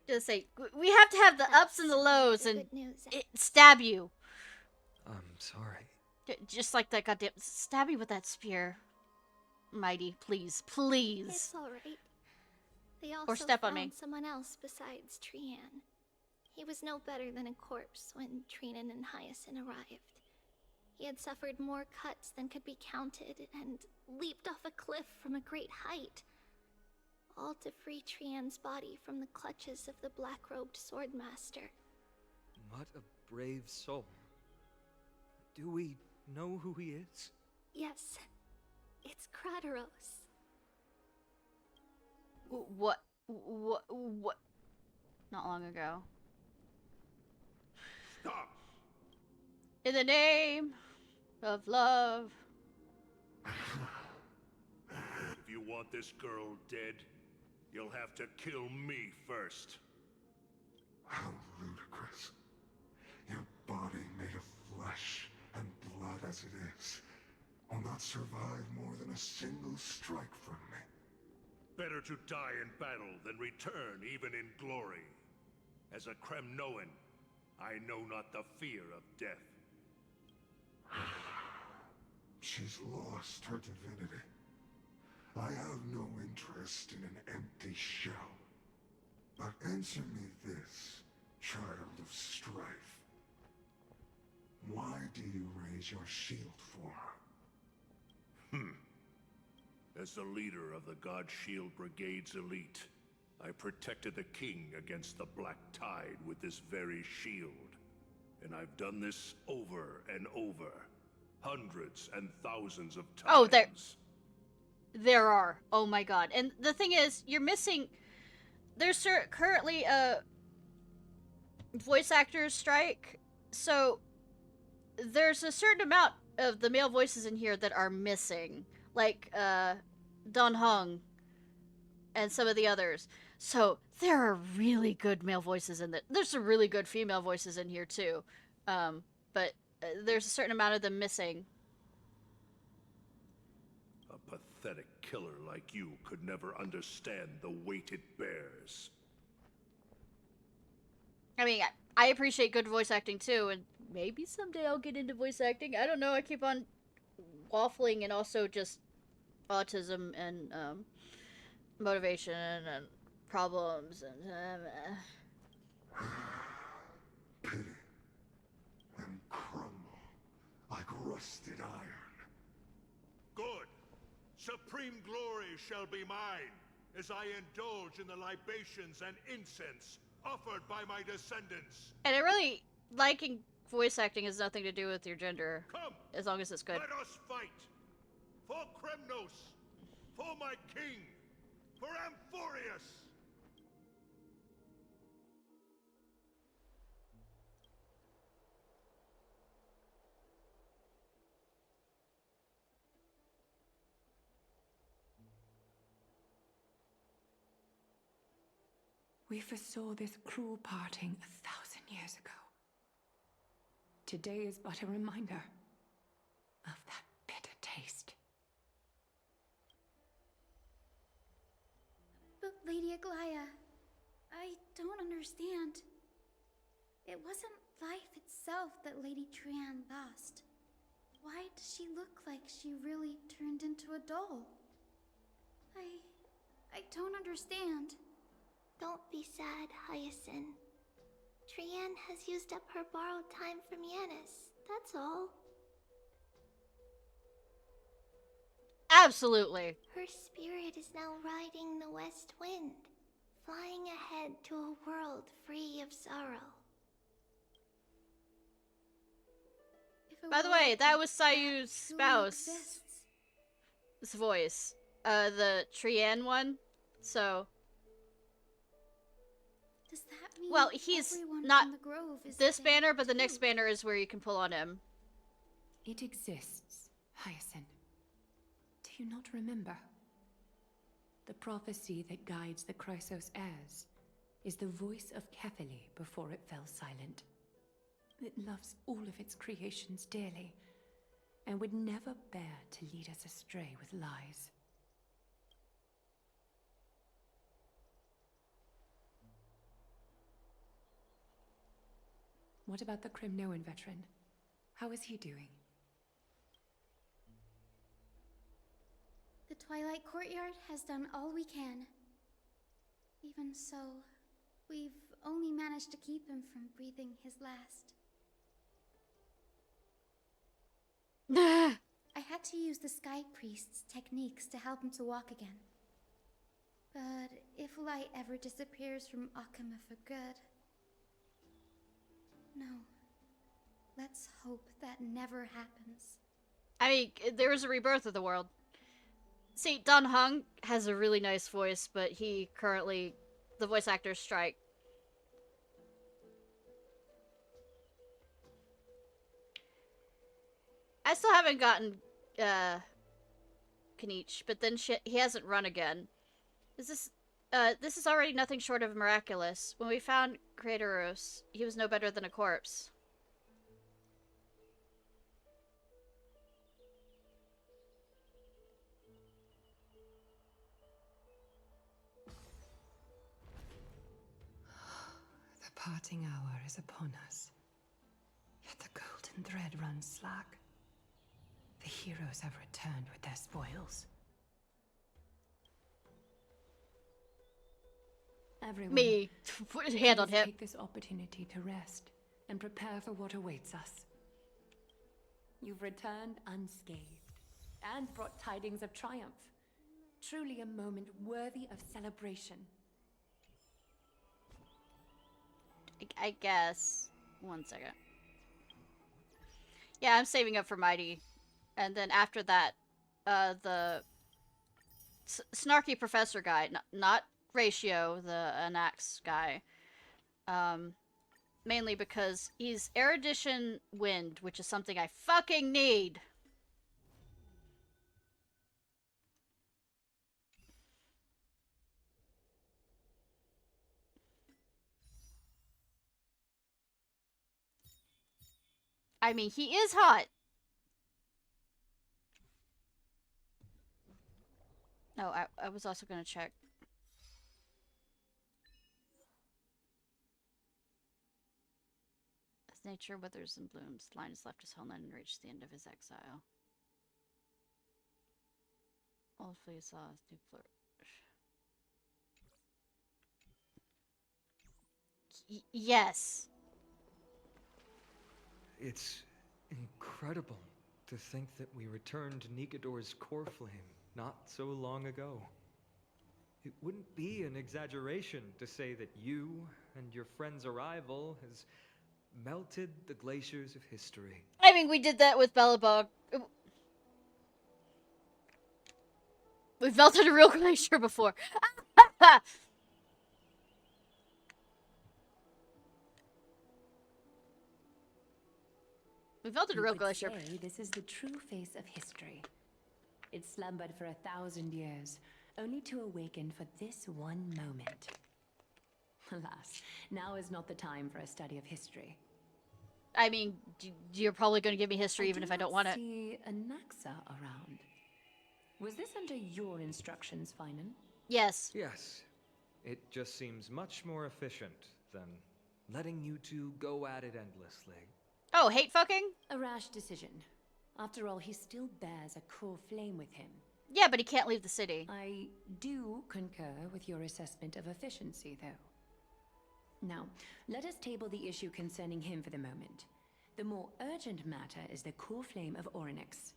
just say, we have to have the ups and the lows and stab you. I'm sorry. Just like that goddamn... Stab me with that spear. Mydei, please. Please. It's alright. They also or step on found me. someone else besides Trian. He was no better than a corpse when Trinan and Hyacinth arrived. He had suffered more cuts than could be counted and leaped off a cliff from a great height. All to free Trian's body from the clutches of the black-robed swordmaster. What a brave soul. Do we know who he is? Yes. It's Crateros. What? Not long ago. Stop! In the name of love. If you want this girl dead, you'll have to kill me first. How ludicrous. Your body made of flesh and blood as it is will not survive more than a single strike from me. Better to die in battle than return even in glory. As a Kremnoan, I know not the fear of death. She's lost her divinity. I have no interest in an empty shell. But answer me this, child of strife. Why do you raise your shield for her? As the leader of the God Shield Brigade's elite, I protected the king against the Black Tide with this very shield. And I've done this over and over. Hundreds and thousands of times. Oh, there are. Oh my god. And the thing is, you're missing... There's currently a voice actors strike, so there's a certain amount of the male voices in here that are missing. Like, Don Hung and some of the others. So there are really good male voices in there's some really good female voices in here too. But there's a certain amount of them missing. A pathetic killer like you could never understand the weight it bears. I mean, I appreciate good voice acting too, and maybe someday I'll get into voice acting. I don't know, I keep on waffling, and also just autism and motivation and problems and Pity and crumble like rusted iron. Good. Supreme glory shall be mine, as I indulge in the libations and incense offered by my descendants. And I really liking voice acting has nothing to do with your gender, as long as it's good. Let us fight! For Kremnos! For my king! For Amphorius! We foresaw this cruel parting 1,000 years ago. Today is but a reminder of that bitter taste. But Lady Aglaya, I don't understand. It wasn't life itself that Lady Trian lost. Why does she look like she really turned into a doll? I don't understand. Don't be sad, Hyacinth. Trian has used up her borrowed time from Yanis, that's all. Absolutely. Her spirit is now riding the west wind, flying ahead to a world free of sorrow. By the way, that was Sayu's spouse. This voice. The Trian one. So... Does that mean well, he's everyone not from the Grove is this there banner, but the too? next banner is where you can pull on him. It exists, Hyacinth. Do you not remember? The prophecy that guides the Chrysos heirs is the voice of Kefili before it fell silent. It loves all of its creations dearly, and would never bear to lead us astray with lies. What about the Kremnoan veteran? How is he doing? The Twilight Courtyard has done all we can. Even so, we've only managed to keep him from breathing his last. I had to use the Sky Priest's techniques to help him to walk again. But if light ever disappears from Akama for good... No. Let's hope that never happens. I mean, there was a rebirth of the world. See, Don Hung has a really nice voice, but he currently... the voice actors strike. I still haven't gotten, Kanichi, but then he hasn't run again. This is already nothing short of miraculous. When we found Kratos, he was no better than a corpse. The parting hour is upon us. Yet the golden thread runs slack. The heroes have returned with their spoils. Everyone, Me. Put his hand on him. Take this opportunity to rest and prepare for what awaits us. You've returned unscathed and brought tidings of triumph. Truly a moment worthy of celebration. I guess. 1 second. Yeah, I'm saving up for Mydei. And then after that, the snarky professor guy, not Ratio, the Anax guy. Mainly because he's Erudition Wind, which is something I fucking need. I mean, he is hot. Oh, I was also gonna check. As nature withers and blooms, Linus left his homeland and reached the end of his exile. Old flea saw his new flourish. Yes. It's incredible to think that we returned Nikedor's core flame not so long ago. It wouldn't be an exaggeration to say that you and your friend's arrival has melted the glaciers of history. I mean, we did that with Bellabog. We've melted a real glacier before. We've melted a real glacier. Say this is the true face of history. It slumbered for 1,000 years, only to awaken for this one moment. Alas, now is not the time for a study of history. I mean, you're probably going to give me history even if I don't want it. I see a Naxa around. Was this under your instructions, Finan? Yes. Yes. It just seems much more efficient than letting you two go at it endlessly. Oh, hate fucking? A rash decision. After all, he still bears a core flame with him. Yeah, but he can't leave the city. I do concur with your assessment of efficiency, though. Now, let us table the issue concerning him for the moment. The more urgent matter is the core flame of Orynyx.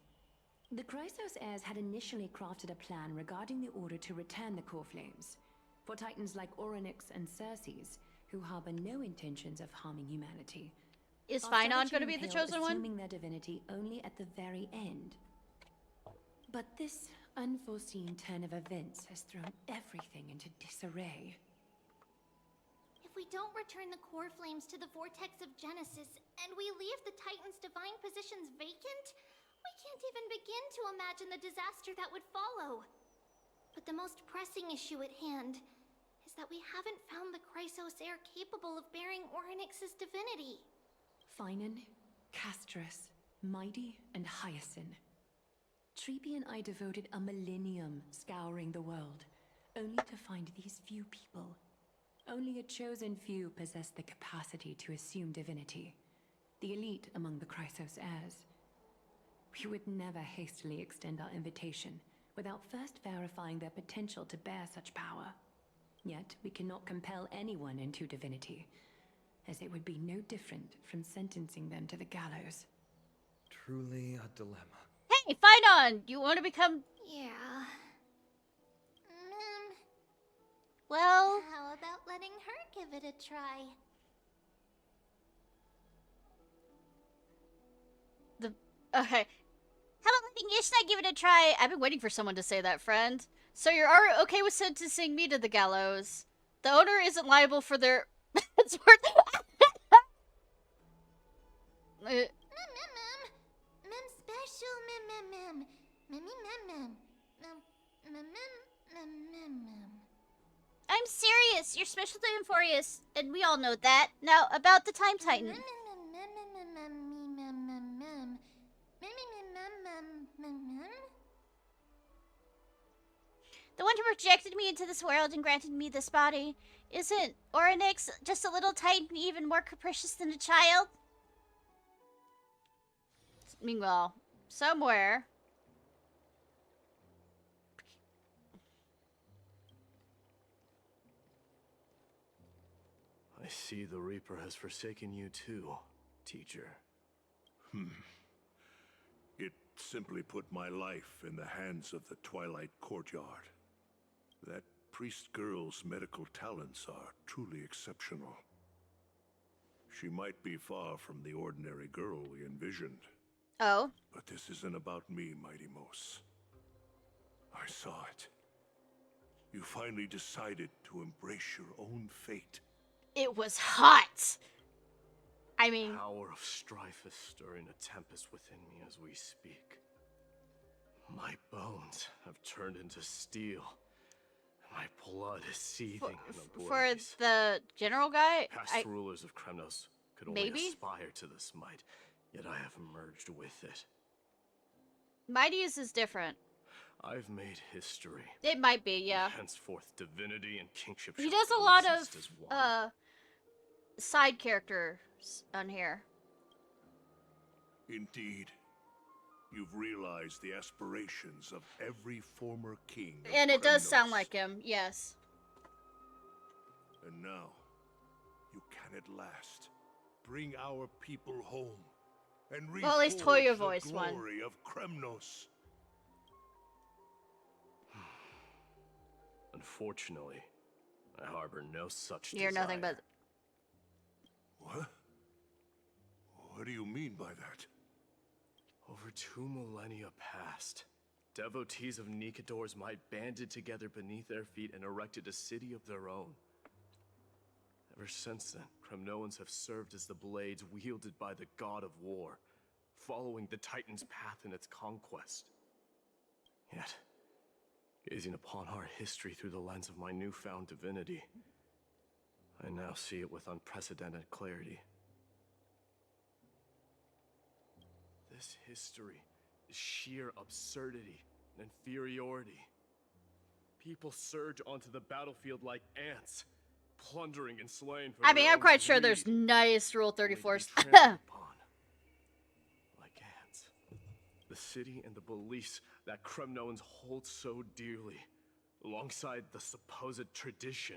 The Chrysos heirs had initially crafted a plan regarding the order to return the core flames. For titans like Orynyx and Circes, who harbor no intentions of harming humanity. Is Finon going to be the chosen one? Assuming their divinity only at the very end. But this unforeseen turn of events has thrown everything into disarray. If we don't return the core flames to the vortex of Genesis, and we leave the Titan's divine positions vacant, we can't even begin to imagine the disaster that would follow. But the most pressing issue at hand is that we haven't found the Chrysos heir capable of bearing Orynyx's divinity. Finan, Castris, Mydei, and Hyacinth. Treepy and I devoted a millennium scouring the world, only to find these few people. Only a chosen few possess the capacity to assume divinity. The elite among the Chrysos heirs. We would never hastily extend our invitation without first verifying their potential to bear such power. Yet we cannot compel anyone into divinity, as it would be no different from sentencing them to the gallows. Truly a dilemma. Hey, Finon! You want to become... Yeah. Well... How about letting her give it a try? Okay. How about letting Ishnai give it a try? I've been waiting for someone to say that, friend. So you're okay with sentencing me to the gallows. The owner isn't liable for their... It's worth... Special I'm serious. You're special to Amphorius, and we all know that. Now, about the Time Titan. The one who projected me into this world and granted me this body. Isn't Orynyx just a little titan even more capricious than a child? Meanwhile, somewhere... I see the Reaper has forsaken you too, teacher. It simply put my life in the hands of the Twilight Courtyard. That priest girl's medical talents are truly exceptional. She might be far from the ordinary girl we envisioned. Oh? But this isn't about me, Mydei. I saw it. You finally decided to embrace your own fate. It was hot! I mean... The power of strife is stirring a tempest within me as we speak. My bones have turned into steel. My blood is seething in a For blaze. the general guy? Past rulers of Kremnos could only maybe? aspire to this might, yet I have merged with it. Mydei's is different. I've made history. It might be, yeah. Henceforth, divinity and kingship He shall does a lot coexist as one. of, side characters on here. Indeed. You've realized the aspirations of every former king of And it does Kremnos. sound like him, yes. And now, you can at last bring our people home and Well, at least reforge Hoyo the voiced one. glory of Kremnos. Unfortunately, I harbor no such You're desire. nothing but... What? What do you mean by that? Over 2 millennia past, devotees of Nikador's might banded together beneath their feet and erected a city of their own. Ever since then, Kremnoans have served as the blades wielded by the god of war, following the Titan's path in its conquest. Yet, gazing upon our history through the lens of my newfound divinity, I now see it with unprecedented clarity. This history is sheer absurdity and inferiority. People surge onto the battlefield like ants, plundering and slaying for I mean, their I'm own quite sure greed, there's nice Rule only to be 34s. trampled upon like ants. The city and the beliefs that Kremnoans hold so dearly, alongside the supposed tradition,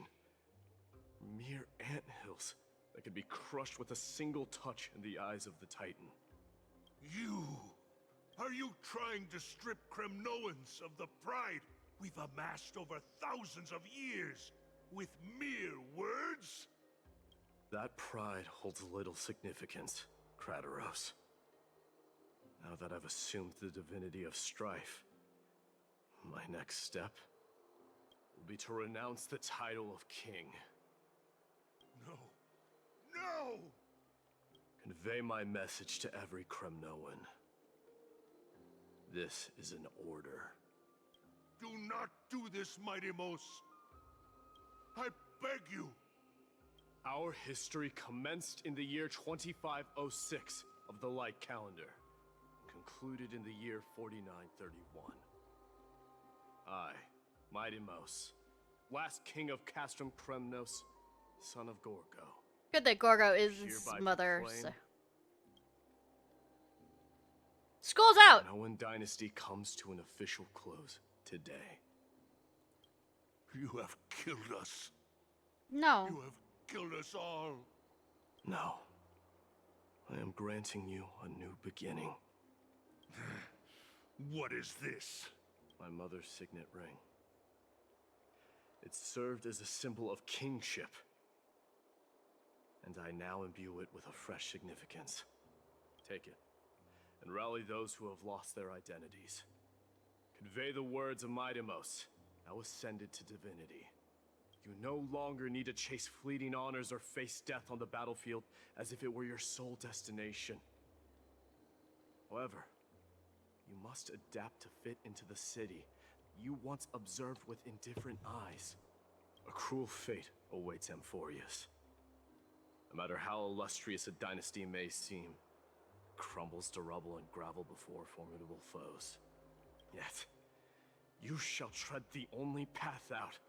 mere anthills that could be crushed with a single touch in the eyes of the Titan. Are you trying to strip Kremnoans of the pride we've amassed over thousands of years with mere words? That pride holds little significance, Kratoros. Now that I've assumed the divinity of strife, my next step will be to renounce the title of king. No. No! Convey my message to every Kremnoan. This is an order. Do not do this, Mydei. I beg you. Our history commenced in the year 2506 of the Light Calendar, concluded in the year 4931. I, Mydei, last king of Castrum Kremnos, son of Gorgo. Good that Gorgo is his Hereby mother. proclaim, So. School's out! The Minoan dynasty comes to an official close today. You have killed us. No. You have killed us all. No. I am granting you a new beginning. What is this? My mother's signet ring. It served as a symbol of kingship, and I now imbue it with a fresh significance. Take it, and rally those who have lost their identities. Convey the words of Mydei, now ascended to divinity. You no longer need to chase fleeting honors or face death on the battlefield as if it were your sole destination. However, you must adapt to fit into the city you once observed with indifferent eyes. A cruel fate awaits Amphorius. No matter how illustrious a dynasty may seem, it crumbles to rubble and gravel before formidable foes. Yet, you shall tread the only path out,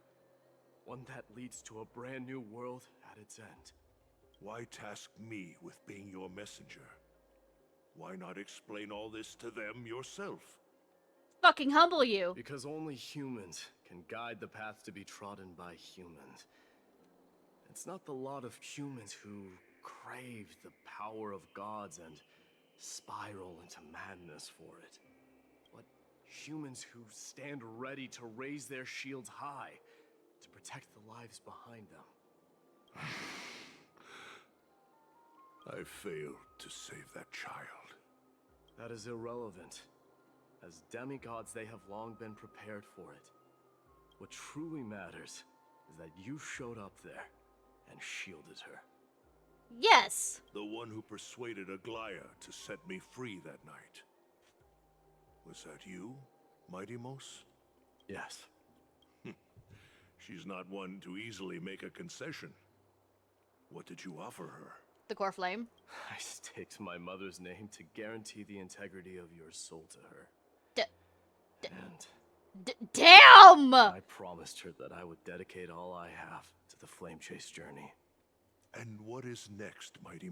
one that leads to a brand new world at its end. Why task me with being your messenger? Why not explain all this to them yourself? Fucking humble you. Because only humans can guide the path to be trodden by humans. It's not the lot of humans who crave the power of gods and spiral into madness for it, but humans who stand ready to raise their shields high to protect the lives behind them. I failed to save that child. That is irrelevant. As demigods, they have long been prepared for it. What truly matters is that you showed up there and shielded her. Yes! The one who persuaded Aglaya to set me free that night. Was that you, Mydei? Yes. She's not one to easily make a concession. What did you offer her? The core flame. I staked my mother's name to guarantee the integrity of your soul to her. Damn! I promised her that I would dedicate all I have to the flame chase journey. And what is next, Mydei?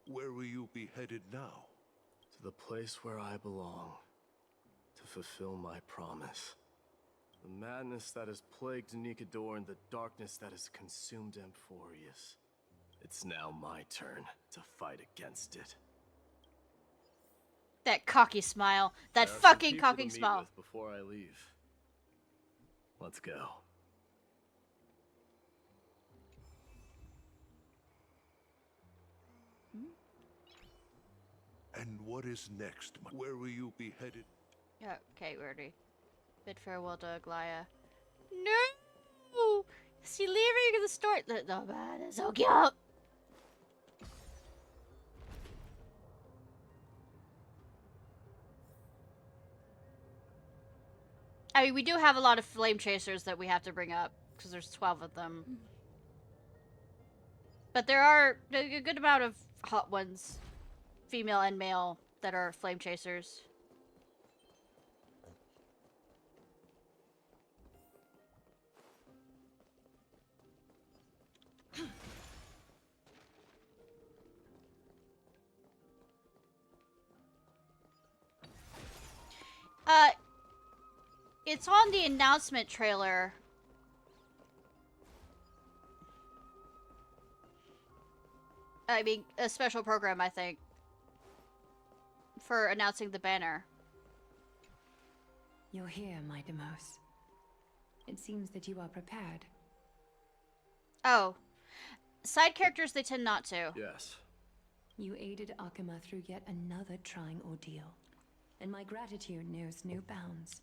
Where will you be headed now? To the place where I belong, to fulfill my promise. The madness that has plagued Nikador and the darkness that has consumed Amphorius. It's now my turn to fight against it. That cocky smile. That There are some fucking people cocky to meet smile. with before I leave. Let's go. And what is next? Where will you be headed? Yeah, okay, we already bid farewell to Aglaya. No! Is she leaving the store? Oh man, it's so cute! I mean, we do have a lot of flame chasers that we have to bring up, because there's 12 of them. But there are a good amount of hot ones, female and male, that are flame chasers. It's on the announcement trailer. I mean, a special program, I think, for announcing the banner. You're here, Mydei. It seems that you are prepared. Oh. Side characters, they tend not to. Yes. You aided Akuma through yet another trying ordeal, and my gratitude knows no bounds.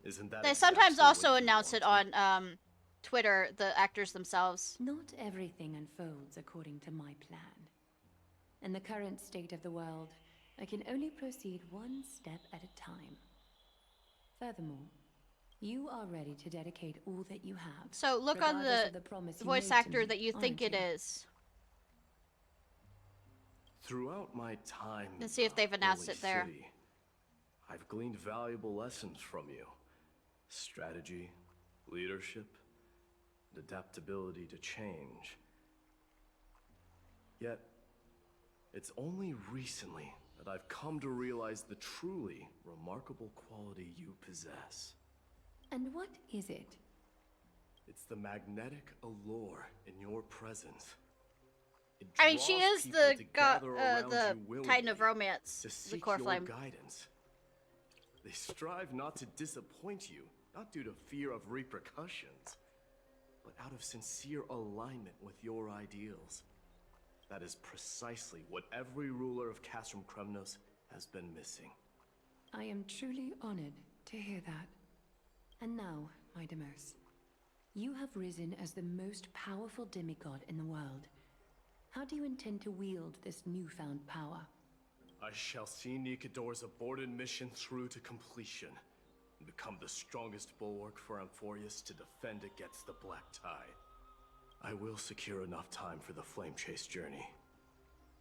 Isn't that They exactly sometimes what also you announce it wanted? on Twitter, the actors themselves. Not everything unfolds according to my plan. In the current state of the world, I can only proceed one step at a time. Furthermore, you are ready to dedicate all that you have. So look on regardless the of the promise you voice made to actor me, that you think aren't it you? is. Throughout my time Let's see if they've announced Holy it there. City, I've gleaned valuable lessons from you. Strategy, leadership, and adaptability to change. Yet, it's only recently that I've come to realize the truly remarkable quality you possess. And what is it? It's the magnetic allure in your presence. It I mean, she draws is people the to gather around the you willingly Titan of Romance, to the seek core your flame. guidance. They strive not to disappoint you, not due to fear of repercussions, but out of sincere alignment with your ideals. That is precisely what every ruler of Castrum Kremnos has been missing. I am truly honored to hear that. And now, Mydei, you have risen as the most powerful demigod in the world. How do you intend to wield this newfound power? I shall see Nikador's aborted mission through to completion, and become the strongest bulwark for Amphorius to defend against the Black Tide. I will secure enough time for the Flame Chase journey,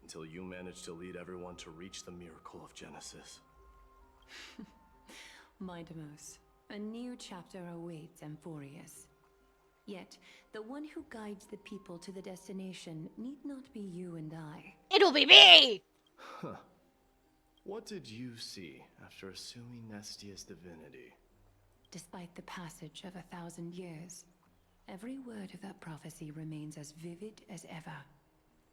until you manage to lead everyone to reach the miracle of Genesis. Mydei, a new chapter awaits Amphorius. Yet, the one who guides the people to the destination need not be you and I. It'll be me! Huh. What did you see after assuming Nestia's divinity? Despite the passage of 1,000 years, every word of that prophecy remains as vivid as ever.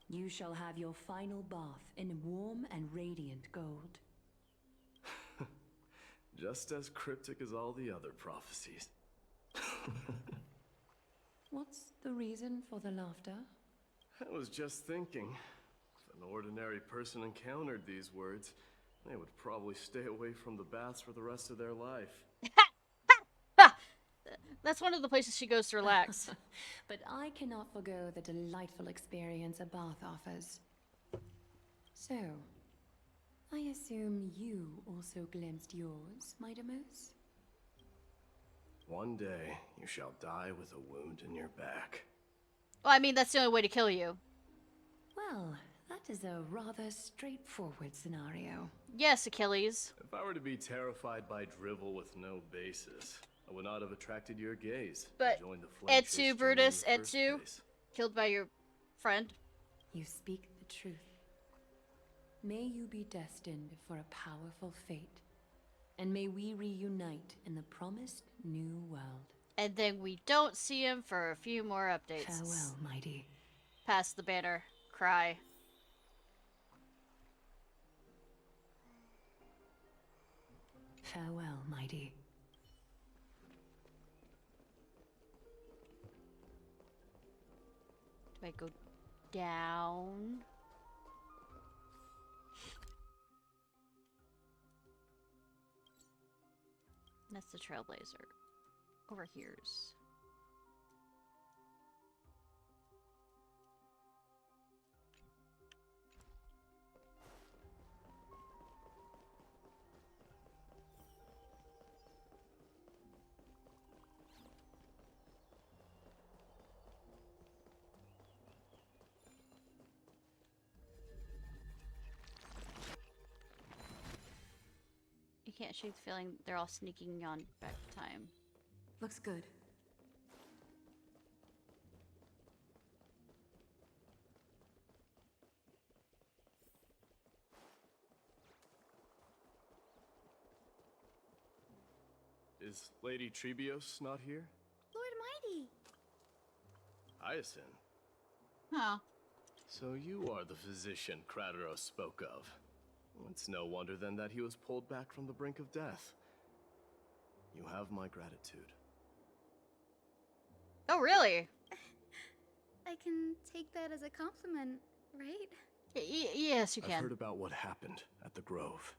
You shall have your final bath in warm and radiant gold. Just as cryptic as all the other prophecies. What's the reason for the laughter? I was just thinking, if an ordinary person encountered these words, they would probably stay away from the baths for the rest of their life. That's one of the places she goes to relax. But I cannot forgo the delightful experience a bath offers. So, I assume you also glimpsed yours, Mydei? One day, you shall die with a wound in your back. Well, I mean, that's the only way to kill you. Well, that is a rather straightforward scenario. Yes, Achilles. If I were to be terrified by drivel with no basis, I would not have attracted your gaze. But Joined the Flame Chase journey Etsu, in Brutus, the first Etsu, place. killed by your friend. You speak the truth. May you be destined for a powerful fate, and may we reunite in the promised new world. And then we don't see him for a few more updates. Farewell, Mydei. Past the banner. Cry. Farewell, Mydei. Do I go down? That's the Trailblazer. Over here's. You can't shake the feeling they're all sneaking on back time. Looks good. Is Lady Trebios not here? Lord Mighty! Hyacinth. Huh. So you are the physician Krateros spoke of. It's no wonder then that he was pulled back from the brink of death. You have my gratitude. Oh, really? I can take that as a compliment, right? Yes, you can. I've heard about what happened at the Grove.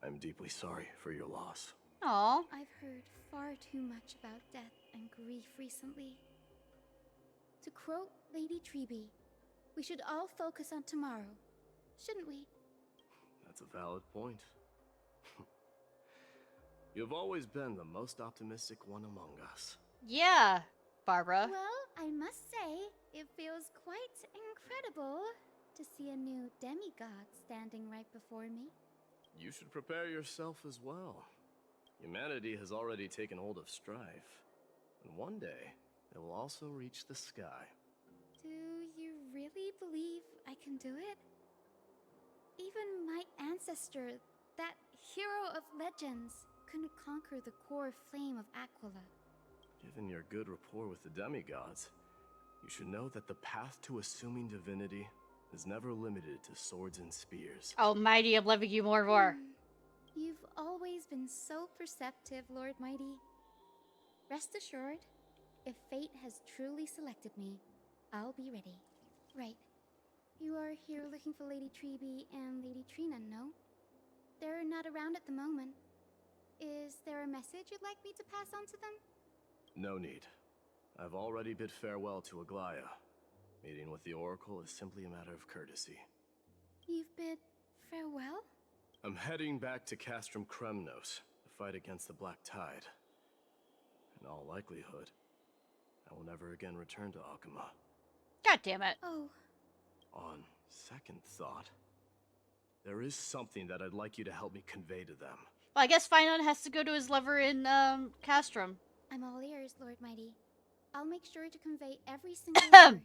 I'm deeply sorry for your loss. Aww. I've heard far too much about death and grief recently. To quote Lady Treeby, we should all focus on tomorrow, shouldn't we? That's a valid point. You've always been the most optimistic one among us. Yeah, Barbara. Well, I must say, it feels quite incredible to see a new demigod standing right before me. You should prepare yourself as well. Humanity has already taken hold of strife, and one day it will also reach the sky. Do you really believe I can do it? Even my ancestor, that hero of legends, couldn't conquer the core flame of Aquila. Given your good rapport with the demigods, you should know that the path to assuming divinity is never limited to swords and spears. Oh, Mighty, I'm loving you more and more. You've always been so perceptive, Lord Mighty. Rest assured, if fate has truly selected me, I'll be ready. Right. You are here looking for Lady Treeby and Lady Trina, no? They're not around at the moment. Is there a message you'd like me to pass on to them? No need. I've already bid farewell to Aglaya. Meeting with the Oracle is simply a matter of courtesy. You've bid farewell? I'm heading back to Castrum Kremnos to fight against the Black Tide. In all likelihood, I will never again return to Akuma. God damn it. Oh. On second thought, there is something that I'd like you to help me convey to them. Well, I guess Finon has to go to his lover in, Castrum. I'm all ears, Lord Mighty. I'll make sure to convey every single word.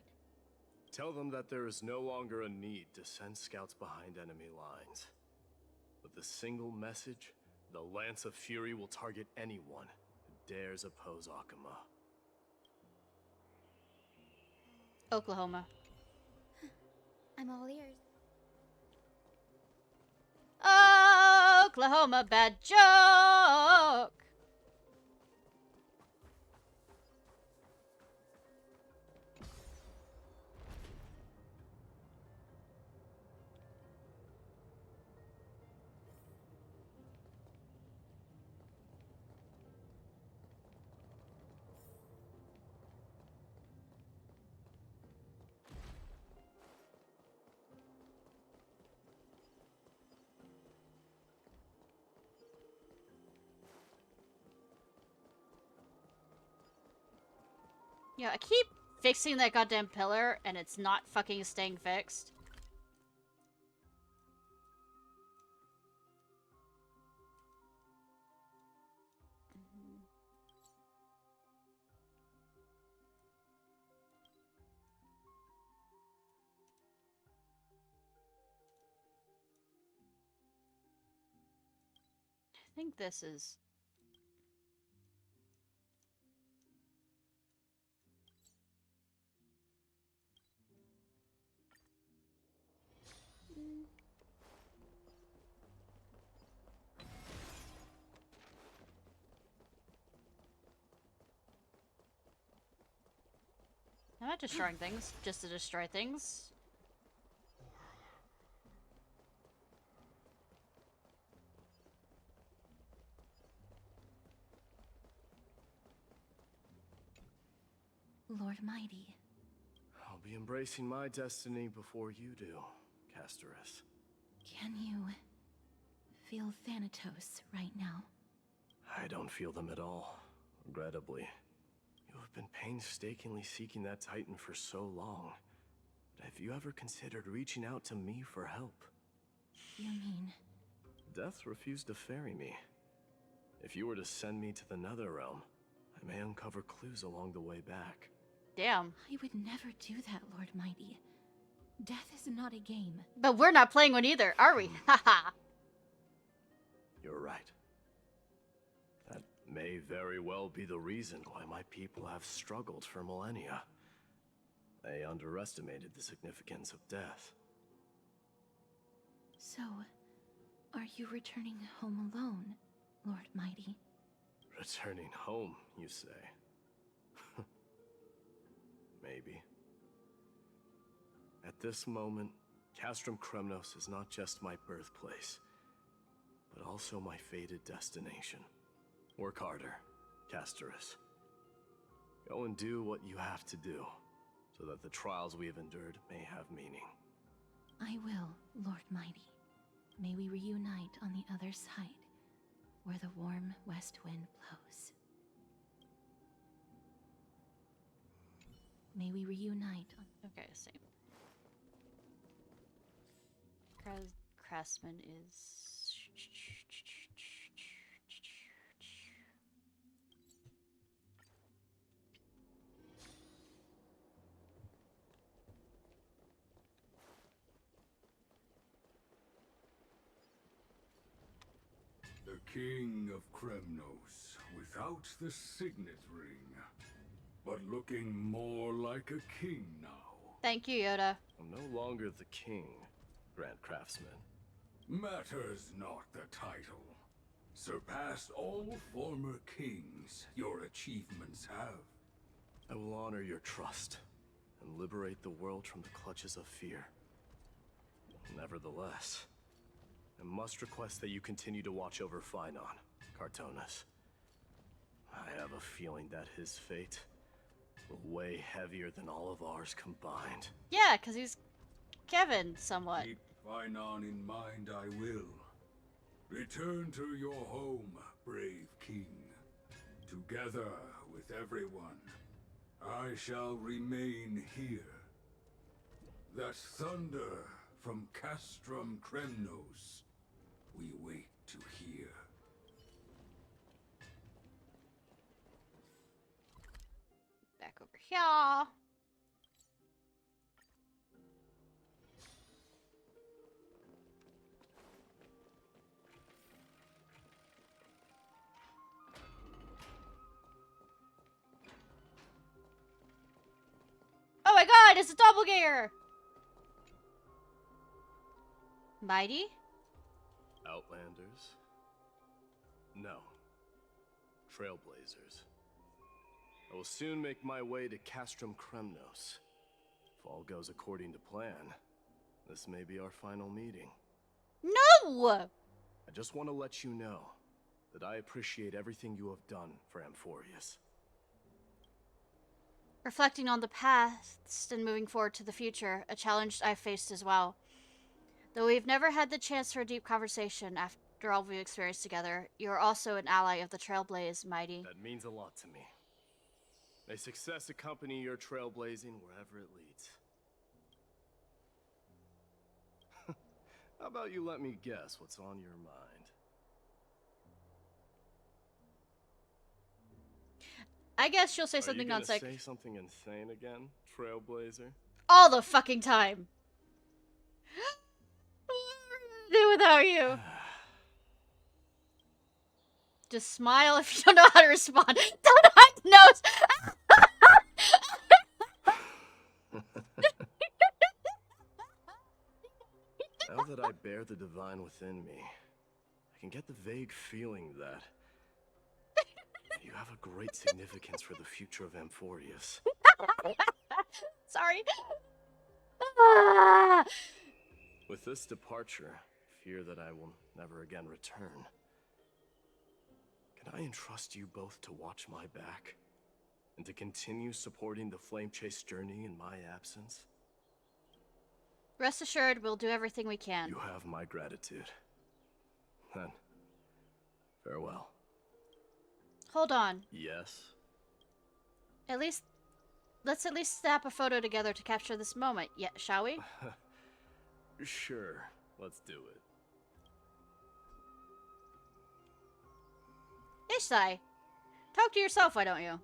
Tell them that there is no longer a need to send scouts behind enemy lines. With a single message, the Lance of Fury will target anyone who dares oppose Akuma. Oklahoma. I'm all ears. Oklahoma, bad joke! Yeah, I keep fixing that goddamn pillar, and it's not fucking staying fixed. I think this is... I'm not destroying things, just to destroy things. Lord Mighty. I'll be embracing my destiny before you do, Castorus. Can you feel Thanatos right now? I don't feel them at all, regrettably. You have been painstakingly seeking that Titan for so long. But have you ever considered reaching out to me for help? You mean? Death refused to ferry me. If you were to send me to the Netherrealm, I may uncover clues along the way back. Damn. I would never do that, Lord Mighty. Death is not a game. But we're not playing one either, are we? Haha. You're right. That may very well be the reason why my people have struggled for millennia. They underestimated the significance of death. So, are you returning home alone, Lord Mighty? Returning home, you say? Maybe. At this moment, Castrum Kremnos is not just my birthplace, but also my fated destination. Work harder, Castorus. Go and do what you have to do, so that the trials we have endured may have meaning. I will, Lord Mighty. May we reunite on the other side, where the warm west wind blows. May we reunite on... Okay, same. Craftsman is... The King of Kremnos, without the signet ring, but looking more like a king now. Thank you, Yoda. I'm no longer the king, Grand Craftsman. Matters not the title. Surpassed all former kings your achievements have. I will honor your trust and liberate the world from the clutches of fear. Nevertheless, I must request that you continue to watch over Phainon, Cartonis. I have a feeling that his fate will weigh heavier than all of ours combined. Yeah, because he's Kevin, somewhat. Keep Phainon in mind, I will. Return to your home, brave king. Together with everyone, I shall remain here. That thunder from Castrum Kremnos, we wait to hear. Back over here. Oh my god, it's a doppelganger! Mighty? Outlanders? No. Trailblazers. I will soon make my way to Castrum Kremnos. If all goes according to plan, this may be our final meeting. No! I just want to let you know that I appreciate everything you have done for Amphorius. Reflecting on the past and moving forward to the future, a challenge I've faced as well. Though we've never had the chance for a deep conversation after all we've experienced together, you are also an ally of the Trailblaze, Mighty. That means a lot to me. May success accompany your trailblazing wherever it leads. How about you let me guess what's on your mind? I guess you'll say something on Say something insane again, Trailblazer? all the fucking time. What are we gonna do without you? Just smile if you don't know how to respond. Don't hide the nose. Now that I bear the divine within me, I can get the vague feeling that you have a great significance for the future of Amphorius. Sorry. With this departure, I fear that I will never again return. Can I entrust you both to watch my back? And to continue supporting the Flame Chase journey in my absence? Rest assured, we'll do everything we can. You have my gratitude. Then, farewell. Hold on. Yes? Let's at least snap a photo together to capture this moment, yeah, shall we? Sure, let's do it. Ishnai, talk to yourself, why don't you?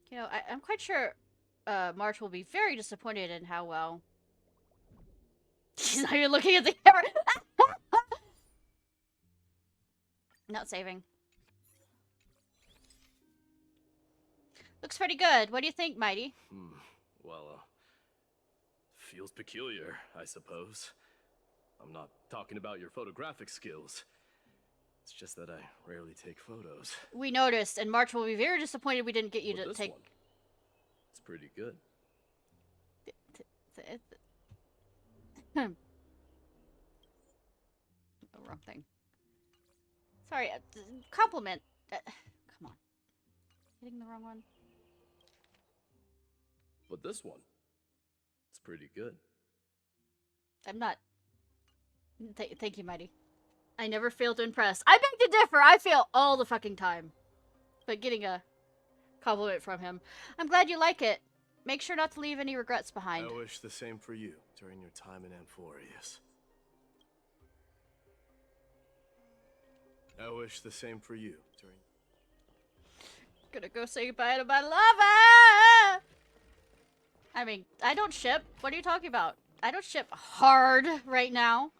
You know, I'm quite sure March will be very disappointed in how well... She's not even looking at the camera! Not saving. Looks pretty good. What do you think, Mydei? Well, feels peculiar, I suppose. I'm not talking about your photographic skills. It's just that I rarely take photos. We noticed, and March will be very disappointed we didn't get you to take... One, it's pretty good. Oh, wrong thing. Sorry, compliment. Come on. Hitting the wrong one. But this one, it's pretty good. I'm not... Thank you, Mydei. I never fail to impress. I beg to differ. I fail all the fucking time. But getting a compliment from him. I'm glad you like it. Make sure not to leave any regrets behind. I wish the same for you during your time in Amphorius. I wish the same for you during... Gonna go say goodbye to my lover! I mean, I don't ship. What are you talking about? I don't ship hard right now.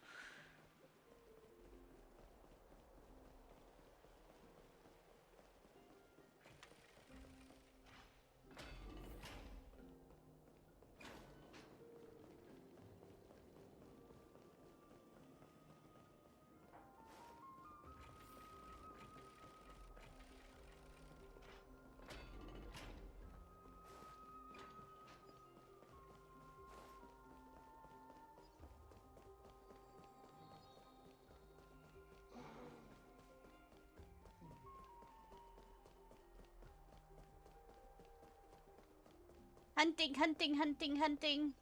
Hunting, hunting, hunting, hunting.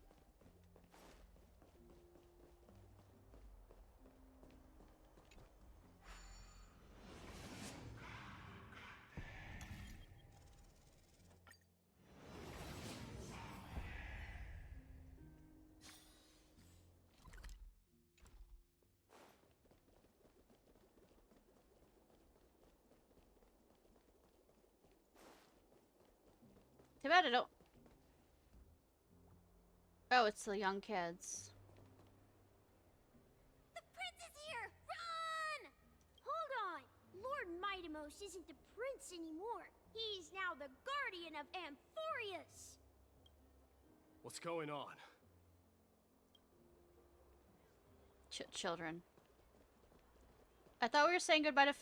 Too bad I don't... Oh, it's the young kids. The prince is here! Run! Hold on! Lord Mydei isn't the prince anymore. He's now the guardian of Amphorius. What's going on? Children. I thought we were saying goodbye to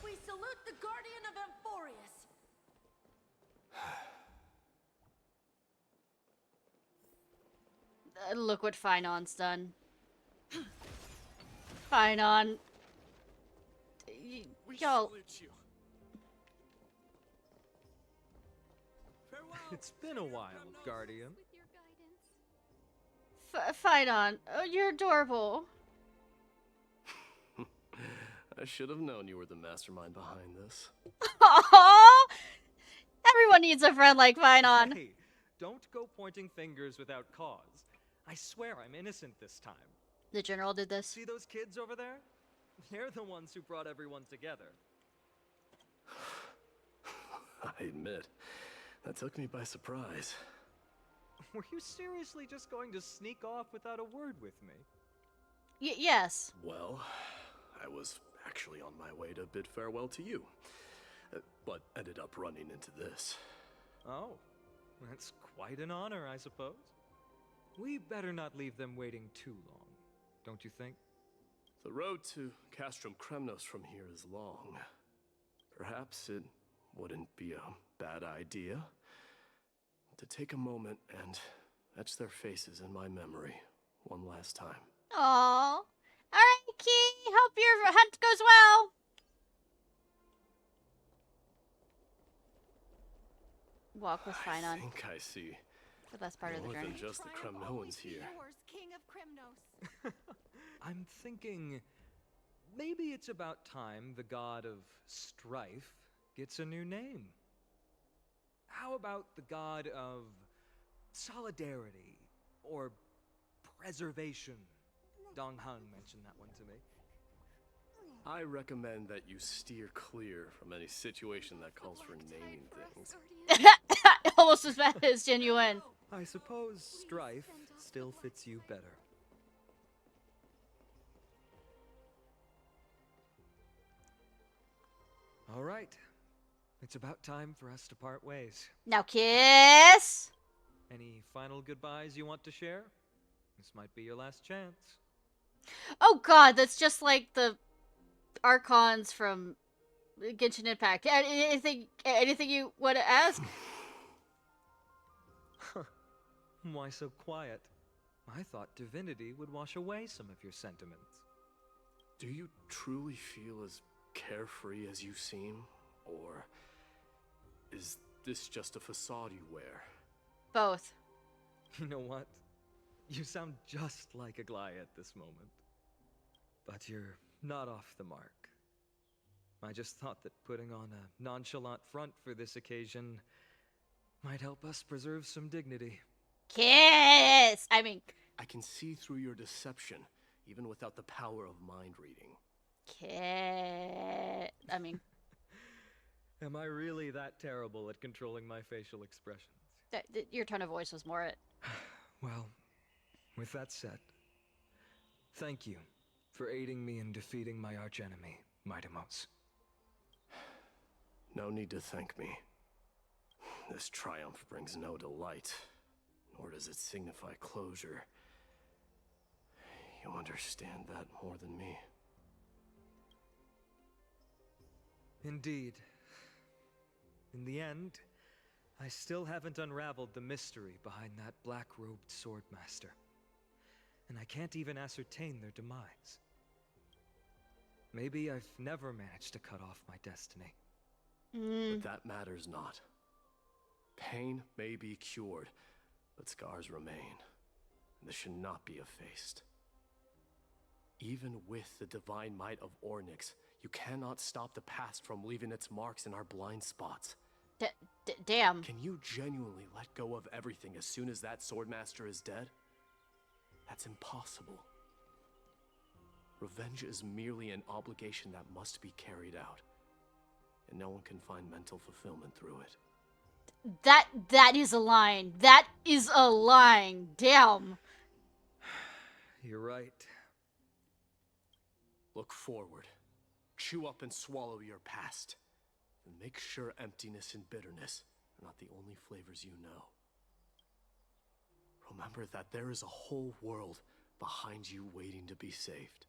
We salute the guardian of Amphorius. Look what Finon's done. Finon. Y'all. It's been a while, Guardian. Finon, oh, you're adorable. I should have known you were the mastermind behind this. Aww! Everyone needs a friend like Finon. Hey, don't go pointing fingers without cause. I swear I'm innocent this time. The general did this. See those kids over there? They're the ones who brought everyone together. I admit, that took me by surprise. Were you seriously just going to sneak off without a word with me? Yes. Well, I was actually on my way to bid farewell to you, but ended up running into this. Oh, that's quite an honor, I suppose. We better not leave them waiting too long, don't you think? The road to Castrum Kremnos from here is long, Perhaps it wouldn't be a bad idea to take a moment and etch their faces in my memory one last time. Aww. Alright, Key. Hope your hunt goes well. Walk with Finon. I think I see The best part of the more journey. than just the Kremnoans here. King of Kremnos. I'm thinking maybe it's about time the god of strife gets a new name. How about the god of solidarity or preservation? Dong Hung mentioned that one to me. I recommend that you steer clear from any situation that calls for naming things. Almost as bad as genuine. I suppose strife still fits you better. All right. It's about time for us to part ways. Now kiss! Any final goodbyes you want to share? This might be your last chance. Oh god, that's just like the Archons from Genshin Impact. Anything you want to ask? Why so quiet? I thought divinity would wash away some of your sentiments. Do you truly feel as carefree as you seem? Or is this just a facade you wear? Both. You know what? You sound just like Aglaia at this moment. But you're not off the mark. I just thought that putting on a nonchalant front for this occasion might help us preserve some dignity. Kiss! I can see through your deception, even without the power of mind reading. Kiss. Am I really that terrible at controlling my facial expressions? Your tone of voice was more it. Well, with that said, thank you for aiding me in defeating my archenemy, Mydei. No need to thank me. This triumph brings no delight, nor does it signify closure. You understand that more than me. Indeed. In the end, I still haven't unraveled the mystery behind that black-robed swordmaster. And I can't even ascertain their demise. Maybe I've never managed to cut off my destiny. But that matters not. Pain may be cured, but scars remain. This should not be effaced. Even with the divine might of Ornyx, you cannot stop the past from leaving its marks in our blind spots. Damn. Can you genuinely let go of everything as soon as that swordmaster is dead? That's impossible. Revenge is merely an obligation that must be carried out, and no one can find mental fulfillment through it. That is a line. That is a line. Damn. You're right. Look forward. Chew up and swallow your past. And make sure emptiness and bitterness are not the only flavors you know. Remember that there is a whole world behind you waiting to be saved.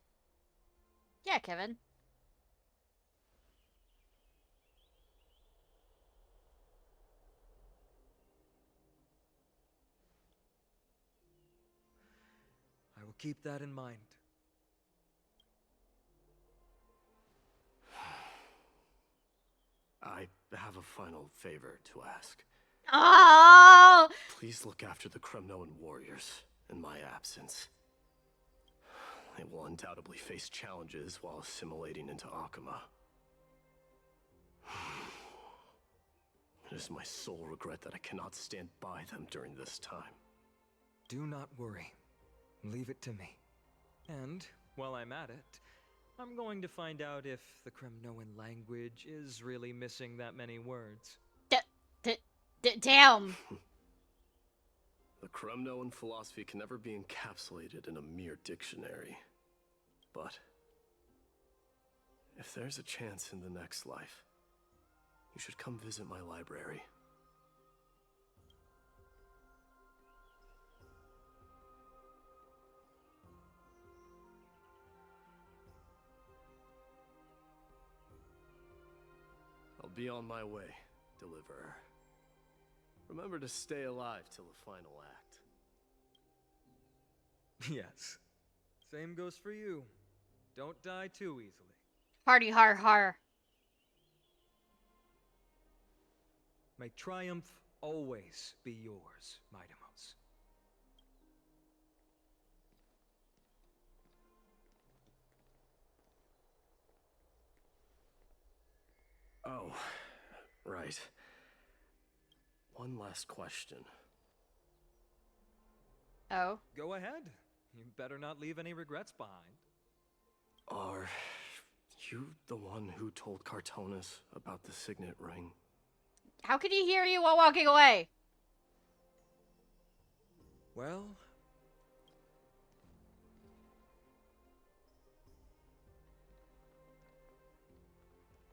Yeah, Kevin. I will keep that in mind. I have a final favor to ask. Oh! Please look after the Kremnoan warriors in my absence. They will undoubtedly face challenges while assimilating into Akuma. It is my sole regret that I cannot stand by them during this time. Do not worry. Leave it to me. And, while I'm at it, I'm going to find out if the Kremnoan language is really missing that many words. Damn! The Kremnoan philosophy can never be encapsulated in a mere dictionary. But if there's a chance in the next life, you should come visit my library. be on my way, Deliverer. Remember to stay alive till the final act. Yes. Same goes for you. Don't die too easily. Party har har. May triumph always be yours, Mydei. Oh, right. One last question. Oh? Go ahead. You better not leave any regrets behind. Are you the one who told Cartonis about the signet ring? How could he hear you while walking away? Well...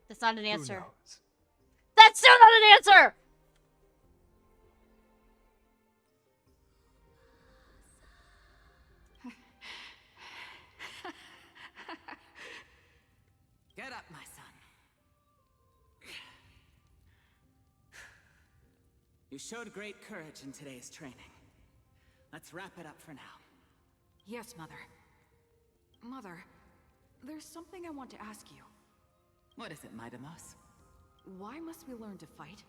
That's not an answer. Who knows? That's still not an answer! Get up, my son. You showed great courage in today's training. Let's wrap it up for now. Yes, Mother. Mother, there's something I want to ask you. What is it, Mydei? Why must we learn to fight?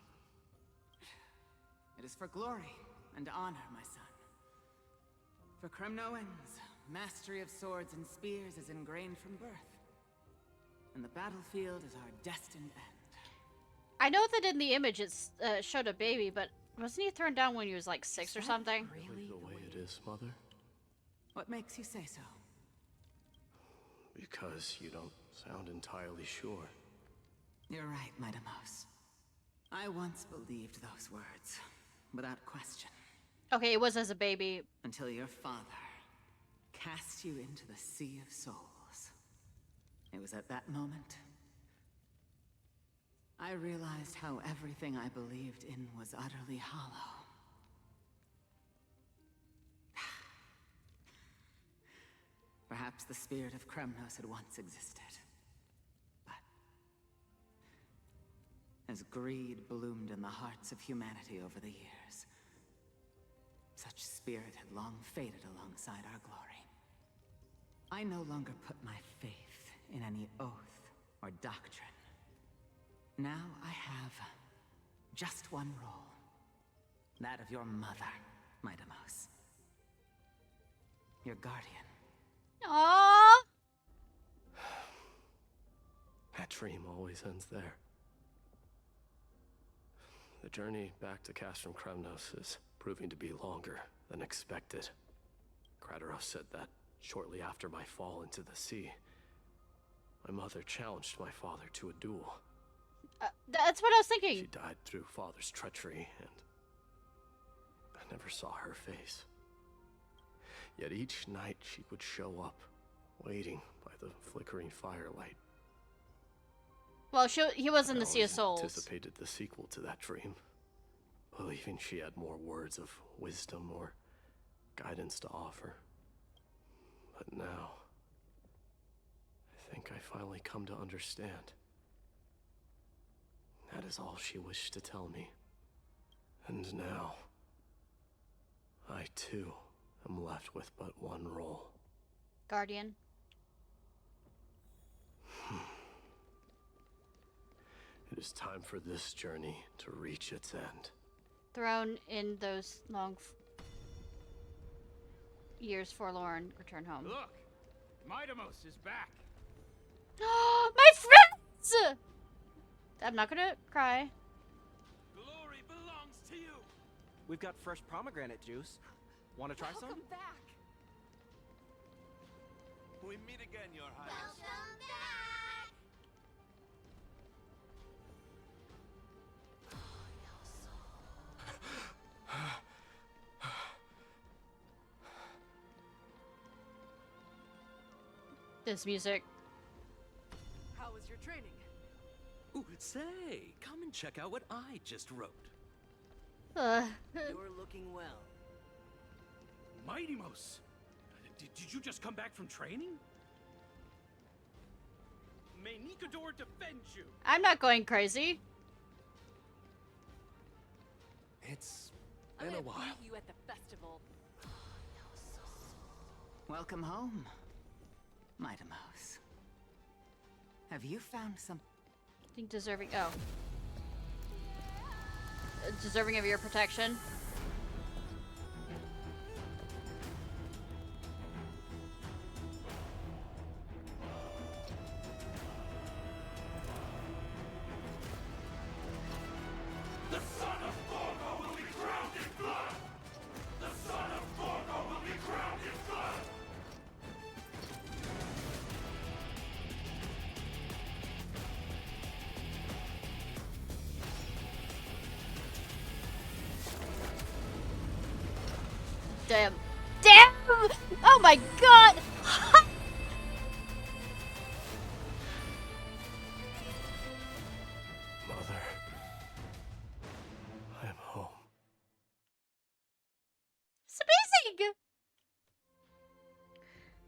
It is for glory and honor, my son. For Kremnoans, mastery of swords and spears is ingrained from birth. And the battlefield is our destined end. I know that in the image it showed a baby, but wasn't he thrown down when he was like 6 or something? Really the way it is, Mother? What makes you say so? Because you don't sound entirely sure. You're right, Mydei. I once believed those words, without question. Okay, it was as a baby. Until your father cast you into the Sea of Souls. It was at that moment I realized how everything I believed in was utterly hollow. Perhaps the spirit of Kremnos had once existed. But as greed bloomed in the hearts of humanity over the years, such spirit had long faded alongside our glory. I no longer put my faith in any oath or doctrine. Now I have just one role. That of your mother, Mydei. Your guardian. Aww. That dream always ends there. The journey back to Castrum Kremnos is proving to be longer than expected. Krateros said that shortly after my fall into the sea, my mother challenged my father to a duel. That's what I was thinking. She died through father's treachery, and I never saw her face. Yet each night she would show up, waiting by the flickering firelight. Well, he was in the Sea of I Souls. Anticipated the sequel to that dream, believing she had more words of wisdom or guidance to offer. But now, I think I finally come to understand. That is all she wished to tell me. And now, I too am left with but one role. Guardian. It is time for this journey to reach its end. Thrown in those long years forlorn, return home. Look! Mydei is back! My friends! I'm not gonna cry. Glory belongs to you! We've got fresh pomegranate juice. Want to try some? Welcome back! We meet again, Your Highness. Welcome back! This music. How was your training? Ooh, say, come and check out what I just wrote. You're looking well. Mydei, did you just come back from training? May Nikador defend you! I'm not going crazy. It's I'm been a gonna while. meet you at the festival. Welcome home, Mydei. Have you found some? I think deserving. Oh. Deserving of your protection. The son of Gorgo will be crowned in blood! The son of Gorgo will be crowned in blood! Damn. Damn! Oh my god! Mother, I am home. It's amazing!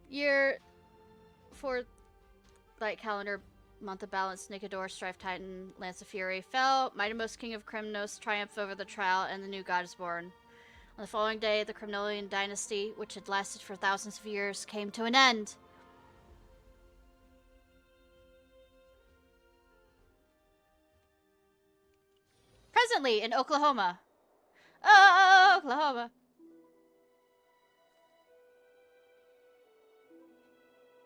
Year for light calendar, month of balance, Nicador, Strife Titan, Lance of Fury fell. Mightymost King of Kremnos triumphed over the trial, and the new god is born. On the following day, the Kremnolian dynasty, which had lasted for thousands of years, came to an end. Presently in Oklahoma. Oh, Oklahoma.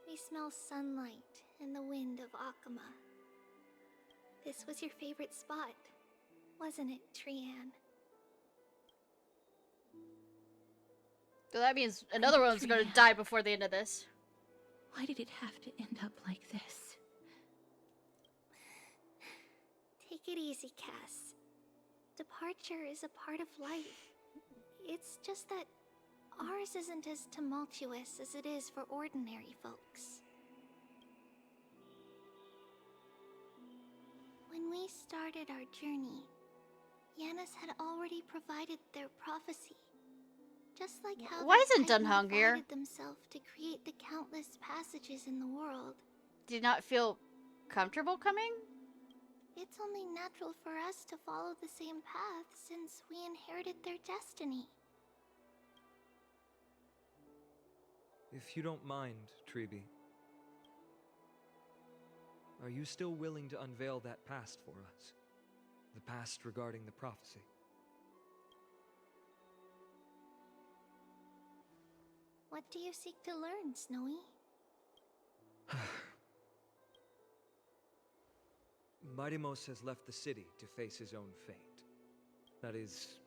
We smell sunlight and the wind of Akama. This was your favorite spot, wasn't it, Trian? So that means another one's gonna die before the end of this. Why did it have to end up like this? Take it easy, Cass. Departure is a part of life. It's just that ours isn't as tumultuous as it is for ordinary folks. When we started our journey, Yanis had already provided their prophecy. Just like how Why the isn't Titan Dunhunger here? divided themselves to create the countless passages in the world. Do you not feel comfortable coming? It's only natural for us to follow the same path since we inherited their destiny. If you don't mind, Treeby, are you still willing to unveil that past for us? The past regarding the prophecy? What do you seek to learn, Snowy? Mightymost has left the city to face his own fate. That is,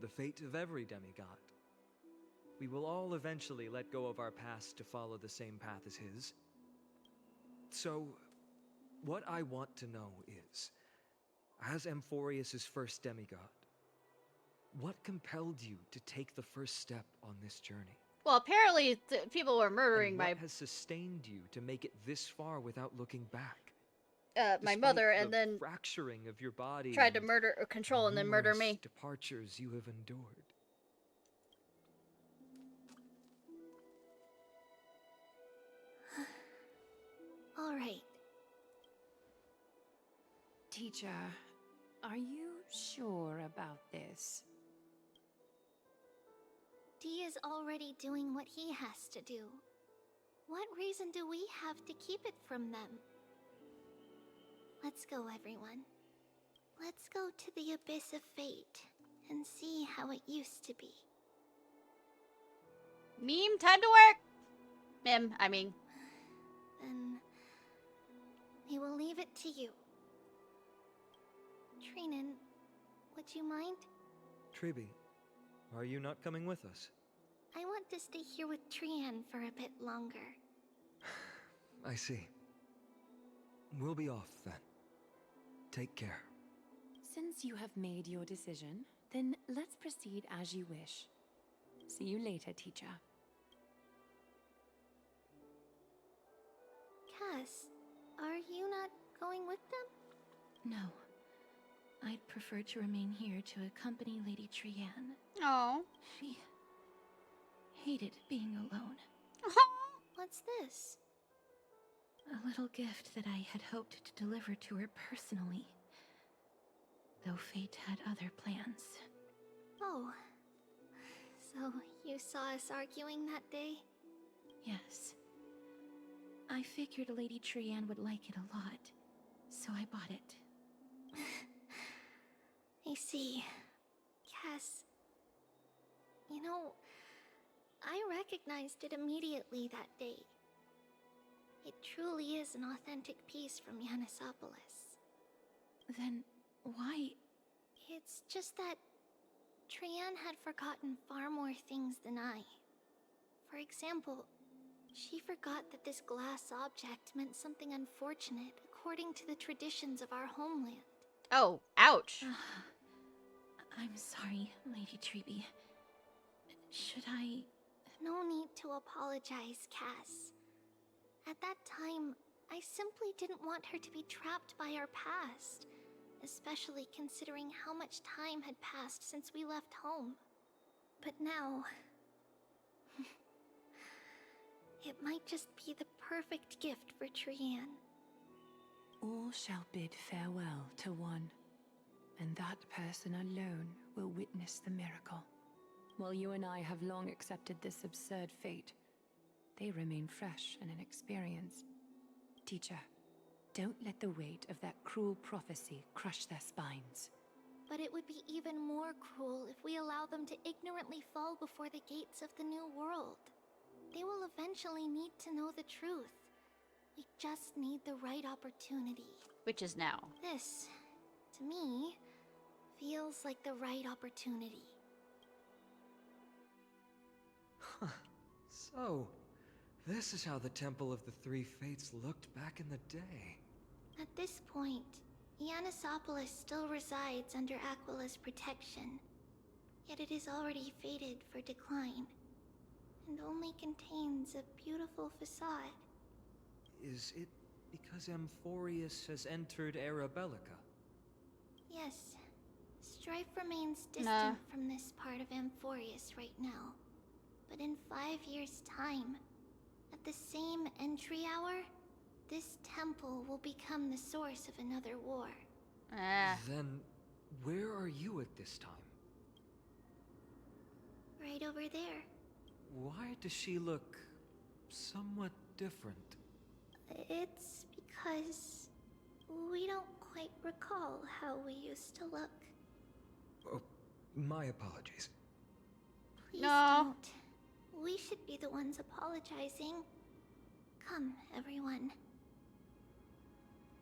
the fate of every demigod. We will all eventually let go of our past to follow the same path as his. So, what I want to know is, as Amphorius' first demigod, what compelled you to take the first step on this journey? Well, apparently people were murdering What has sustained you to make it this far without looking back? my Despite mother, the and then fracturing of your body tried to and murder or control and then murder numerous me. departures you have endured. All right. Teacher, are you sure about this? D is already doing what he has to do. What reason do we have to keep it from them? Let's go, everyone. Let's go to the abyss of fate and see how it used to be. Meme, time to work! Mim, I mean. Then we will leave it to you. Trinan, would you mind? Treeby, are you not coming with us? I want to stay here with Trian for a bit longer. I see. We'll be off then. Take care. Since you have made your decision, then let's proceed as you wish. See you later, teacher. Cass, are you not going with them? No. I'd prefer to remain here to accompany Lady Trian. Oh. She hated being alone. What's this? A little gift that I had hoped to deliver to her personally. Though fate had other plans. Oh. So, you saw us arguing that day? Yes. I figured Lady Trianne would like it a lot, so I bought it. I see. Cass. You know, I recognized it immediately that day. It truly is an authentic piece from Yanisopolis. Then why? It's just that Trianne had forgotten far more things than I. For example, she forgot that this glass object meant something unfortunate according to the traditions of our homeland. Oh, ouch. I'm sorry, Lady Treeby. Should I... No need to apologize, Cass. At that time, I simply didn't want her to be trapped by our past, especially considering how much time had passed since we left home. But now... it might just be the perfect gift for Trianne. All shall bid farewell to one, and that person alone will witness the miracle. While you and I have long accepted this absurd fate, they remain fresh and inexperienced. Teacher, don't let the weight of that cruel prophecy crush their spines. But it would be even more cruel if we allow them to ignorantly fall before the gates of the new world. They will eventually need to know the truth. We just need the right opportunity. Which is now. This, to me, feels like the right opportunity. So, this is how the Temple of the Three Fates looked back in the day. At this point, Yanisopolis still resides under Aquila's protection, yet it is already fated for decline, and only contains a beautiful facade. Is it because Amphorius has entered Arabellica? Yes, strife remains distant from this part of Amphorius right now. But in 5 years' time, at the same entry hour, this temple will become the source of another war. Then, where are you at this time? Right over there. Why does she look somewhat different? It's because we don't quite recall how we used to look. Oh, my apologies. Please don't. We should be the ones apologizing. Come, everyone.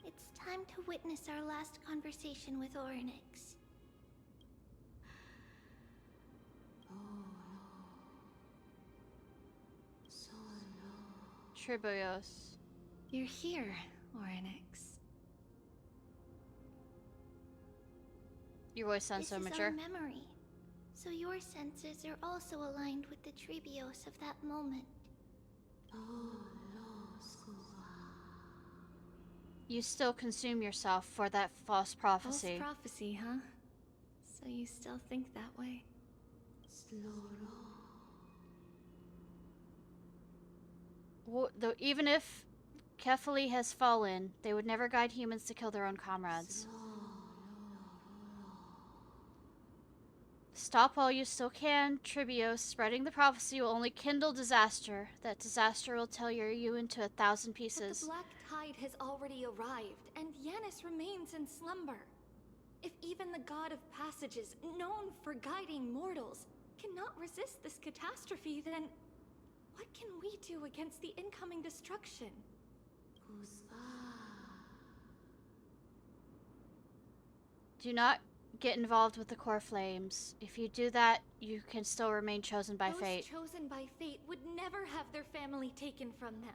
It's time to witness our last conversation with Orynyx. Triboyos. You're here, Orynyx. Your voice sounds so mature. This is our memory. So your senses are also aligned with the Tribios of that moment. You still consume yourself for that false prophecy. False prophecy, huh? So you still think that way? Though even if Kefali has fallen, they would never guide humans to kill their own comrades. Stop while you still can, Tribios. Spreading the prophecy will only kindle disaster. That disaster will tear you into 1,000 pieces. But the Black Tide has already arrived, and Yanis remains in slumber. If even the God of Passages, known for guiding mortals, cannot resist this catastrophe, then what can we do against the incoming destruction? Do not get involved with the core flames. If you do that, you can still remain chosen by fate. Those chosen by fate would never have their family taken from them.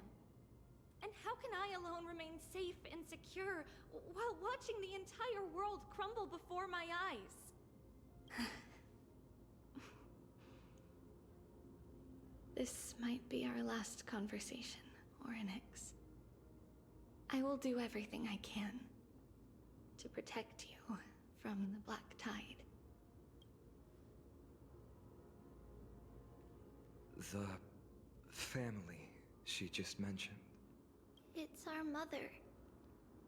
And how can I alone remain safe and secure while watching the entire world crumble before my eyes? This might be our last conversation, Orynyx. I will do everything I can to protect you from the Black Tide. The family she just mentioned. It's our mother.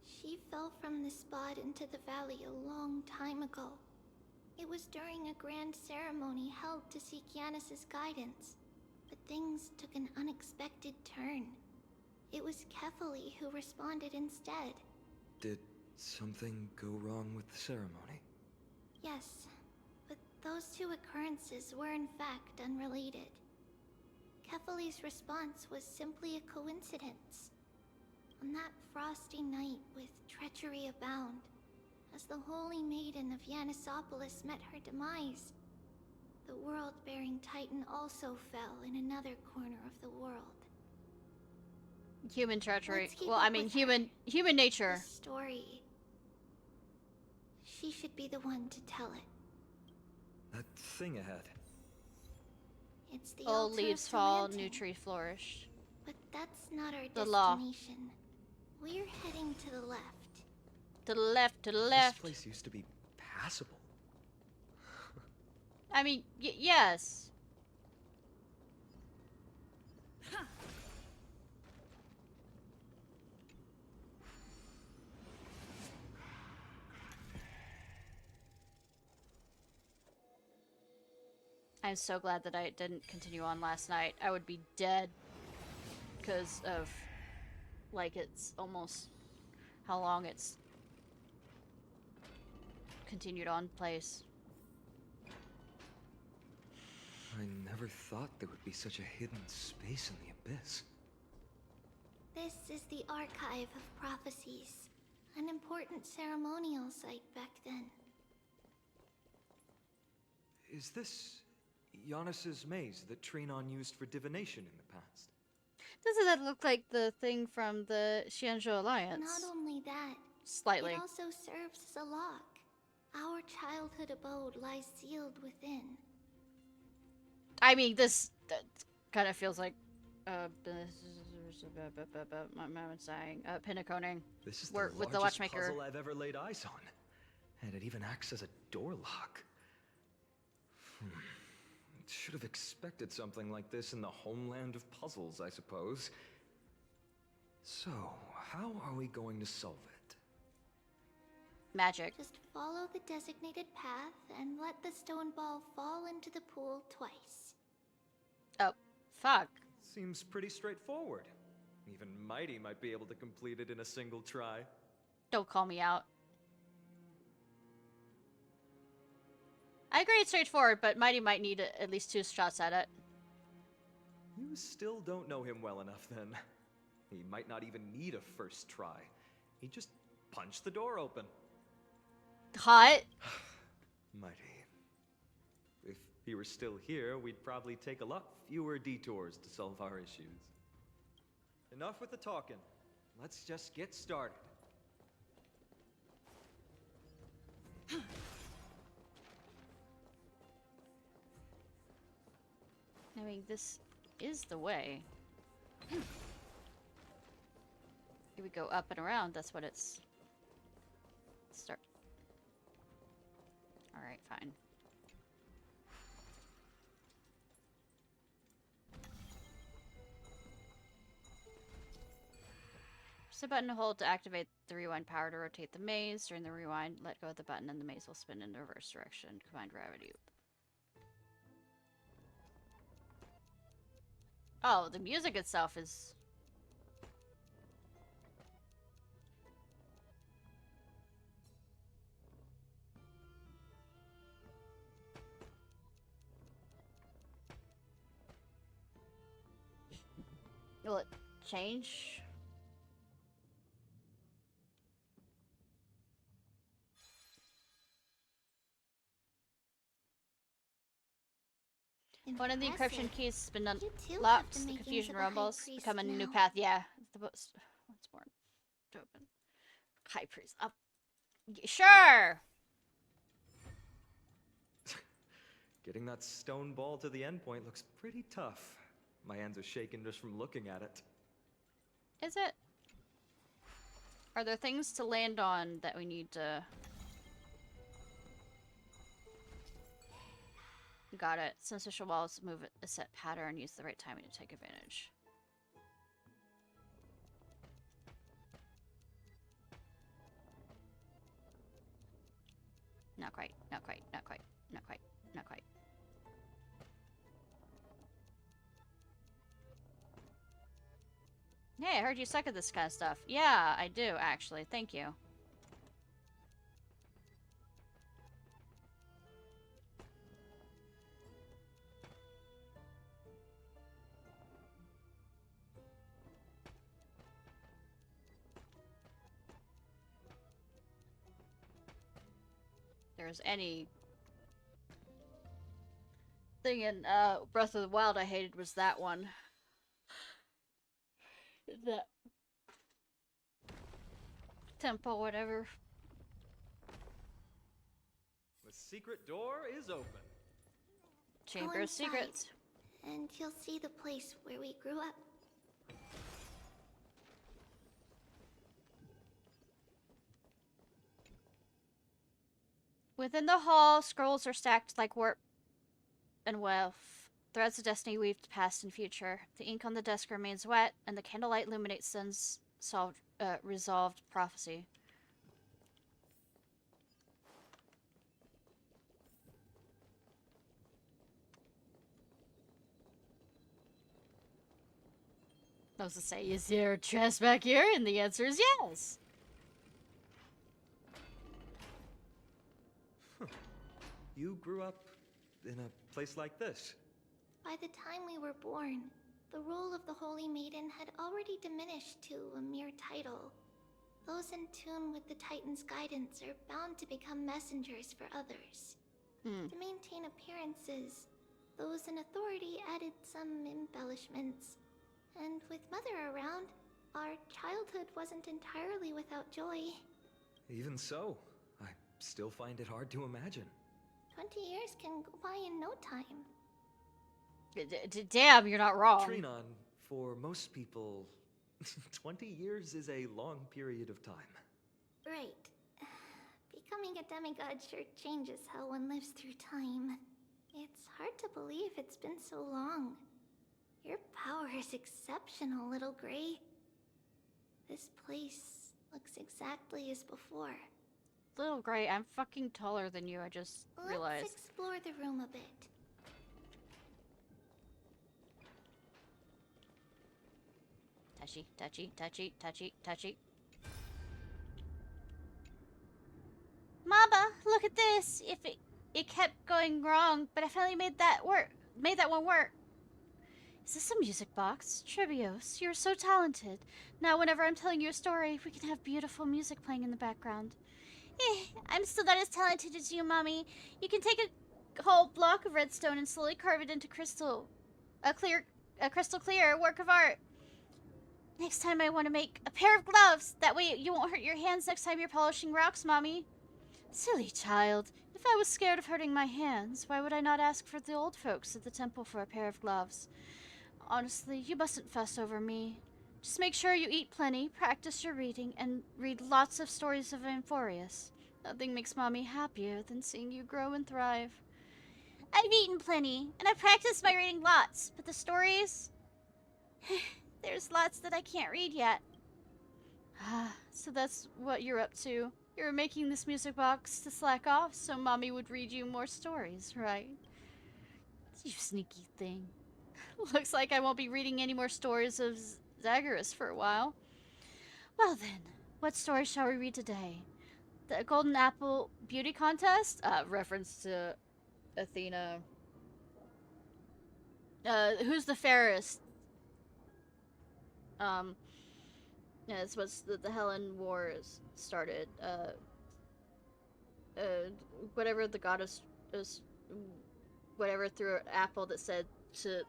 She fell from the spot into the valley a long time ago. It was during a grand ceremony held to seek Yanis's guidance, but things took an unexpected turn. It was Kefali who responded instead. Did something go wrong with the ceremony? Yes, but those two occurrences were in fact unrelated. Kefali's response was simply a coincidence. On that frosty night with treachery abound, as the Holy Maiden of Yanisopolis met her demise, the world-bearing Titan also fell in another corner of the world. Human treachery. Well, I mean, human nature. The story. She should be the one to tell it. That thing ahead. It's the Old altar leaves of fall, Talantin. new tree flourish. But that's not our The law. destination. We're heading to the left. To the left, to the left. This place used to be passable. I mean, yes. I'm so glad that I didn't continue on last night. I would be dead because of, like, it's almost how long it's continued on place. I never thought there would be such a hidden space in the abyss. This is the Archive of Prophecies, an important ceremonial site back then. Is this Yanis's maze that Trinon used for divination in the past? Doesn't that look like the thing from the Xianzhou Alliance? Not only that, Slightly. it also serves as a lock. Our childhood abode lies sealed within. I mean, this kind of feels like my mom's saying pinnaconing. This is with the largest watchmaker. puzzle I've ever laid eyes on, and it even acts as a door lock. Should have expected something like this in the homeland of puzzles, I suppose. So, how are we going to solve it? Magic. Just follow the designated path and let the stone ball fall into the pool twice. Oh, fuck. Seems pretty straightforward. Even Mydei might be able to complete it in a single try. Don't call me out. I agree it's straightforward, but Mydei might need at least 2 shots at it. You still don't know him well enough, then. He might not even need a first try. He just punched the door open. Hot. Mydei. If he were still here, we'd probably take a lot fewer detours to solve our issues. Enough with the talking. Let's just get started. I mean, this is the way. Here we go up and around. That's what it's... Start. Alright, fine. Press the button to hold to activate the rewind power to rotate the maze. During the rewind, let go of the button and the maze will spin in the reverse direction. Combine gravity. Oh, the music itself is... Will it change? One of the encryption keys has been unlocked. The confusion rumbles. Become a new path. Yeah. The most. What's more to open? High priest. Up. Sure! Getting that stone ball to the endpoint looks pretty tough. My hands are shaking just from looking at it. Is it? Are there things to land on that we need to... Got it. Some social walls move a set pattern. Use the right timing to take advantage. Not quite. Not quite. Not quite. Hey, I heard you suck at this kind of stuff. Yeah, I do, actually. Thank you. There's any thing in Breath of the Wild I hated was that one. The temple, whatever. The secret door is open. Chamber of Secrets. And you'll see the place where we grew up. Within the hall, scrolls are stacked like warp and wealth. Threads of destiny weaved past and future. The ink on the desk remains wet, and the candlelight illuminates Sun's resolved prophecy. I was to say, is there a chest back here? And the answer is yes. You grew up in a place like this? By the time we were born, the role of the Holy Maiden had already diminished to a mere title. Those in tune with the Titan's guidance are bound to become messengers for others. To maintain appearances, those in authority added some embellishments. And with Mother around, our childhood wasn't entirely without joy. Even so, I still find it hard to imagine. 20 years can go by in no time. Damn, you're not wrong. Trinon, for most people, 20 years is a long period of time. Right. Becoming a demigod sure changes how one lives through time. It's hard to believe it's been so long. Your power is exceptional, Little Gray. This place looks exactly as before. Little Gray, I'm fucking taller than you, I just realized. Let's explore the room a bit. Touchy, touchy, touchy, touchy, touchy. Mama, look at this! If it kept going wrong, but I finally made that one work. Is this a music box? Tribios, you're so talented. Now whenever I'm telling you a story, we can have beautiful music playing in the background. I'm still not as talented as you, Mommy. You can take a whole block of redstone and slowly carve it into crystal clear work of art. Next time I want to make a pair of gloves. That way you won't hurt your hands next time you're polishing rocks, Mommy. Silly child. If I was scared of hurting my hands, why would I not ask for the old folks at the temple for a pair of gloves? Honestly, you mustn't fuss over me. Just make sure you eat plenty, practice your reading, and read lots of stories of Amphorius. Nothing makes Mommy happier than seeing you grow and thrive. I've eaten plenty, and I've practiced my reading lots, but the stories... There's lots that I can't read yet. So that's what you're up to. You're making this music box to slack off so Mommy would read you more stories, right? You sneaky thing. Looks like I won't be reading any more stories of Zagreus for a while. Well then, what story shall we read today? The Golden Apple Beauty Contest? Reference to Athena. Who's the fairest? Yeah, it's what's the Helen Wars started. Whatever the goddess is, whatever threw an apple that said to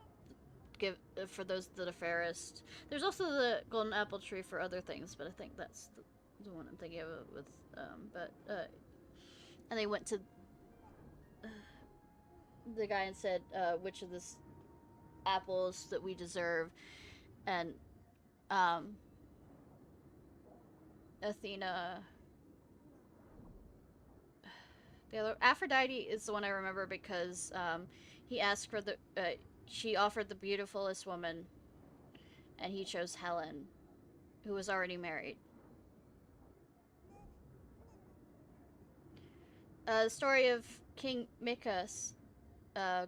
give for those that are fairest. There's also the golden apple tree for other things, but I think that's the one I'm thinking of with, and they went to the guy and said, which of this apples that we deserve, and, Athena, the other, Aphrodite is the one I remember because, he asked for the, she offered the beautifulest woman, and he chose Helen, who was already married. The story of King Mikas,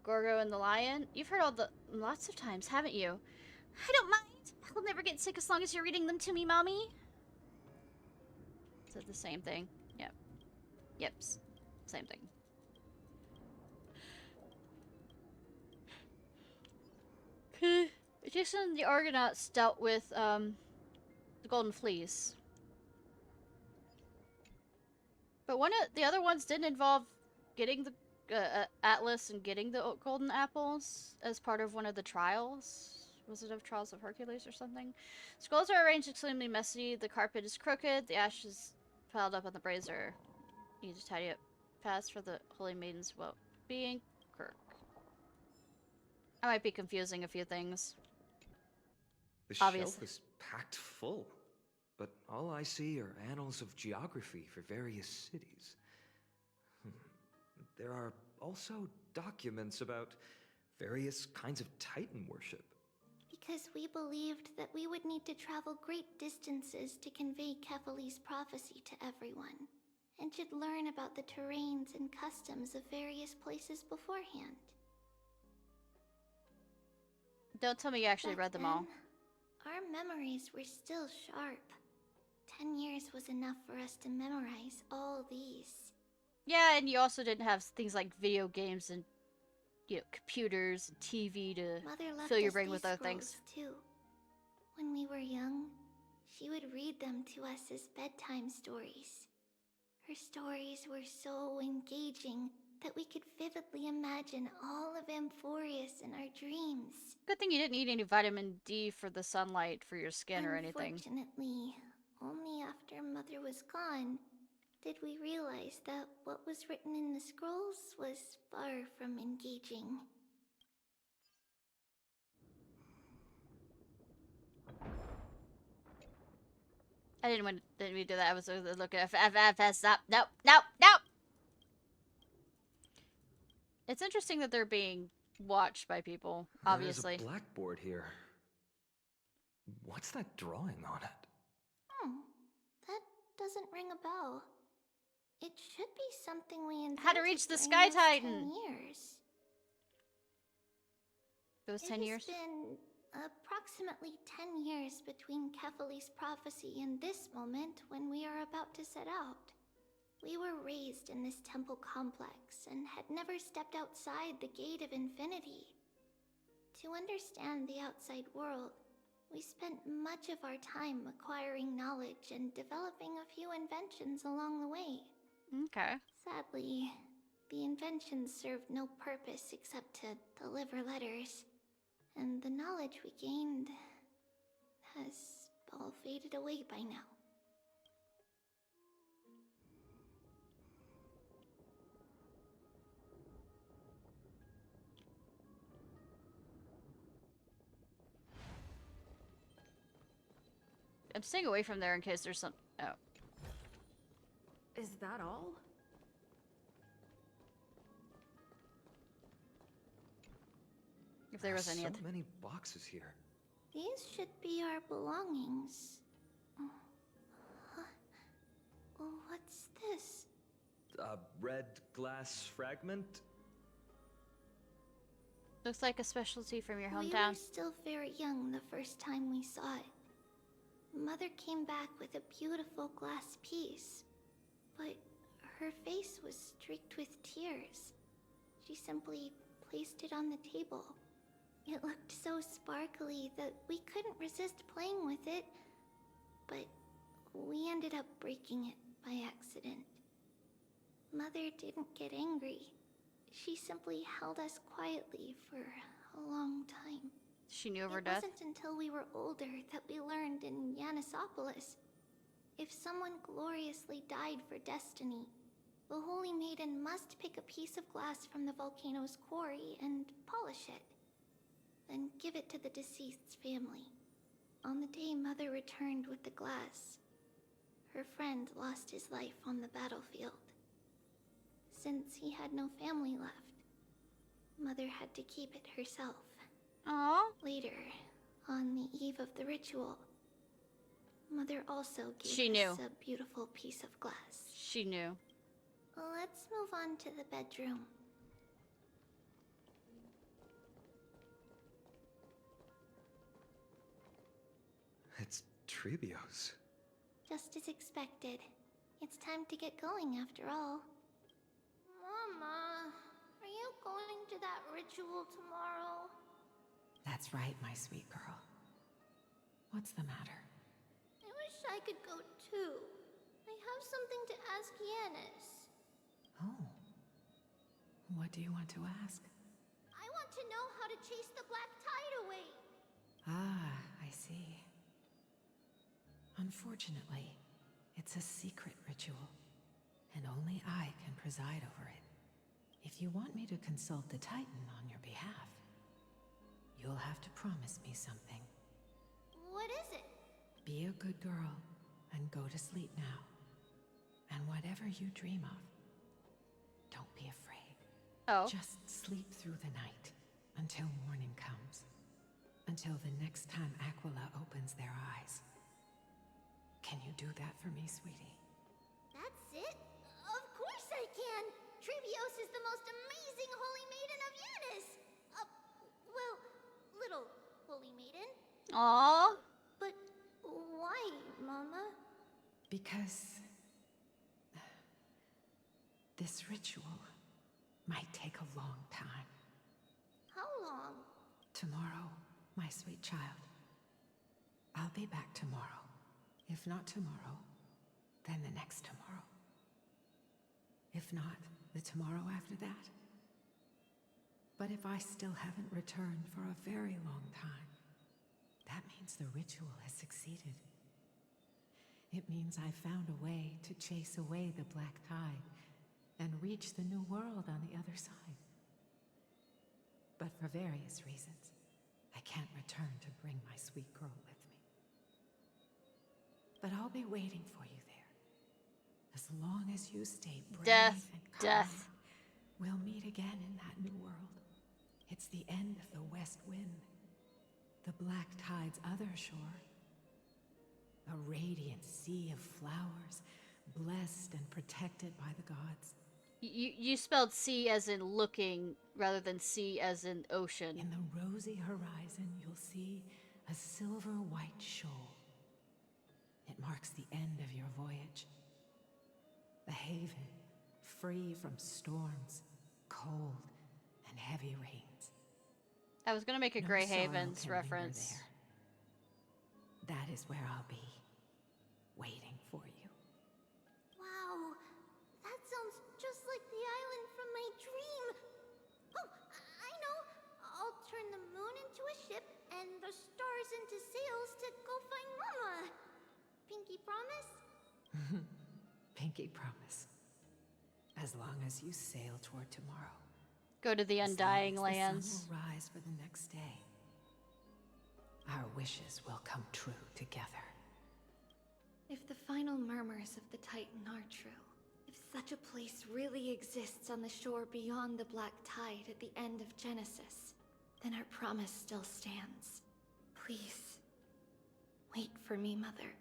Gorgo and the Lion. You've heard lots of times, haven't you? I don't mind. I'll never get sick as long as you're reading them to me, Mommy. Said the same thing. Yep. Yep. Same thing. Jason and the Argonauts dealt with, the Golden Fleece. But one of the other ones didn't involve getting the Atlas and getting the golden apples as part of one of the trials. Was it of Trials of Hercules or something? Scrolls are arranged extremely messy. The carpet is crooked. The ashes piled up on the brazier. Need to tidy up fast for the Holy Maiden's well-being. Kirk. I might be confusing a few things. The Obviously. shelf is packed full, but all I see are annals of geography for various cities. There are also documents about various kinds of Titan worship. Because we believed that we would need to travel great distances to convey Kefali's prophecy to everyone, and should learn about the terrains and customs of various places beforehand. Don't tell me you actually read them all. Our memories were still sharp. 10 years was enough for us to memorize all these. Yeah, and you also didn't have things like video games and, you know, computers and TV to fill your brain with other things. Too. When we were young, she would read them to us as bedtime stories. Her stories were so engaging that we could vividly imagine all of Amphorius in our dreams. Good thing you didn't eat any vitamin D for the sunlight for your skin or anything. Unfortunately, only after Mother was gone did we realize that what was written in the scrolls was far from engaging. I didn't mean to do that. I was looking at stop. Nope, nope, nope. It's interesting that they're being watched by people, obviously. There's a blackboard here. What's that drawing on it? That doesn't ring a bell. It should be something we invented. How to reach the during Sky those Titan. 10 years. It was 10 years? It's been approximately 10 years between Kefali's prophecy and this moment when we are about to set out. We were raised in this temple complex and had never stepped outside the Gate of Infinity. To understand the outside world, we spent much of our time acquiring knowledge and developing a few inventions along the way. Okay. Sadly, the inventions served no purpose except to deliver letters, and the knowledge we gained has all faded away by now. I'm staying away from there in case there's some... Oh. Is that all? If there was any... So many boxes here. These should be our belongings. What's this? A red glass fragment? Looks like a specialty from your We hometown. were still very young the first time we saw it. Mother came back with a beautiful glass piece, but her face was streaked with tears. She simply placed it on the table. It looked so sparkly that we couldn't resist playing with it, but we ended up breaking it by accident. Mother didn't get angry. She simply held us quietly for a long time. She knew of her death? It wasn't until we were older that we learned in Yanisopolis. If someone gloriously died for destiny, the Holy Maiden must pick a piece of glass from the volcano's quarry and polish it, then give it to the deceased's family. On the day Mother returned with the glass, her friend lost his life on the battlefield. Since he had no family left, Mother had to keep it herself. Aww. Later, on the eve of the ritual, Mother also She gave knew. us a beautiful piece of glass. She knew. Let's move on to the bedroom. Trebios. Just as expected. It's time to get going after all. Mama, are you going to that ritual tomorrow? That's right, my sweet girl. What's the matter? I wish I could go too. I have something to ask Yanis. Oh. What do you want to ask? I want to know how to chase the black tide away. Ah, I see. Unfortunately, it's a secret ritual, and only I can preside over it. If you want me to consult the Titan on your behalf, you'll have to promise me something. What is it? Be a good girl and go to sleep now. And whatever you dream of, don't be afraid. Oh. Just sleep through the night until morning comes. Until the next time Aquila opens their eyes. Can you do that for me, sweetie? That's it? Of course I can! Trebios is the most amazing holy maiden of Yanis! Well, little holy maiden. Aww. But why, Mama? Because this ritual might take a long time. How long? Tomorrow, my sweet child. I'll be back tomorrow. If not tomorrow, then the next tomorrow. If not, the tomorrow after that. But if I still haven't returned for a very long time, that means the ritual has succeeded. It means I found a way to chase away the black tide and reach the new world on the other side. But for various reasons, I can't return to bring my sweet girl with me. But I'll be waiting for you there. As long as you stay brave Death. and kind, Death. we'll meet again in that new world. It's the end of the West Wind, the black tide's other shore. A radiant sea of flowers, blessed and protected by the gods. You spelled sea as in looking rather than sea as in ocean. In the rosy horizon, you'll see a silver-white shoal. It marks the end of your voyage. A haven, free from storms, cold, and heavy rains. I was gonna make a No Grey sorrow Havens can linger reference. there. That is where I'll be, waiting for you. Wow, that sounds just like the island from my dream. Oh, I know. I'll turn the moon into a ship and the stars into sails to go find Mama. Pinky promise? Pinky promise. As long as you sail toward tomorrow. Go to the Undying Lands. The sun will rise for the next day. Our wishes will come true together. If the final murmurs of the Titan are true, if such a place really exists on the shore beyond the black tide at the end of Genesis, then our promise still stands. Please, wait for me, Mother.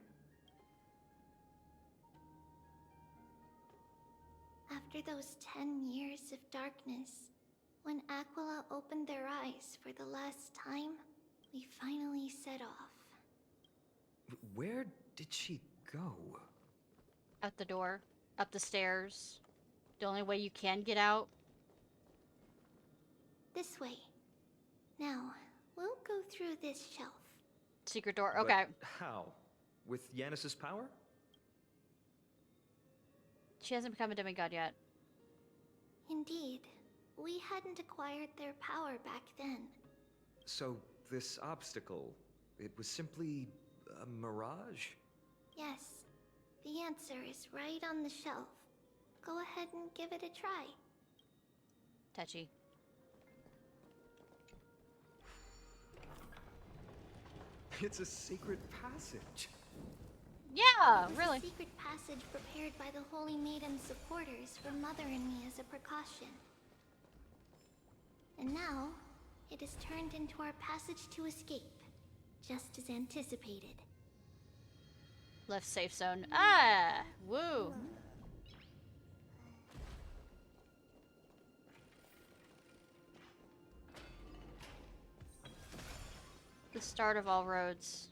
After those 10 years of darkness, when Aquila opened their eyes for the last time, we finally set off. Where did she go? Out the door. Up the stairs. The only way you can get out. This way. Now, we'll go through this shelf. Secret door. Okay. But how? With Yanis's power? She hasn't become a demigod yet. Indeed. We hadn't acquired their power back then. So this obstacle, it was simply a mirage? Yes. The answer is right on the shelf. Go ahead and give it a try. Touchy. It's a secret passage. Yeah, It was really. a secret passage prepared by the Holy Maiden's supporters for Mother and me as a precaution. And now, it is turned into our passage to escape, just as anticipated. Left safe zone. Ah! Woo! The start of all roads.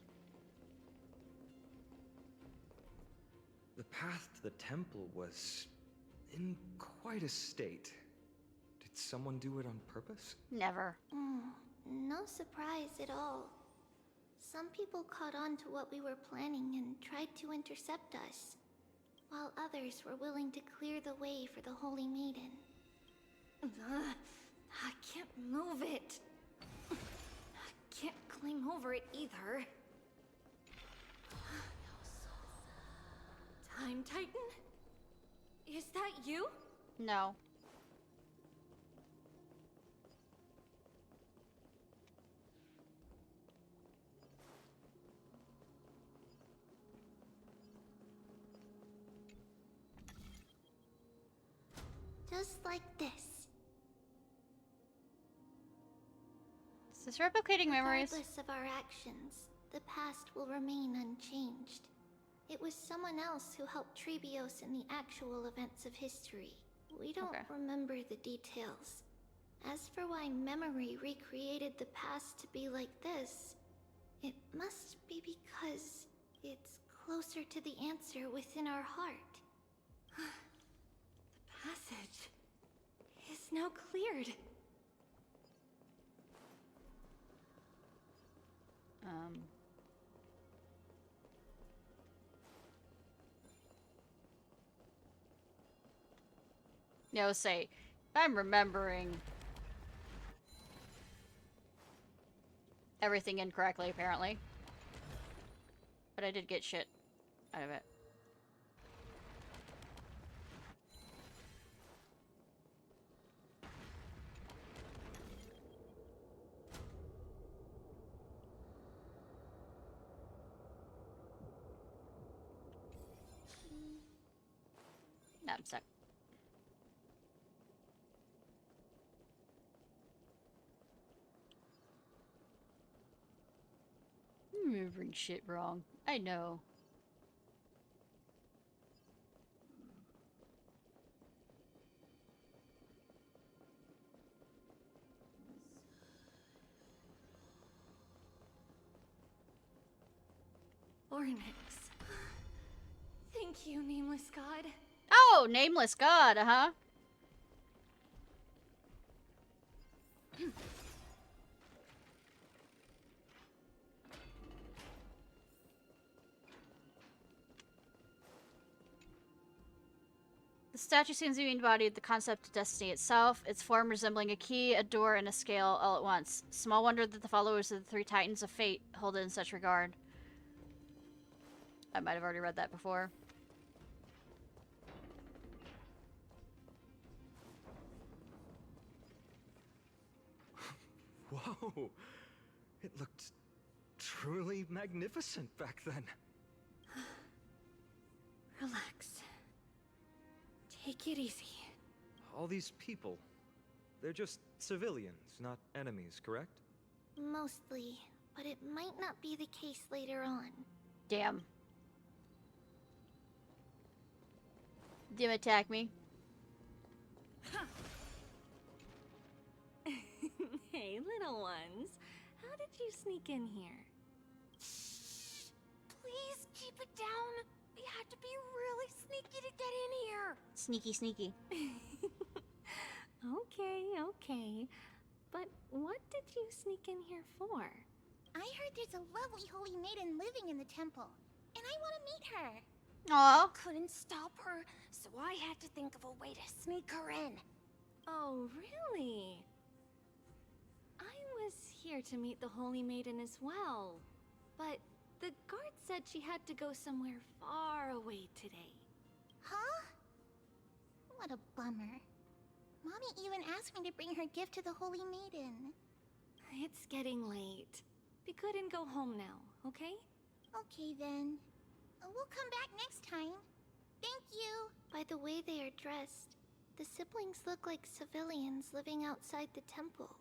path to the temple was in quite a state. Did someone do it on purpose? Never. No surprise at all. Some people caught on to what we were planning and tried to intercept us, while others were willing to clear the way for the Holy Maiden. I can't move it. I can't climb over it either. Time Titan? Is that you? No. Just like this. Is this replicating memories? Regardless of our actions, the past will remain unchanged. It was someone else who helped Trebios in the actual events of history. We don't remember the details. As for why memory recreated the past to be like this, it must be because it's closer to the answer within our heart. The passage is now cleared. No, say, I'm remembering everything incorrectly, apparently. But I did get shit out of it. No, I'm stuck. I'm remembering shit wrong. I know. Ornyx. Thank you, Nameless God. Oh, Nameless God, uh-huh. The statue seems to be embodied the concept of destiny itself, its form resembling a key, a door, and a scale all at once. Small wonder that the followers of the three titans of fate hold it in such regard. I might have already read that before. Whoa! It looked truly magnificent back then. Relax. Take it easy. All these people, they're just civilians, not enemies, correct? Mostly, but it might not be the case later on. Damn. Dim attack me. Hey, little ones. How did you sneak in here? Shh! Please keep it down. We had to be really sneaky to get in here. Sneaky, sneaky. Okay. But what did you sneak in here for? I heard there's a lovely holy maiden living in the temple, and I want to meet her. Aww. Couldn't stop her, so I had to think of a way to sneak her in. Oh, really? I was here to meet the Holy Maiden as well, but the guard said she had to go somewhere far away today. Huh? What a bummer. Mommy even asked me to bring her gift to the Holy Maiden. It's getting late. Be good and go home now, okay? Okay then. We'll come back next time. Thank you. By the way they are dressed, the siblings look like civilians living outside the temple.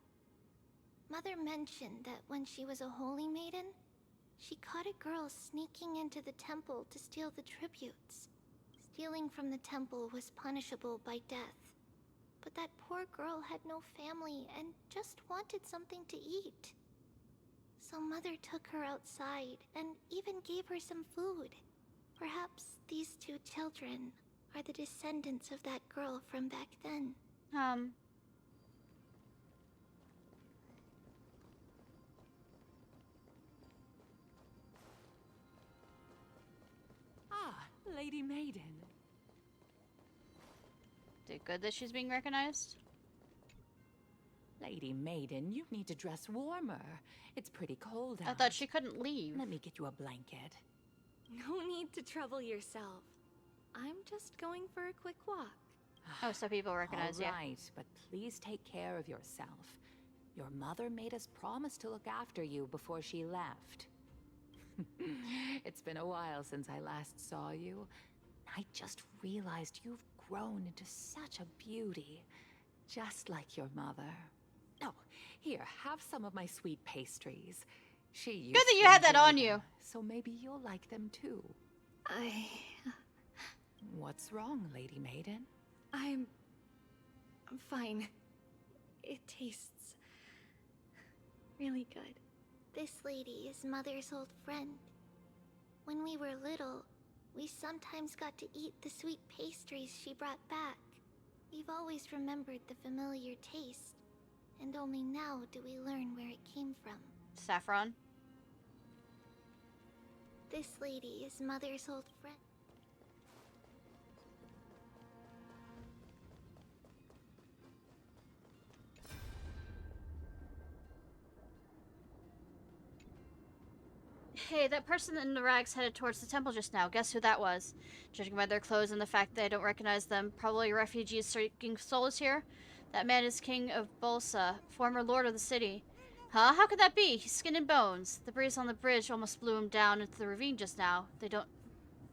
Mother mentioned that when she was a holy maiden, she caught a girl sneaking into the temple to steal the tributes. Stealing from the temple was punishable by death. But that poor girl had no family and just wanted something to eat. So Mother took her outside and even gave her some food. Perhaps these two children are the descendants of that girl from back then. Ah, Lady Maiden. Is it good that she's being recognized? Lady Maiden, you need to dress warmer. It's pretty cold out. I thought she couldn't leave. Let me get you a blanket. No need to trouble yourself. I'm just going for a quick walk. Oh, so people recognize, All right, but please take care of yourself. Your mother made us promise to look after you before she left. It's been a while since I last saw you. I just realized you've grown into such a beauty, just like your mother. Oh, here, have some of my sweet pastries. She used Good that you to had that enjoy on them, you. so maybe you'll like them too. What's wrong, Lady Maiden? I'm fine. It tastes really good. This lady is Mother's old friend. When we were little, we sometimes got to eat the sweet pastries she brought back. We've always remembered the familiar taste, and only now do we learn where it came from. Saffron. This lady is Mother's old friend. Hey, that person in the rags headed towards the temple just now. Guess who that was? Judging by their clothes and the fact that I don't recognize them, probably refugees seeking solace here. That man is King of Bolsa, former lord of the city. Huh? How could that be? He's skin and bones. The breeze on the bridge almost blew him down into the ravine just now. They don't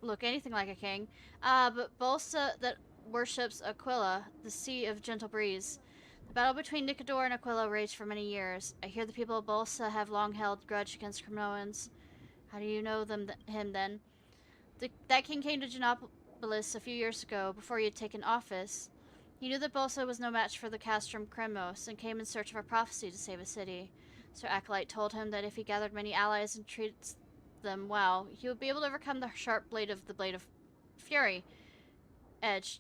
look anything like a king. But Bolsa that worships Aquila, the sea of gentle breeze. The battle between Nicodor and Aquila raged for many years. I hear the people of Bolsa have long held grudge against Cremnoans. How do you know him then? That king came to Genopolis a few years ago, before he had taken office. He knew that Bolsa was no match for the Castrum Kremos, and came in search of a prophecy to save a city. Sir Acolyte told him that if he gathered many allies and treated them well, he would be able to overcome the sharp blade of Fury. Edge.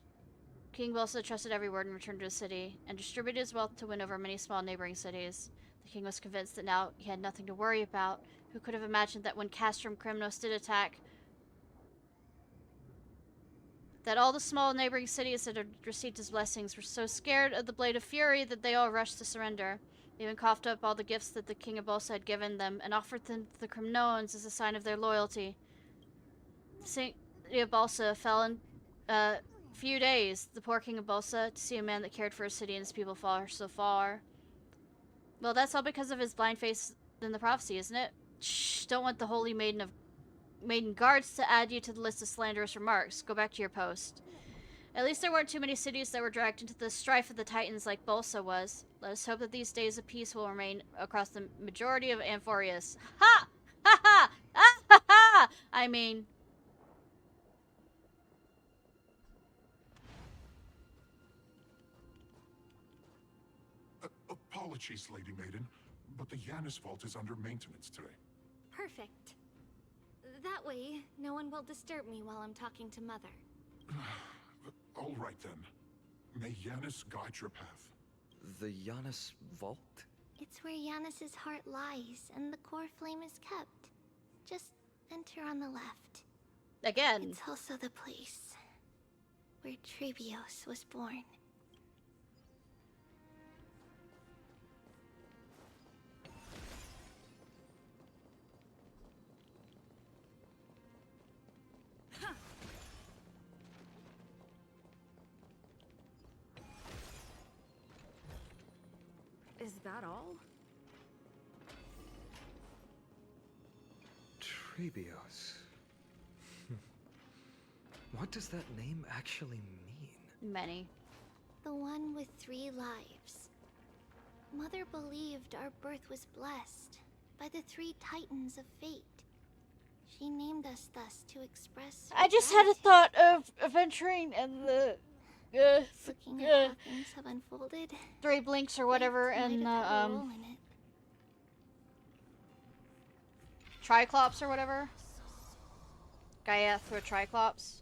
King Bolsa trusted every word and returned to his city, and distributed his wealth to win over many small neighboring cities. The king was convinced that now he had nothing to worry about. Who could have imagined that when Castrum Kremnos did attack, that all the small neighboring cities that had received his blessings were so scared of the Blade of Fury that they all rushed to surrender. They even coughed up all the gifts that the King of Bolsa had given them and offered them to the Kremnoans as a sign of their loyalty. The city of Bolsa fell in few days. The poor King of Bolsa, to see a man that cared for his city and his people fall so far. Well, that's all because of his blind faith in the prophecy, isn't it? Shh, don't want the Holy Maiden Guards to add you to the list of slanderous remarks. Go back to your post. At least there weren't too many cities that were dragged into the strife of the Titans like Bolsa was. Let us hope that these days of peace will remain across the majority of Amphorius. Ha! Ha ha! Ah ha ha! I mean... Apologies, Lady Maiden, but the Yanis vault is under maintenance today. Perfect. That way, no one will disturb me while I'm talking to Mother. All right then. May Yanis guide your path. The Yanis vault? It's where Yanis's heart lies, and the core flame is kept. Just enter on the left. Again. It's also the place where Trebios was born. Is that all? Trebios. What does that name actually mean? Many. The one with 3 lives. Mother believed our birth was blessed by the 3 titans of fate. She named us thus to express I just had a thought of adventuring and the looking at how things have unfolded. 3 blinks or whatever, and Triclops or whatever. Gaia through a Triclops.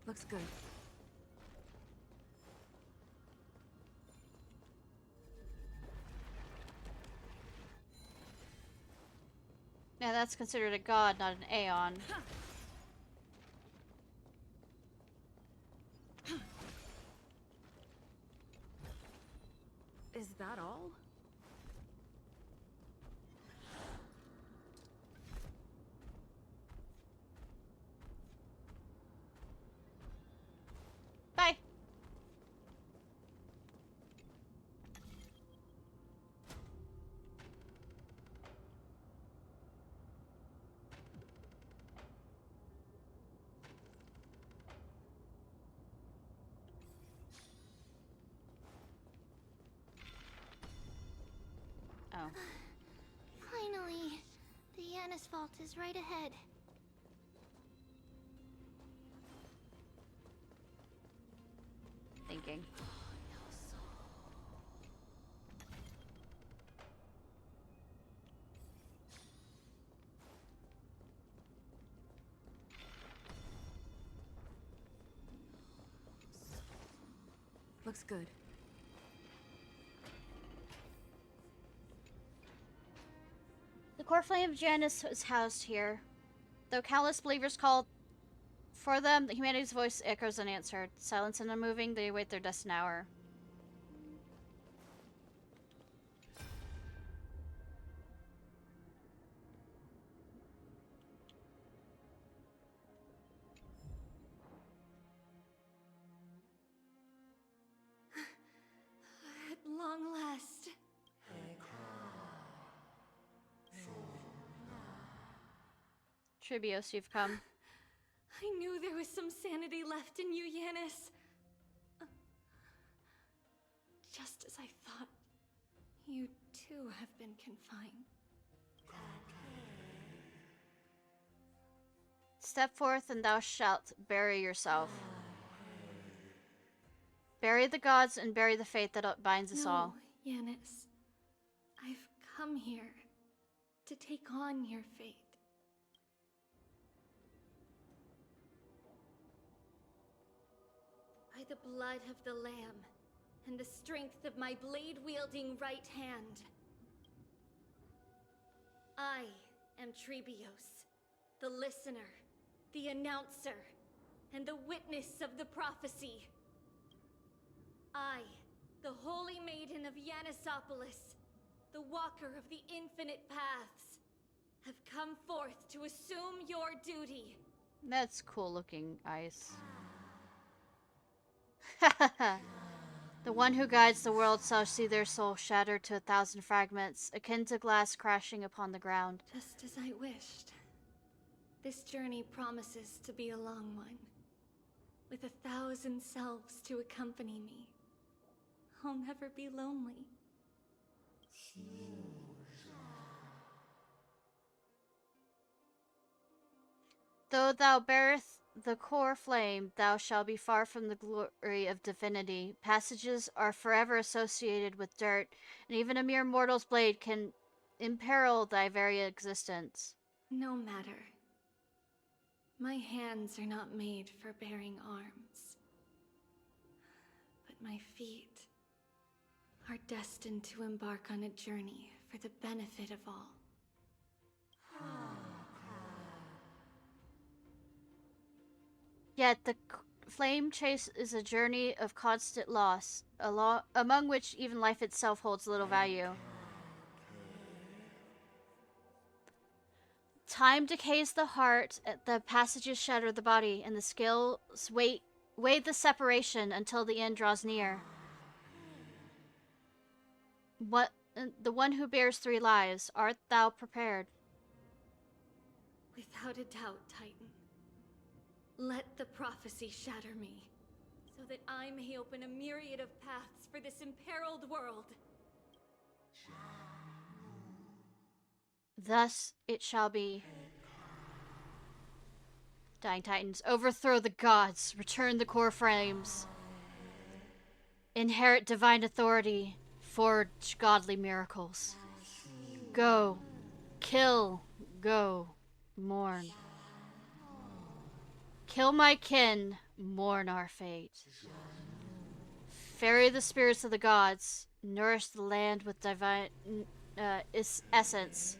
Looks good. Yeah, that's considered a god, not an Aeon. Is that all? Bye. Oh. Finally! The Yanis vault is right ahead. Thinking. Looks good. The core flame of Janus is housed here. Though countless believers called for them, humanity's voice echoes unanswered. Silence and unmoving, they await their destined hour. At long last. Tribios, you've come. I knew there was some sanity left in you, Yanis. Just as I thought, you too have been confined. Step forth and thou shalt bury yourself. Bury the gods and bury the fate that binds us all. Yanis. I've come here to take on your fate. By the blood of the Lamb and the strength of my blade-wielding right hand, I am Tribios, the listener, the announcer, and the witness of the prophecy. I, the Holy Maiden of Yanisopolis, the Walker of the Infinite Paths, have come forth to assume your duty. That's cool looking ice. The one who guides the world shall see their soul shattered to 1,000 fragments, akin to glass crashing upon the ground. Just as I wished. This journey promises to be a long one, with 1,000 selves to accompany me. I'll never be lonely. Though thou bearest the core flame, thou shalt be far from the glory of divinity. Passages are forever associated with dirt, and even a mere mortal's blade can imperil thy very existence. No matter. My hands are not made for bearing arms. But my feet are destined to embark on a journey for the benefit of all. Yet the flame chase is a journey of constant loss, among which even life itself holds little value. Time decays the heart, the passages shatter the body, and the scales weigh the separation until the end draws near. The one who bears 3 lives, art thou prepared? Without a doubt, Titan. Let the prophecy shatter me, so that I may open a myriad of paths for this imperiled world. Thus it shall be. Dying Titans, overthrow the gods, return the core frames. Inherit divine authority, forge godly miracles. Go, kill, go, mourn. Kill my kin, mourn our fate. Ferry the spirits of the gods, nourish the land with divine essence.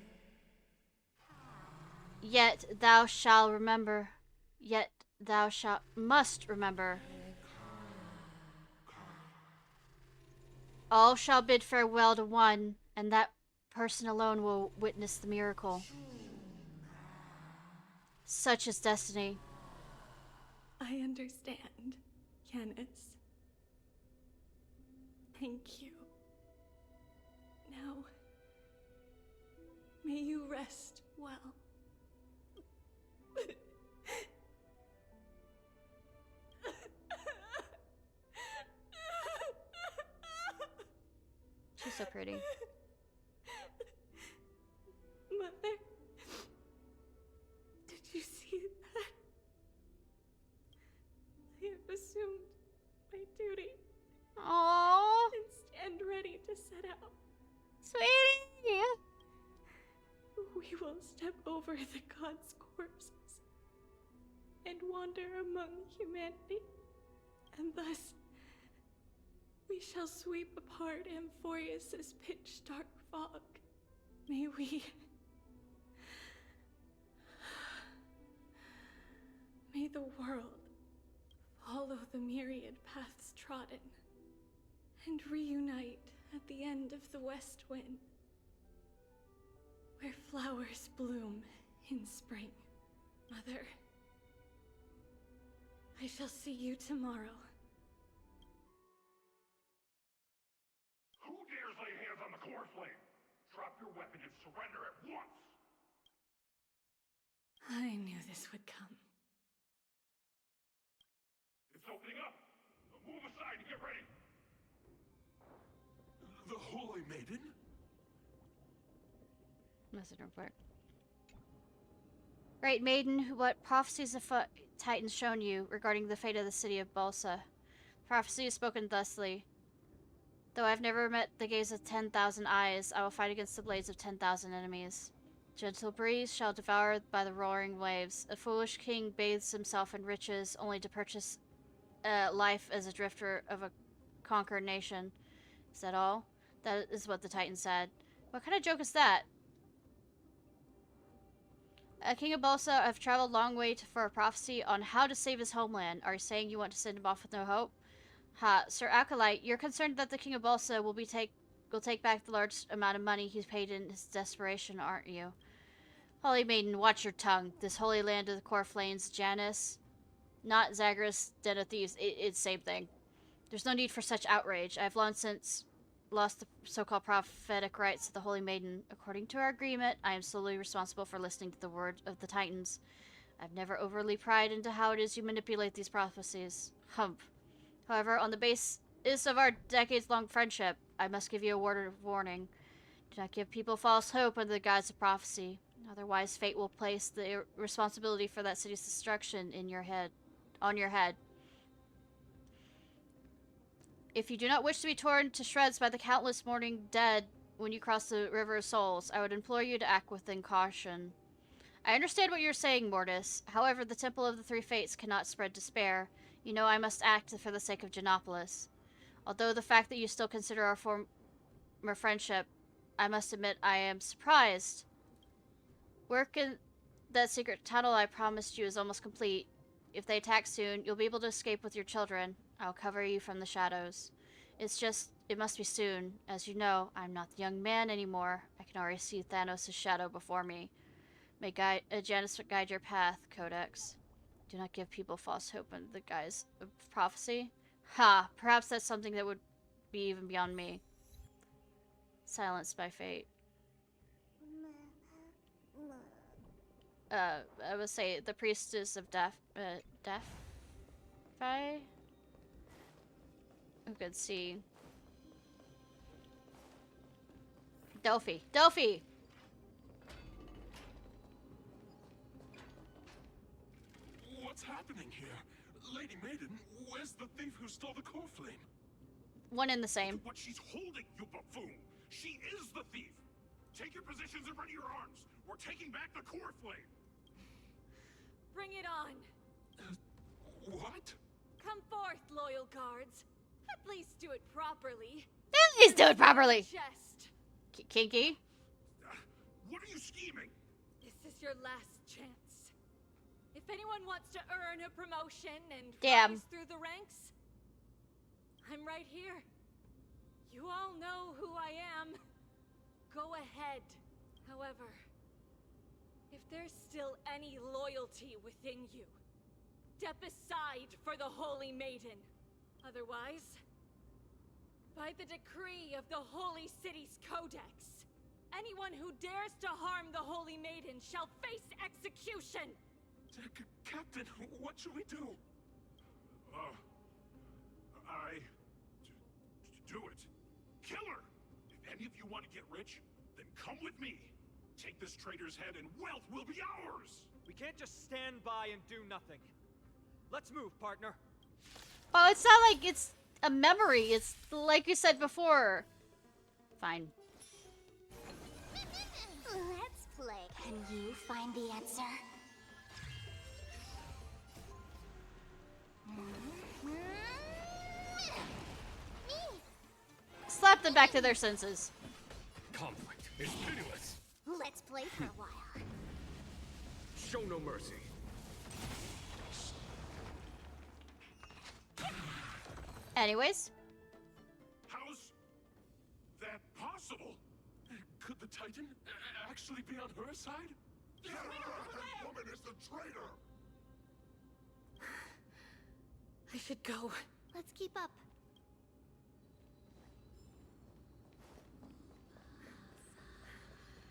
Yet thou shalt remember, yet thou must remember. All shall bid farewell to one, and that person alone will witness the miracle. Such is destiny. I understand, Yanis. Thank you. Now, may you rest well. She's so pretty. Mother, did you see that? I have assumed my duty. Aww. And stand ready to set out. Sweetie! We will step over the gods' corpses and wander among humanity, and thus we shall sweep apart Amphorius's pitch-dark fog. May we... May the world follow the myriad paths trodden and reunite at the end of the west wind, where flowers bloom in spring. Mother, I shall see you tomorrow. Who dares lay hands on the core flame? Drop your weapon and surrender at once! I knew this would come. It's opening up! Move aside and get ready! The Holy Maiden? Message real quick. Great maiden, what prophecies of Titans shown you regarding the fate of the city of Balsa? Prophecy is spoken thusly. Though I have never met the gaze of 10,000 eyes, I will fight against the blades of 10,000 enemies. Gentle breeze shall devour by the roaring waves. A foolish king bathes himself in riches only to purchase life as a drifter of a conquered nation. Is that all? That is what the Titan said. What kind of joke is that? King of Balsa, I've traveled a long way for a prophecy on how to save his homeland. Are you saying you want to send him off with no hope? Ha, Sir Acolyte, you're concerned that the King of Balsa will take back the large amount of money he's paid in his desperation, aren't you? Holy Maiden, watch your tongue. This holy land of the core flames, Janus, not Zagreus, den of thieves. It's same thing. There's no need for such outrage. I've long since lost the so-called prophetic rights of the Holy Maiden. According to our agreement, I am solely responsible for listening to the word of the Titans. I've never overly pried into how it is you manipulate these prophecies. Hump. However, on the basis of our decades-long friendship, I must give you a word of warning. Do not give people false hope under the guise of prophecy. Otherwise, fate will place the responsibility for that city's destruction on your head. If you do not wish to be torn to shreds by the countless mourning dead when you cross the River of Souls, I would implore you to act within caution. I understand what you're saying, Mortis. However, the Temple of the Three Fates cannot spread despair. You know I must act for the sake of Genopolis. Although the fact that you still consider our former friendship, I must admit I am surprised. Work in that secret tunnel I promised you is almost complete. If they attack soon, you'll be able to escape with your children. I'll cover you from the shadows. It's just, it must be soon. As you know, I'm not the young man anymore. I can already see Thanos' shadow before me. May Janus guide your path, Codex. Do not give people false hope under the guise of prophecy. Ha! Perhaps that's something that would be even beyond me. Silenced by fate. I would say the priestess of death. Who could see? Delphi. Delphi! What's happening here? Lady Maiden, where's the thief who stole the core flame? one and the same. What she's holding, you buffoon! She is the thief! Take your positions and ready your arms! We're taking back the core flame! Bring it on! What? Come forth, loyal guards. At least do it properly. At least do it properly! Chest. Kinky? What are you scheming? This is your last chance. If anyone wants to earn a promotion and rise through the ranks, I'm right here. You all know who I am. Go ahead. However, if there's still any loyalty within you, step aside for the Holy Maiden. Otherwise, by the decree of the Holy City's Codex, anyone who dares to harm the Holy Maiden shall face execution! Captain, what should we do? Do it. Kill her! If any of you want to get rich, then come with me. Take this traitor's head and wealth will be ours! We can't just stand by and do nothing. Let's move, partner. Oh, it's not like it's a memory. It's like you said before. Fine. Let's play. Can you find the answer? Slap them back to their senses. Conflict is pitiless. Let's play for a while. Show no mercy. Anyways. How's that possible? Could the Titan actually be on her side? That woman is the traitor! I should go. Let's keep up.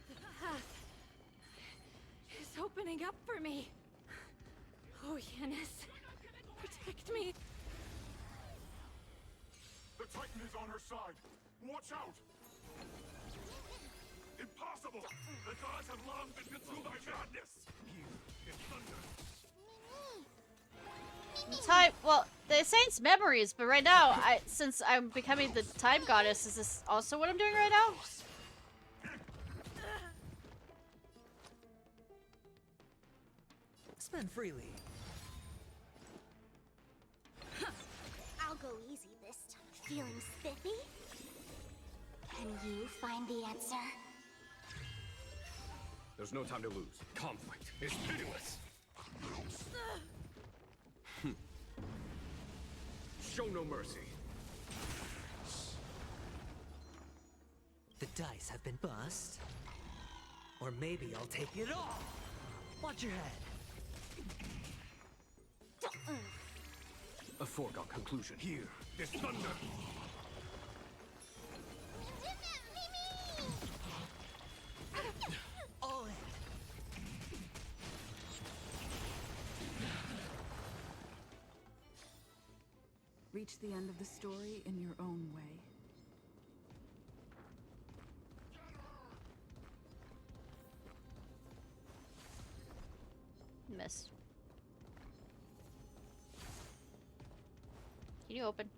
The path is opening up for me. Oh, Yanis, protect me. The Titan is on her side. Watch out! Impossible! The gods have long been consumed by madness! Time. Well, the Saint's memories, but right now, since I'm becoming the time goddess, is this also what I'm doing right now? Spend freely. I'll go easy this time. Feeling spiffy? Can you find the answer? There's no time to lose. Conflict is pitiless. Show no mercy. The dice have been bust. Or maybe I'll take it all. Watch your head. A foregone conclusion. Here, this thunder. All in. Reach the end of the story in your own way. Miss. Can you open?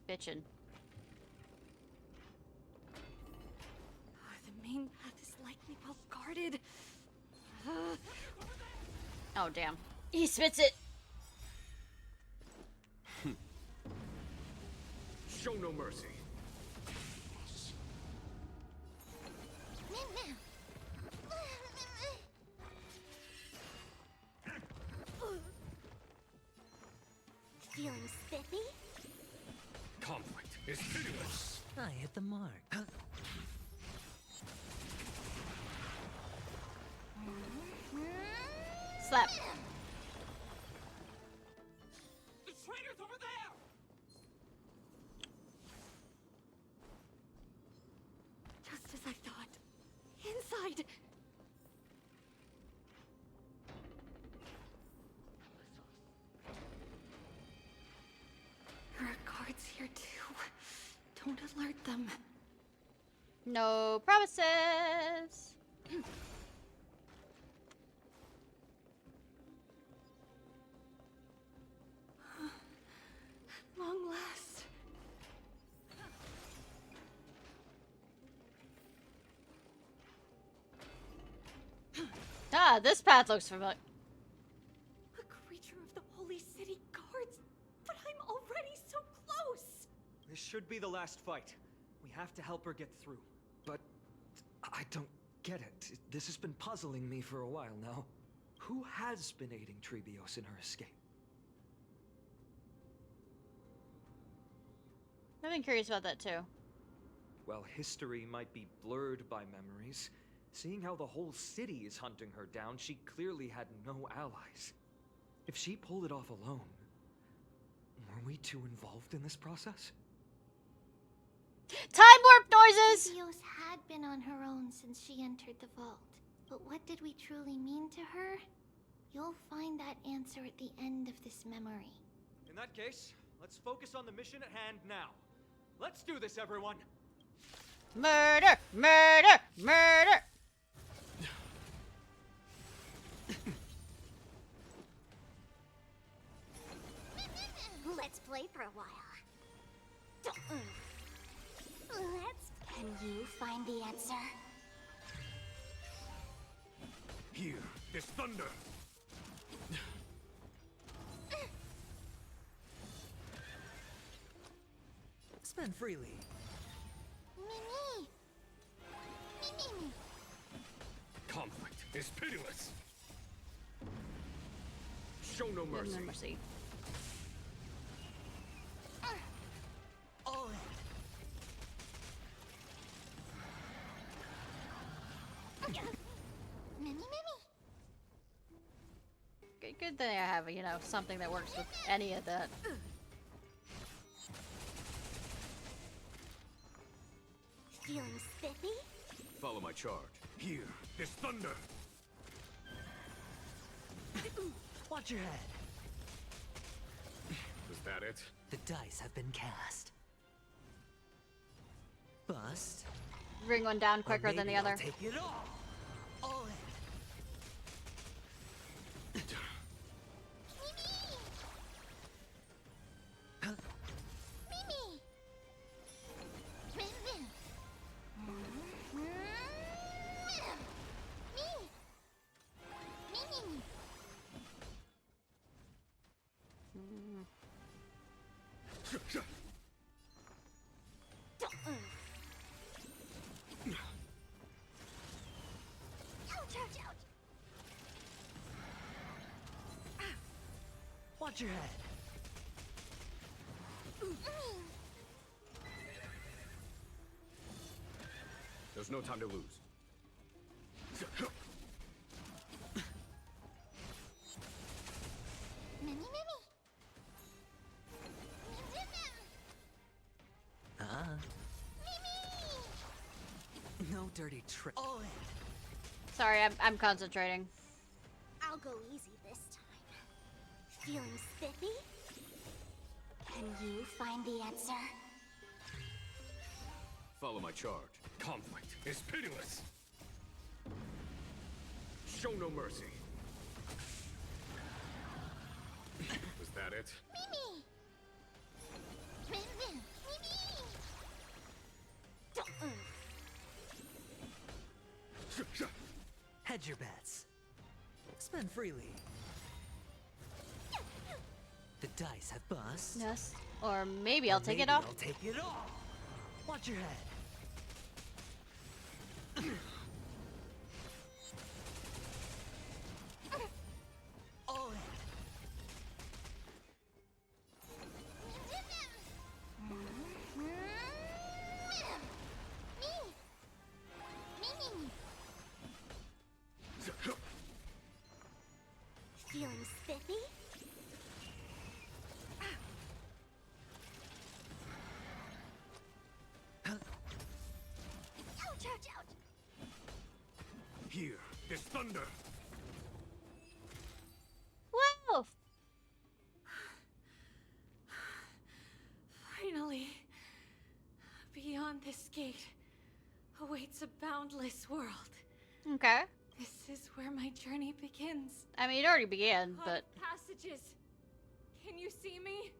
Bitchin'. The main path is likely well guarded. Oh, damn. He spits it. Show no mercy. Feeling spiffy? Conflict is pitiless. I hit the mark. Slap. The traitor's over there! Just as I thought. Inside! There are guards here too. Don't alert them. No promises. Ah, this path looks familiar. A creature of the Holy City Guards, but I'm already so close. This should be the last fight. We have to help her get through. But I don't get it. This has been puzzling me for a while now. Who has been aiding Trebios in her escape? I've been curious about that too. While history might be blurred by memories, seeing how the whole city is hunting her down, she clearly had no allies. If she pulled it off alone, were we too involved in this process? Time warp noises! Trebios had been on her own since she entered the vault. But what did we truly mean to her? You'll find that answer at the end of this memory. In that case, let's focus on the mission at hand now. Let's do this, everyone! Murder! Murder! Murder! Let's play for a while. Can you find the answer? Here, this thunder. Spend freely. Mimi! Mimi! Conflict is pitiless. Show no mercy. No mercy. All in. Mimi! Good thing I have, you know, something that works with any of that. Feeling spiffy? Follow my charge. Here, this thunder. Watch your head. Was that it? The dice have been cast. Bust. Bring one down quicker than the other. I'll take it all. All in. Watch your head. There's no time to lose. No dirty trick. All in. Sorry, I'm concentrating. I'll go easy this time. Feeling spiffy? Can you find the answer? Follow my charge. Conflict is pitiless. Show no mercy. Was that it? Mimi! Mimi! Hedge your bets. Spend freely. The dice have bust. Yes. Or maybe I'll take it off. I'll take it all. Watch your head. All in. Feeling spiffy? Ouch, ouch, ouch! Here, this thunder. Whoa! Finally, beyond this gate awaits a boundless world. Okay. This is where my journey begins. I mean, it already began, but Passages. Can you see me?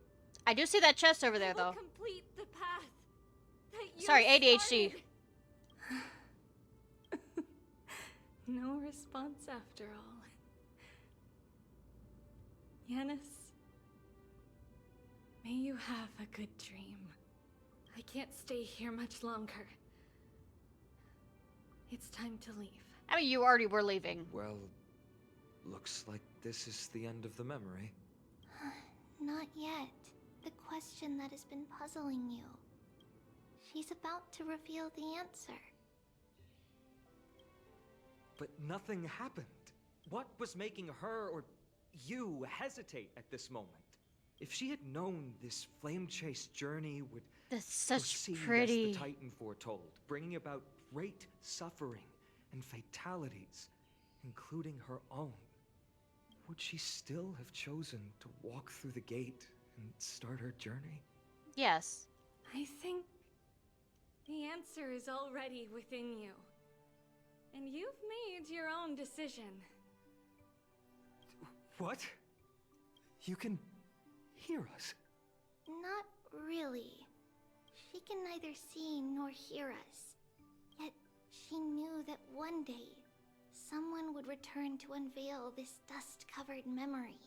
I do see that chest over there, I will though. complete the path that you Sorry, ADHD. started. No response after all. Yanis, may you have a good dream. I can't stay here much longer. It's time to leave. I mean, you already were leaving. Well, looks like this is the end of the memory. Not yet. The question that has been puzzling you. She's about to reveal the answer. But nothing happened. What was making her or you hesitate at this moment? If she had known this flame-chased journey would such proceed pretty as the Titan foretold, bringing about great suffering and fatalities, including her own, would she still have chosen to walk through the gate and start her journey? Yes. I think the answer is already within you. And you've made your own decision. What? You can hear us? Not really. She can neither see nor hear us. Yet she knew that one day, someone would return to unveil this dust-covered memory.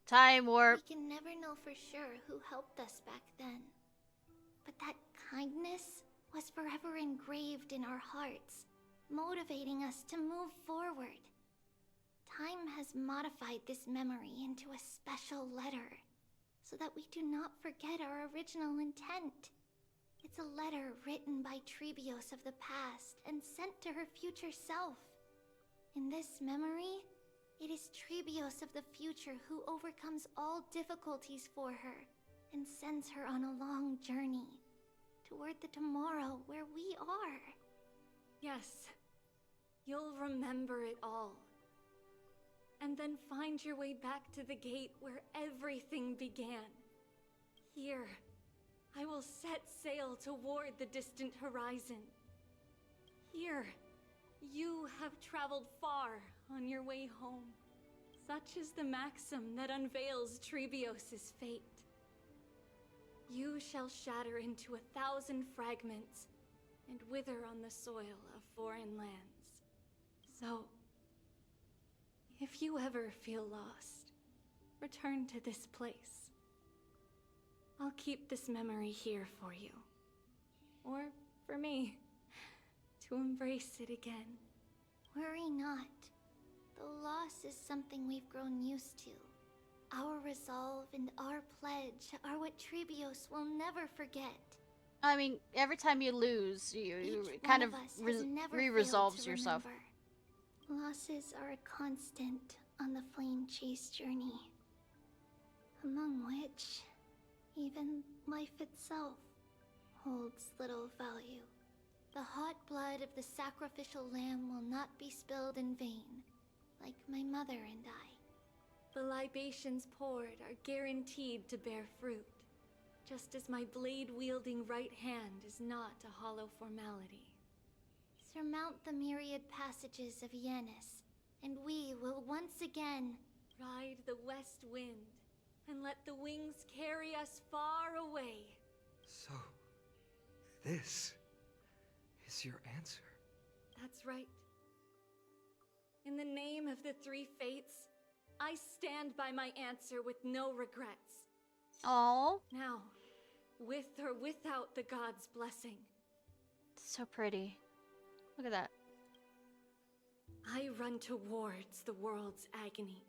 Time warp. We can never know for sure who helped us back then. But that kindness was forever engraved in our hearts, motivating us to move forward. Time has modified this memory into a special letter, so that we do not forget our original intent. It's a letter written by Trebios of the past and sent to her future self. In this memory, it is Trebios of the future who overcomes all difficulties for her and sends her on a long journey toward the tomorrow where we are. Yes, you'll remember it all. And then find your way back to the gate where everything began. Here, I will set sail toward the distant horizon. Here, you have traveled far on your way home. Such is the maxim that unveils Trebios' fate. You shall shatter into 1,000 fragments and wither on the soil of foreign lands. So, if you ever feel lost, return to this place. I'll keep this memory here for you. Or for me, to embrace it again. Worry not. The loss is something we've grown used to. Our resolve and our pledge are what Trebios will never forget. I mean, every time you lose, you kind of re-resolves yourself. Losses are a constant on the flame chase journey, among which even life itself holds little value. The hot blood of the sacrificial lamb will not be spilled in vain, like my mother and I. The libations poured are guaranteed to bear fruit, just as my blade-wielding right hand is not a hollow formality. Surmount the myriad passages of Yanis, and we will once again ride the west wind and let the wings carry us far away. So, this is your answer? That's right. In the name of the three fates, I stand by my answer with no regrets. Aww. Now, with or without the god's blessing. So pretty. Look at that. I run towards the world's agony.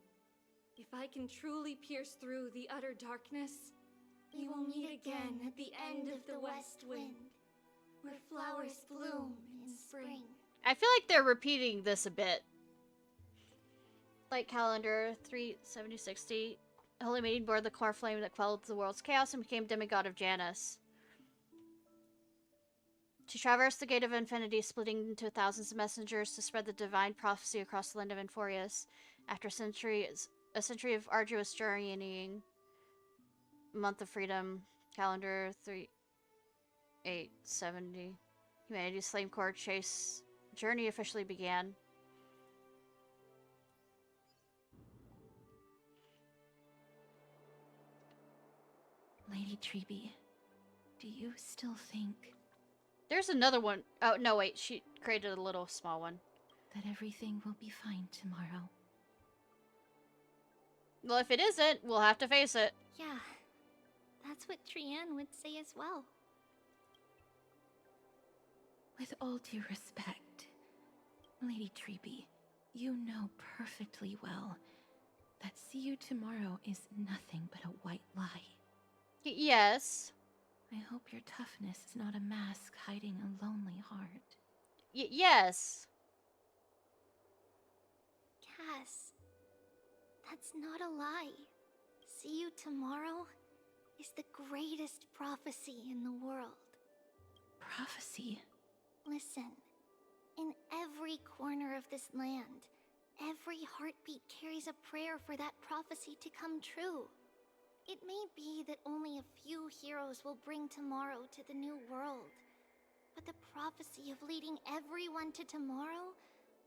If I can truly pierce through the utter darkness, we will meet again at the end of the west wind, where flowers bloom in spring. I feel like they're repeating this a bit. Like calendar 37060. Holy Maiden bore the core flame that quelled the world's chaos and became demigod of Janus. She traversed the gate of infinity, splitting into thousands of messengers to spread the divine prophecy across the land of Inforius. After a century of arduous journeying, month of freedom, calendar 3870, humanity's flame core chase journey officially began. Lady Treeby, do you still think... There's another one. Oh, no, wait. She created a little small one. that everything will be fine tomorrow. Well, if it isn't, we'll have to face it. Yeah, that's what Trianne would say as well. With all due respect, Lady Treeby, you know perfectly well that see you tomorrow is nothing but a white lie. Yes. I hope your toughness is not a mask hiding a lonely heart. Yes. Cass, that's not a lie. See you tomorrow is the greatest prophecy in the world. Prophecy? Listen, in every corner of this land, every heartbeat carries a prayer for that prophecy to come true. It may be that only a few heroes will bring tomorrow to the new world, but the prophecy of leading everyone to tomorrow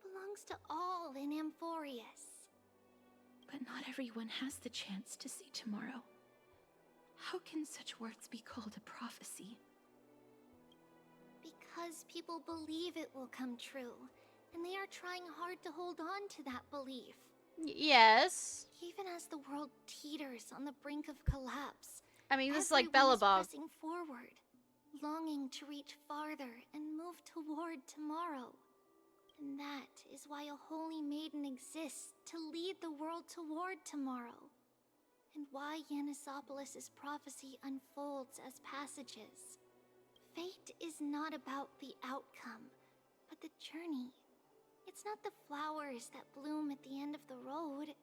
belongs to all in Amphorius. But not everyone has the chance to see tomorrow. How can such words be called a prophecy? Because people believe it will come true, and they are trying hard to hold on to that belief. Yes. Even as the world teeters on the brink of collapse, I mean, this is like everyone Bellabog. pressing forward, longing to reach farther and move toward tomorrow. And that is why a holy maiden exists to lead the world toward tomorrow. And why Yanisopolis' prophecy unfolds as passages. Fate is not about the outcome, but the journey. It's not the flowers that bloom at the end of the road,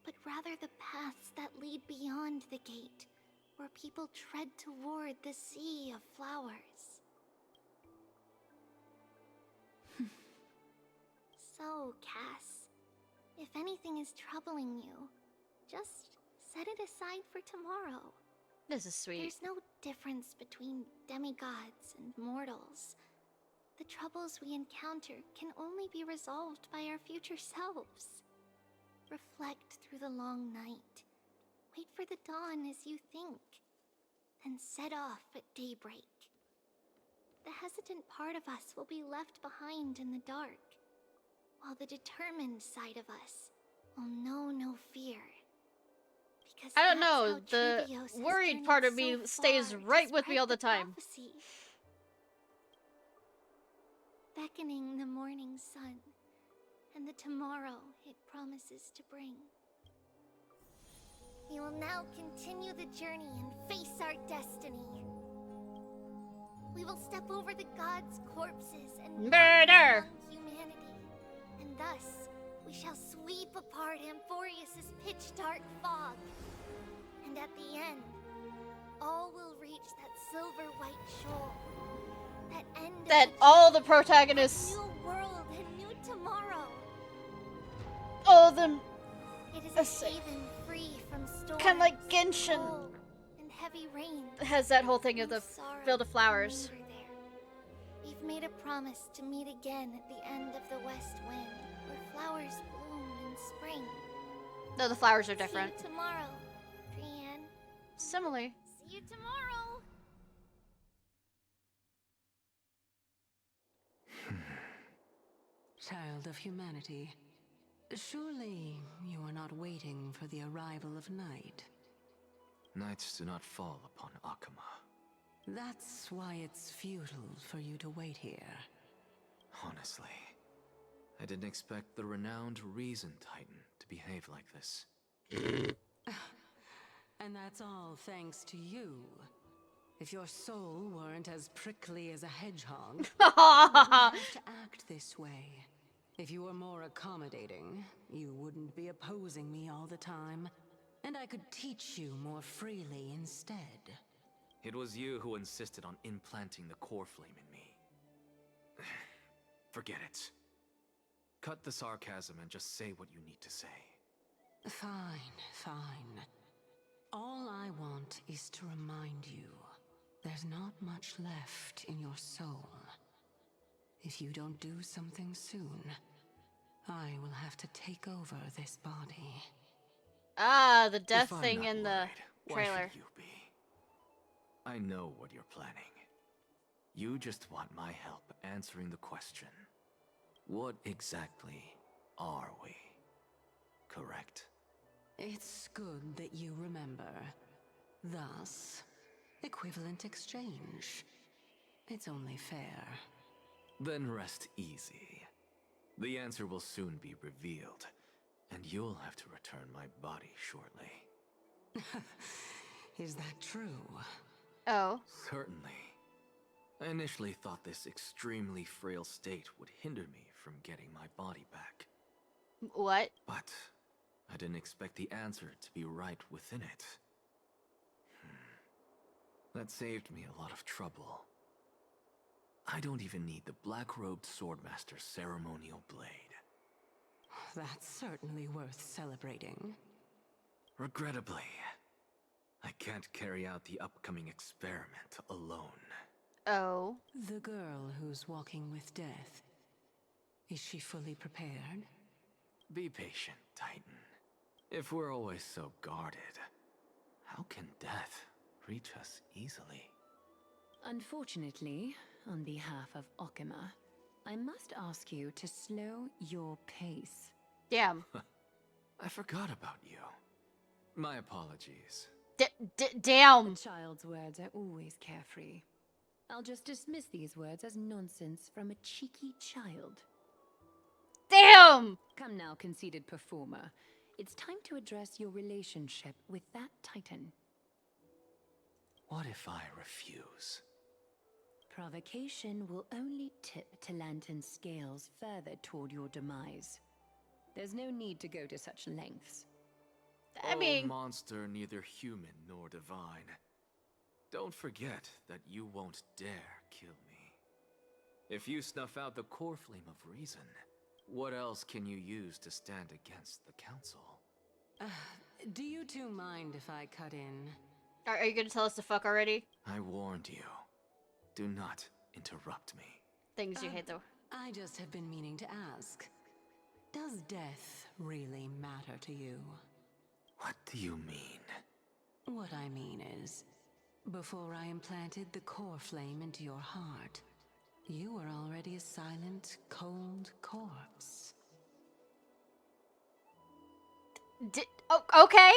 but rather the paths that lead beyond the gate, where people tread toward the sea of flowers. So, Cass, if anything is troubling you, just set it aside for tomorrow. This is sweet. There's no difference between demigods and mortals. The troubles we encounter can only be resolved by our future selves. Reflect through the long night. Wait for the dawn as you think. Then set off at daybreak. The hesitant part of us will be left behind in the dark, while the determined side of us will know no fear. Because I don't that's know. how The Trevios has worried part of journeyed me so stays far to right with me spread all the time. prophecy. Beckoning the morning sun, and the tomorrow it promises to bring. We will now continue the journey and face our destiny. We will step over the gods' corpses and murder among humanity, and thus we shall sweep apart Amphorius' pitch-dark fog. And at the end, all will reach that silver-white shoal. That end of That the all the journey, protagonists, that new world and new tomorrow. all of them, It is a haven free from storms, kind of like Genshin, cold, and heavy rain. has that whole thing of the Sorrow field of flowers. linger there. We've made a promise to meet again at the end of the West Wind, where flowers bloom in spring. Though the flowers are different. See you tomorrow, Trianne. Similar. See you tomorrow. Child of humanity, surely you are not waiting for the arrival of night. Nights do not fall upon Akama. That's why it's futile for you to wait here. Honestly, I didn't expect the renowned Reason Titan to behave like this. And that's all thanks to you. If your soul weren't as prickly as a hedgehog, you wouldn't have to act this way. If you were more accommodating, you wouldn't be opposing me all the time, and I could teach you more freely instead. It was you who insisted on implanting the core flame in me. Forget it. Cut the sarcasm and just say what you need to say. Fine, fine. All I want is to remind you, there's not much left in your soul. If you don't do something soon, I will have to take over this body. Ah, the death If I'm thing not in the worried, why trailer. should you be? I know what you're planning. You just want my help answering the question. What exactly are we? Correct? It's good that you remember. Thus, equivalent exchange. It's only fair. Then rest easy. The answer will soon be revealed, and you'll have to return my body shortly. Is that true? Oh. Certainly. I initially thought this extremely frail state would hinder me from getting my body back. What? But I didn't expect the answer to be right within it. That saved me a lot of trouble. I don't even need the black-robed swordmaster's ceremonial blade. That's certainly worth celebrating. Regrettably, I can't carry out the upcoming experiment alone. Oh. The girl who's walking with death. Is she fully prepared? Be patient, Titan. If we're always so guarded, how can death reach us easily? Unfortunately, on behalf of Okima, I must ask you to slow your pace. Damn. I forgot about you. My apologies. Damn. A child's words are always carefree. I'll just dismiss these words as nonsense from a cheeky child. Damn! Come now, conceited performer. It's time to address your relationship with that Titan. What if I refuse? Provocation will only tip Talantan's scales further toward your demise. There's no need to go to such lengths. I mean... monster neither human nor divine. Don't forget that you won't dare kill me. If you snuff out the core flame of reason, what else can you use to stand against the council? Do you two mind if I cut in? Are you gonna tell us to fuck already? I warned you. Do not interrupt me. Things you hate, though. I just have been meaning to ask. Does death really matter to you? What do you mean? What I mean is, before I implanted the core flame into your heart, you were already a silent, cold corpse. Okay.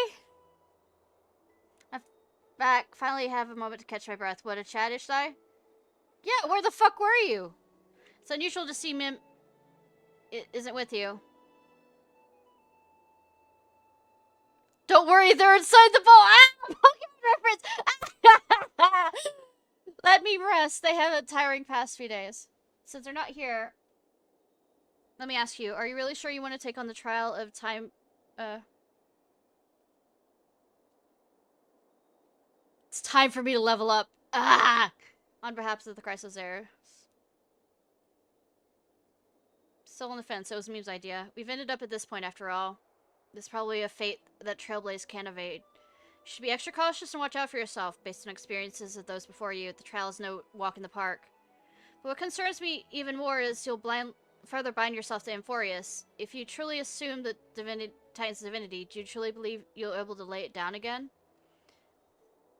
I'm back. Finally have a moment to catch my breath. What a chat, Ishnai? Yeah, where the fuck were you? It's unusual to see Mim isn't with you. Don't worry, they're inside the bowl. Ah! Pokemon reference! Let me rest. They have a tiring past few days. Since they're not here, let me ask you, are you really sure you want to take on the trial of time, It's time for me to level up. Ah! On behalf of the Chrysos heirs. Still on the fence, it was Meme's idea. We've ended up at this point after all. This is probably a fate that Trailblaze can't evade. You should be extra cautious and watch out for yourself. Based on experiences of those before you, the trial is no walk in the park. But what concerns me even more is you'll further bind yourself to Amphorius. If you truly assume that Titan's divinity, do you truly believe you'll be able to lay it down again?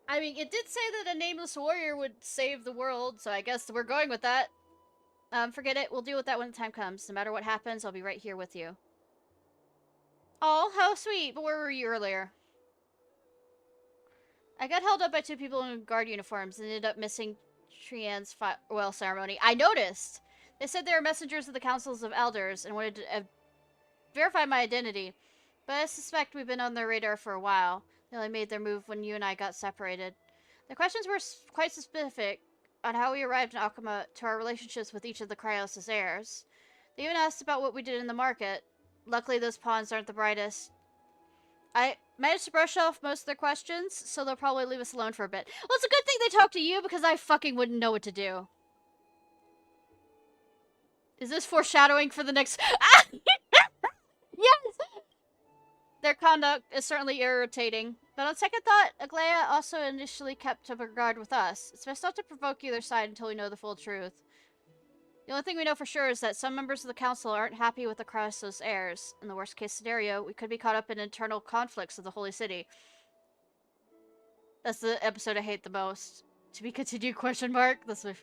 I mean, it did say that a nameless warrior would save the world, so I guess we're going with that. Forget it. We'll deal with that when the time comes. No matter what happens, I'll be right here with you. Oh, how sweet. But where were you earlier? I got held up by two people in guard uniforms and ended up missing Trian's farewell ceremony. I noticed. They said they were messengers of the councils of elders and wanted to verify my identity. But I suspect we've been on their radar for a while. They only made their move when you and I got separated. The questions were quite specific on how we arrived in Okima to our relationships with each of the Cryos' heirs. They even asked about what we did in the market. Luckily, those pawns aren't the brightest. I managed to brush off most of their questions, so they'll probably leave us alone for a bit. Well, it's a good thing they talked to you, because I fucking wouldn't know what to do. Is this foreshadowing for the next... Ah! Yes! Their conduct is certainly irritating, but on second thought, Aglaia also initially kept up her guard with us. It's best not to provoke either side until we know the full truth. The only thing we know for sure is that some members of the council aren't happy with the Cryos' heirs. In the worst case scenario, we could be caught up in internal conflicts of the Holy City. That's the episode I hate the most. To be continued, question mark? That's my...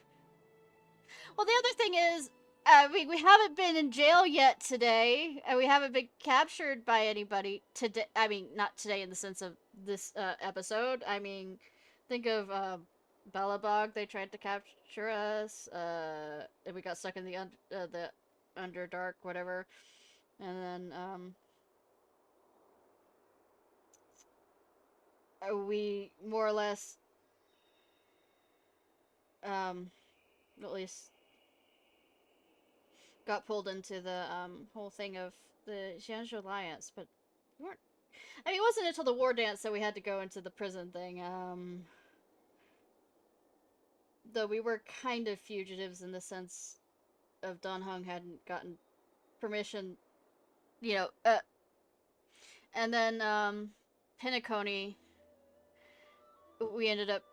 Well, the other thing is, I mean, we haven't been in jail yet today, and we haven't been captured by anybody today. I mean, not today in the sense of this episode. I mean, think of Belobog. They tried to capture us, and we got stuck in the Underdark, whatever. And then we more or less, at least got pulled into the whole thing of the Xianzhou Alliance, but we weren't. I mean, it wasn't until the war dance that we had to go into the prison thing. Though we were kind of fugitives in the sense of Don Hung hadn't gotten permission, you know. And then Pinnacone, we ended up,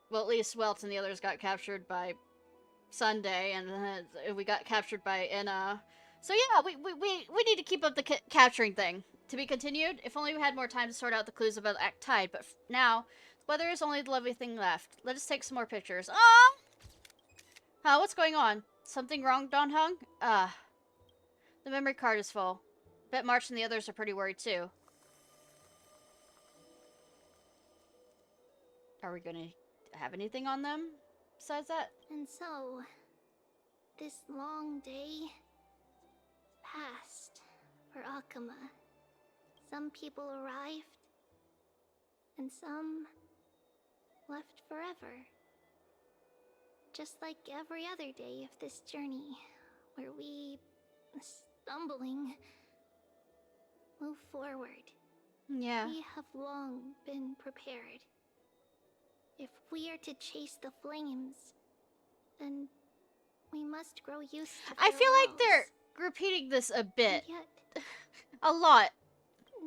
well, at least Welt and the others got captured by Sunday, and then we got captured by Inna. So yeah, we need to keep up the capturing thing. To be continued. If only we had more time to sort out the clues about Act Tide, but now, the weather is only the lovely thing left. Let us take some more pictures. Ah! Huh, what's going on? Something wrong, Don Hung? The memory card is full. Bet March and the others are pretty worried too. Are we gonna have anything on them besides that? And so, this long day passed for Akuma. Some people arrived, and some left forever. Just like every other day of this journey, where we, stumbling, move forward. Yeah. We have long been prepared. If we are to chase the flames, then we must grow used to I feel like farewells. they're repeating this a bit. And yet, a lot.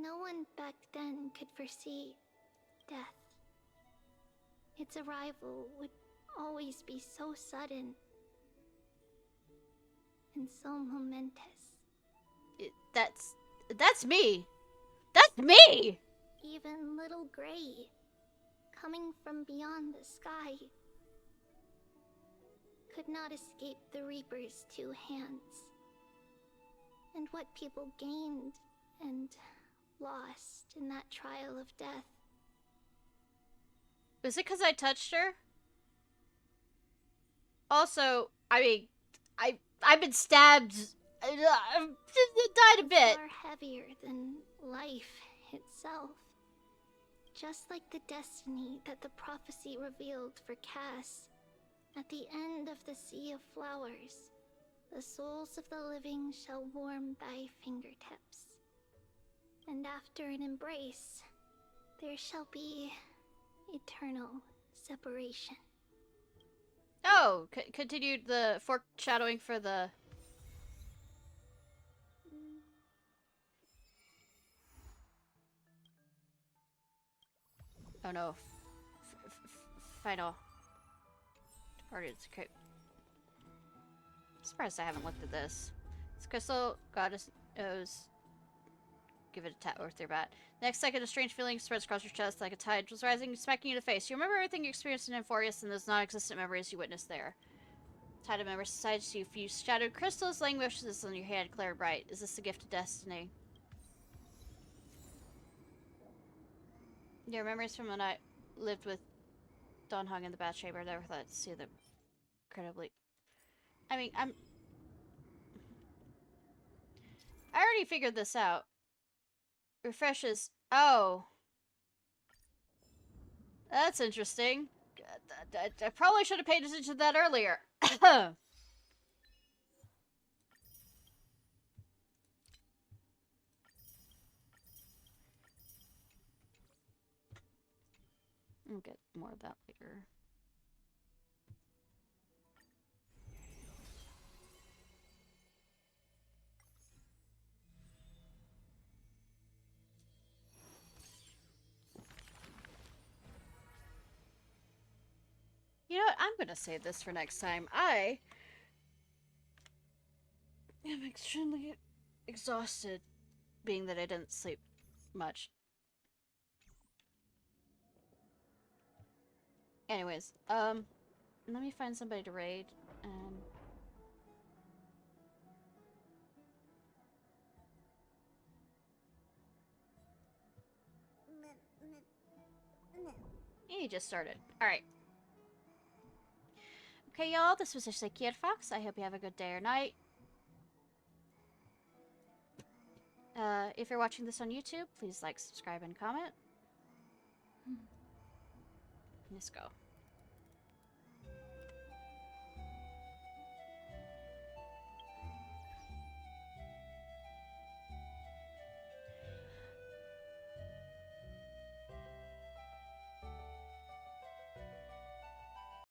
no one back then could foresee death. Its arrival would always be so sudden and so momentous. That's me. That's me! Even little Gray, coming from beyond the sky, could not escape the Reaper's two hands. And what people gained and lost in that trial of death. Was it because I touched her? Also, I mean, I've been stabbed. I've died a bit. Far heavier than life itself. Just like the destiny that the prophecy revealed for Cass. At the end of the Sea of Flowers, the souls of the living shall warm thy fingertips. And after an embrace, there shall be eternal separation. Oh, continued the foreshadowing for the... Oh no. Final. Departed. Okay. Surprised I haven't looked at this. This crystal goddess knows. Give it a tap with your bat. Next second, a strange feeling spreads across your chest like a tide was rising, smacking you in the face. You remember everything you experienced in Emphorius and those non-existent memories you witnessed there. Tide of memories decides you fuse shattered crystals, laying wishes on your hand, clear and bright. Is this the gift of destiny? Your memories from when I lived with Don Hung in the bat chamber. Never thought to see them incredibly. I mean, I already figured this out. Refreshes. Oh. That's interesting. I probably should have paid attention to that earlier. I'll get more of that later. You know what? I'm gonna save this for next time. I am extremely exhausted, being that I didn't sleep much. Anyways, let me find somebody to raid, and He just started. Alright. Okay, y'all, this was Ishnai Ciarfox. I hope you have a good day or night. If you're watching this on YouTube, please like, subscribe, and comment. Let's go.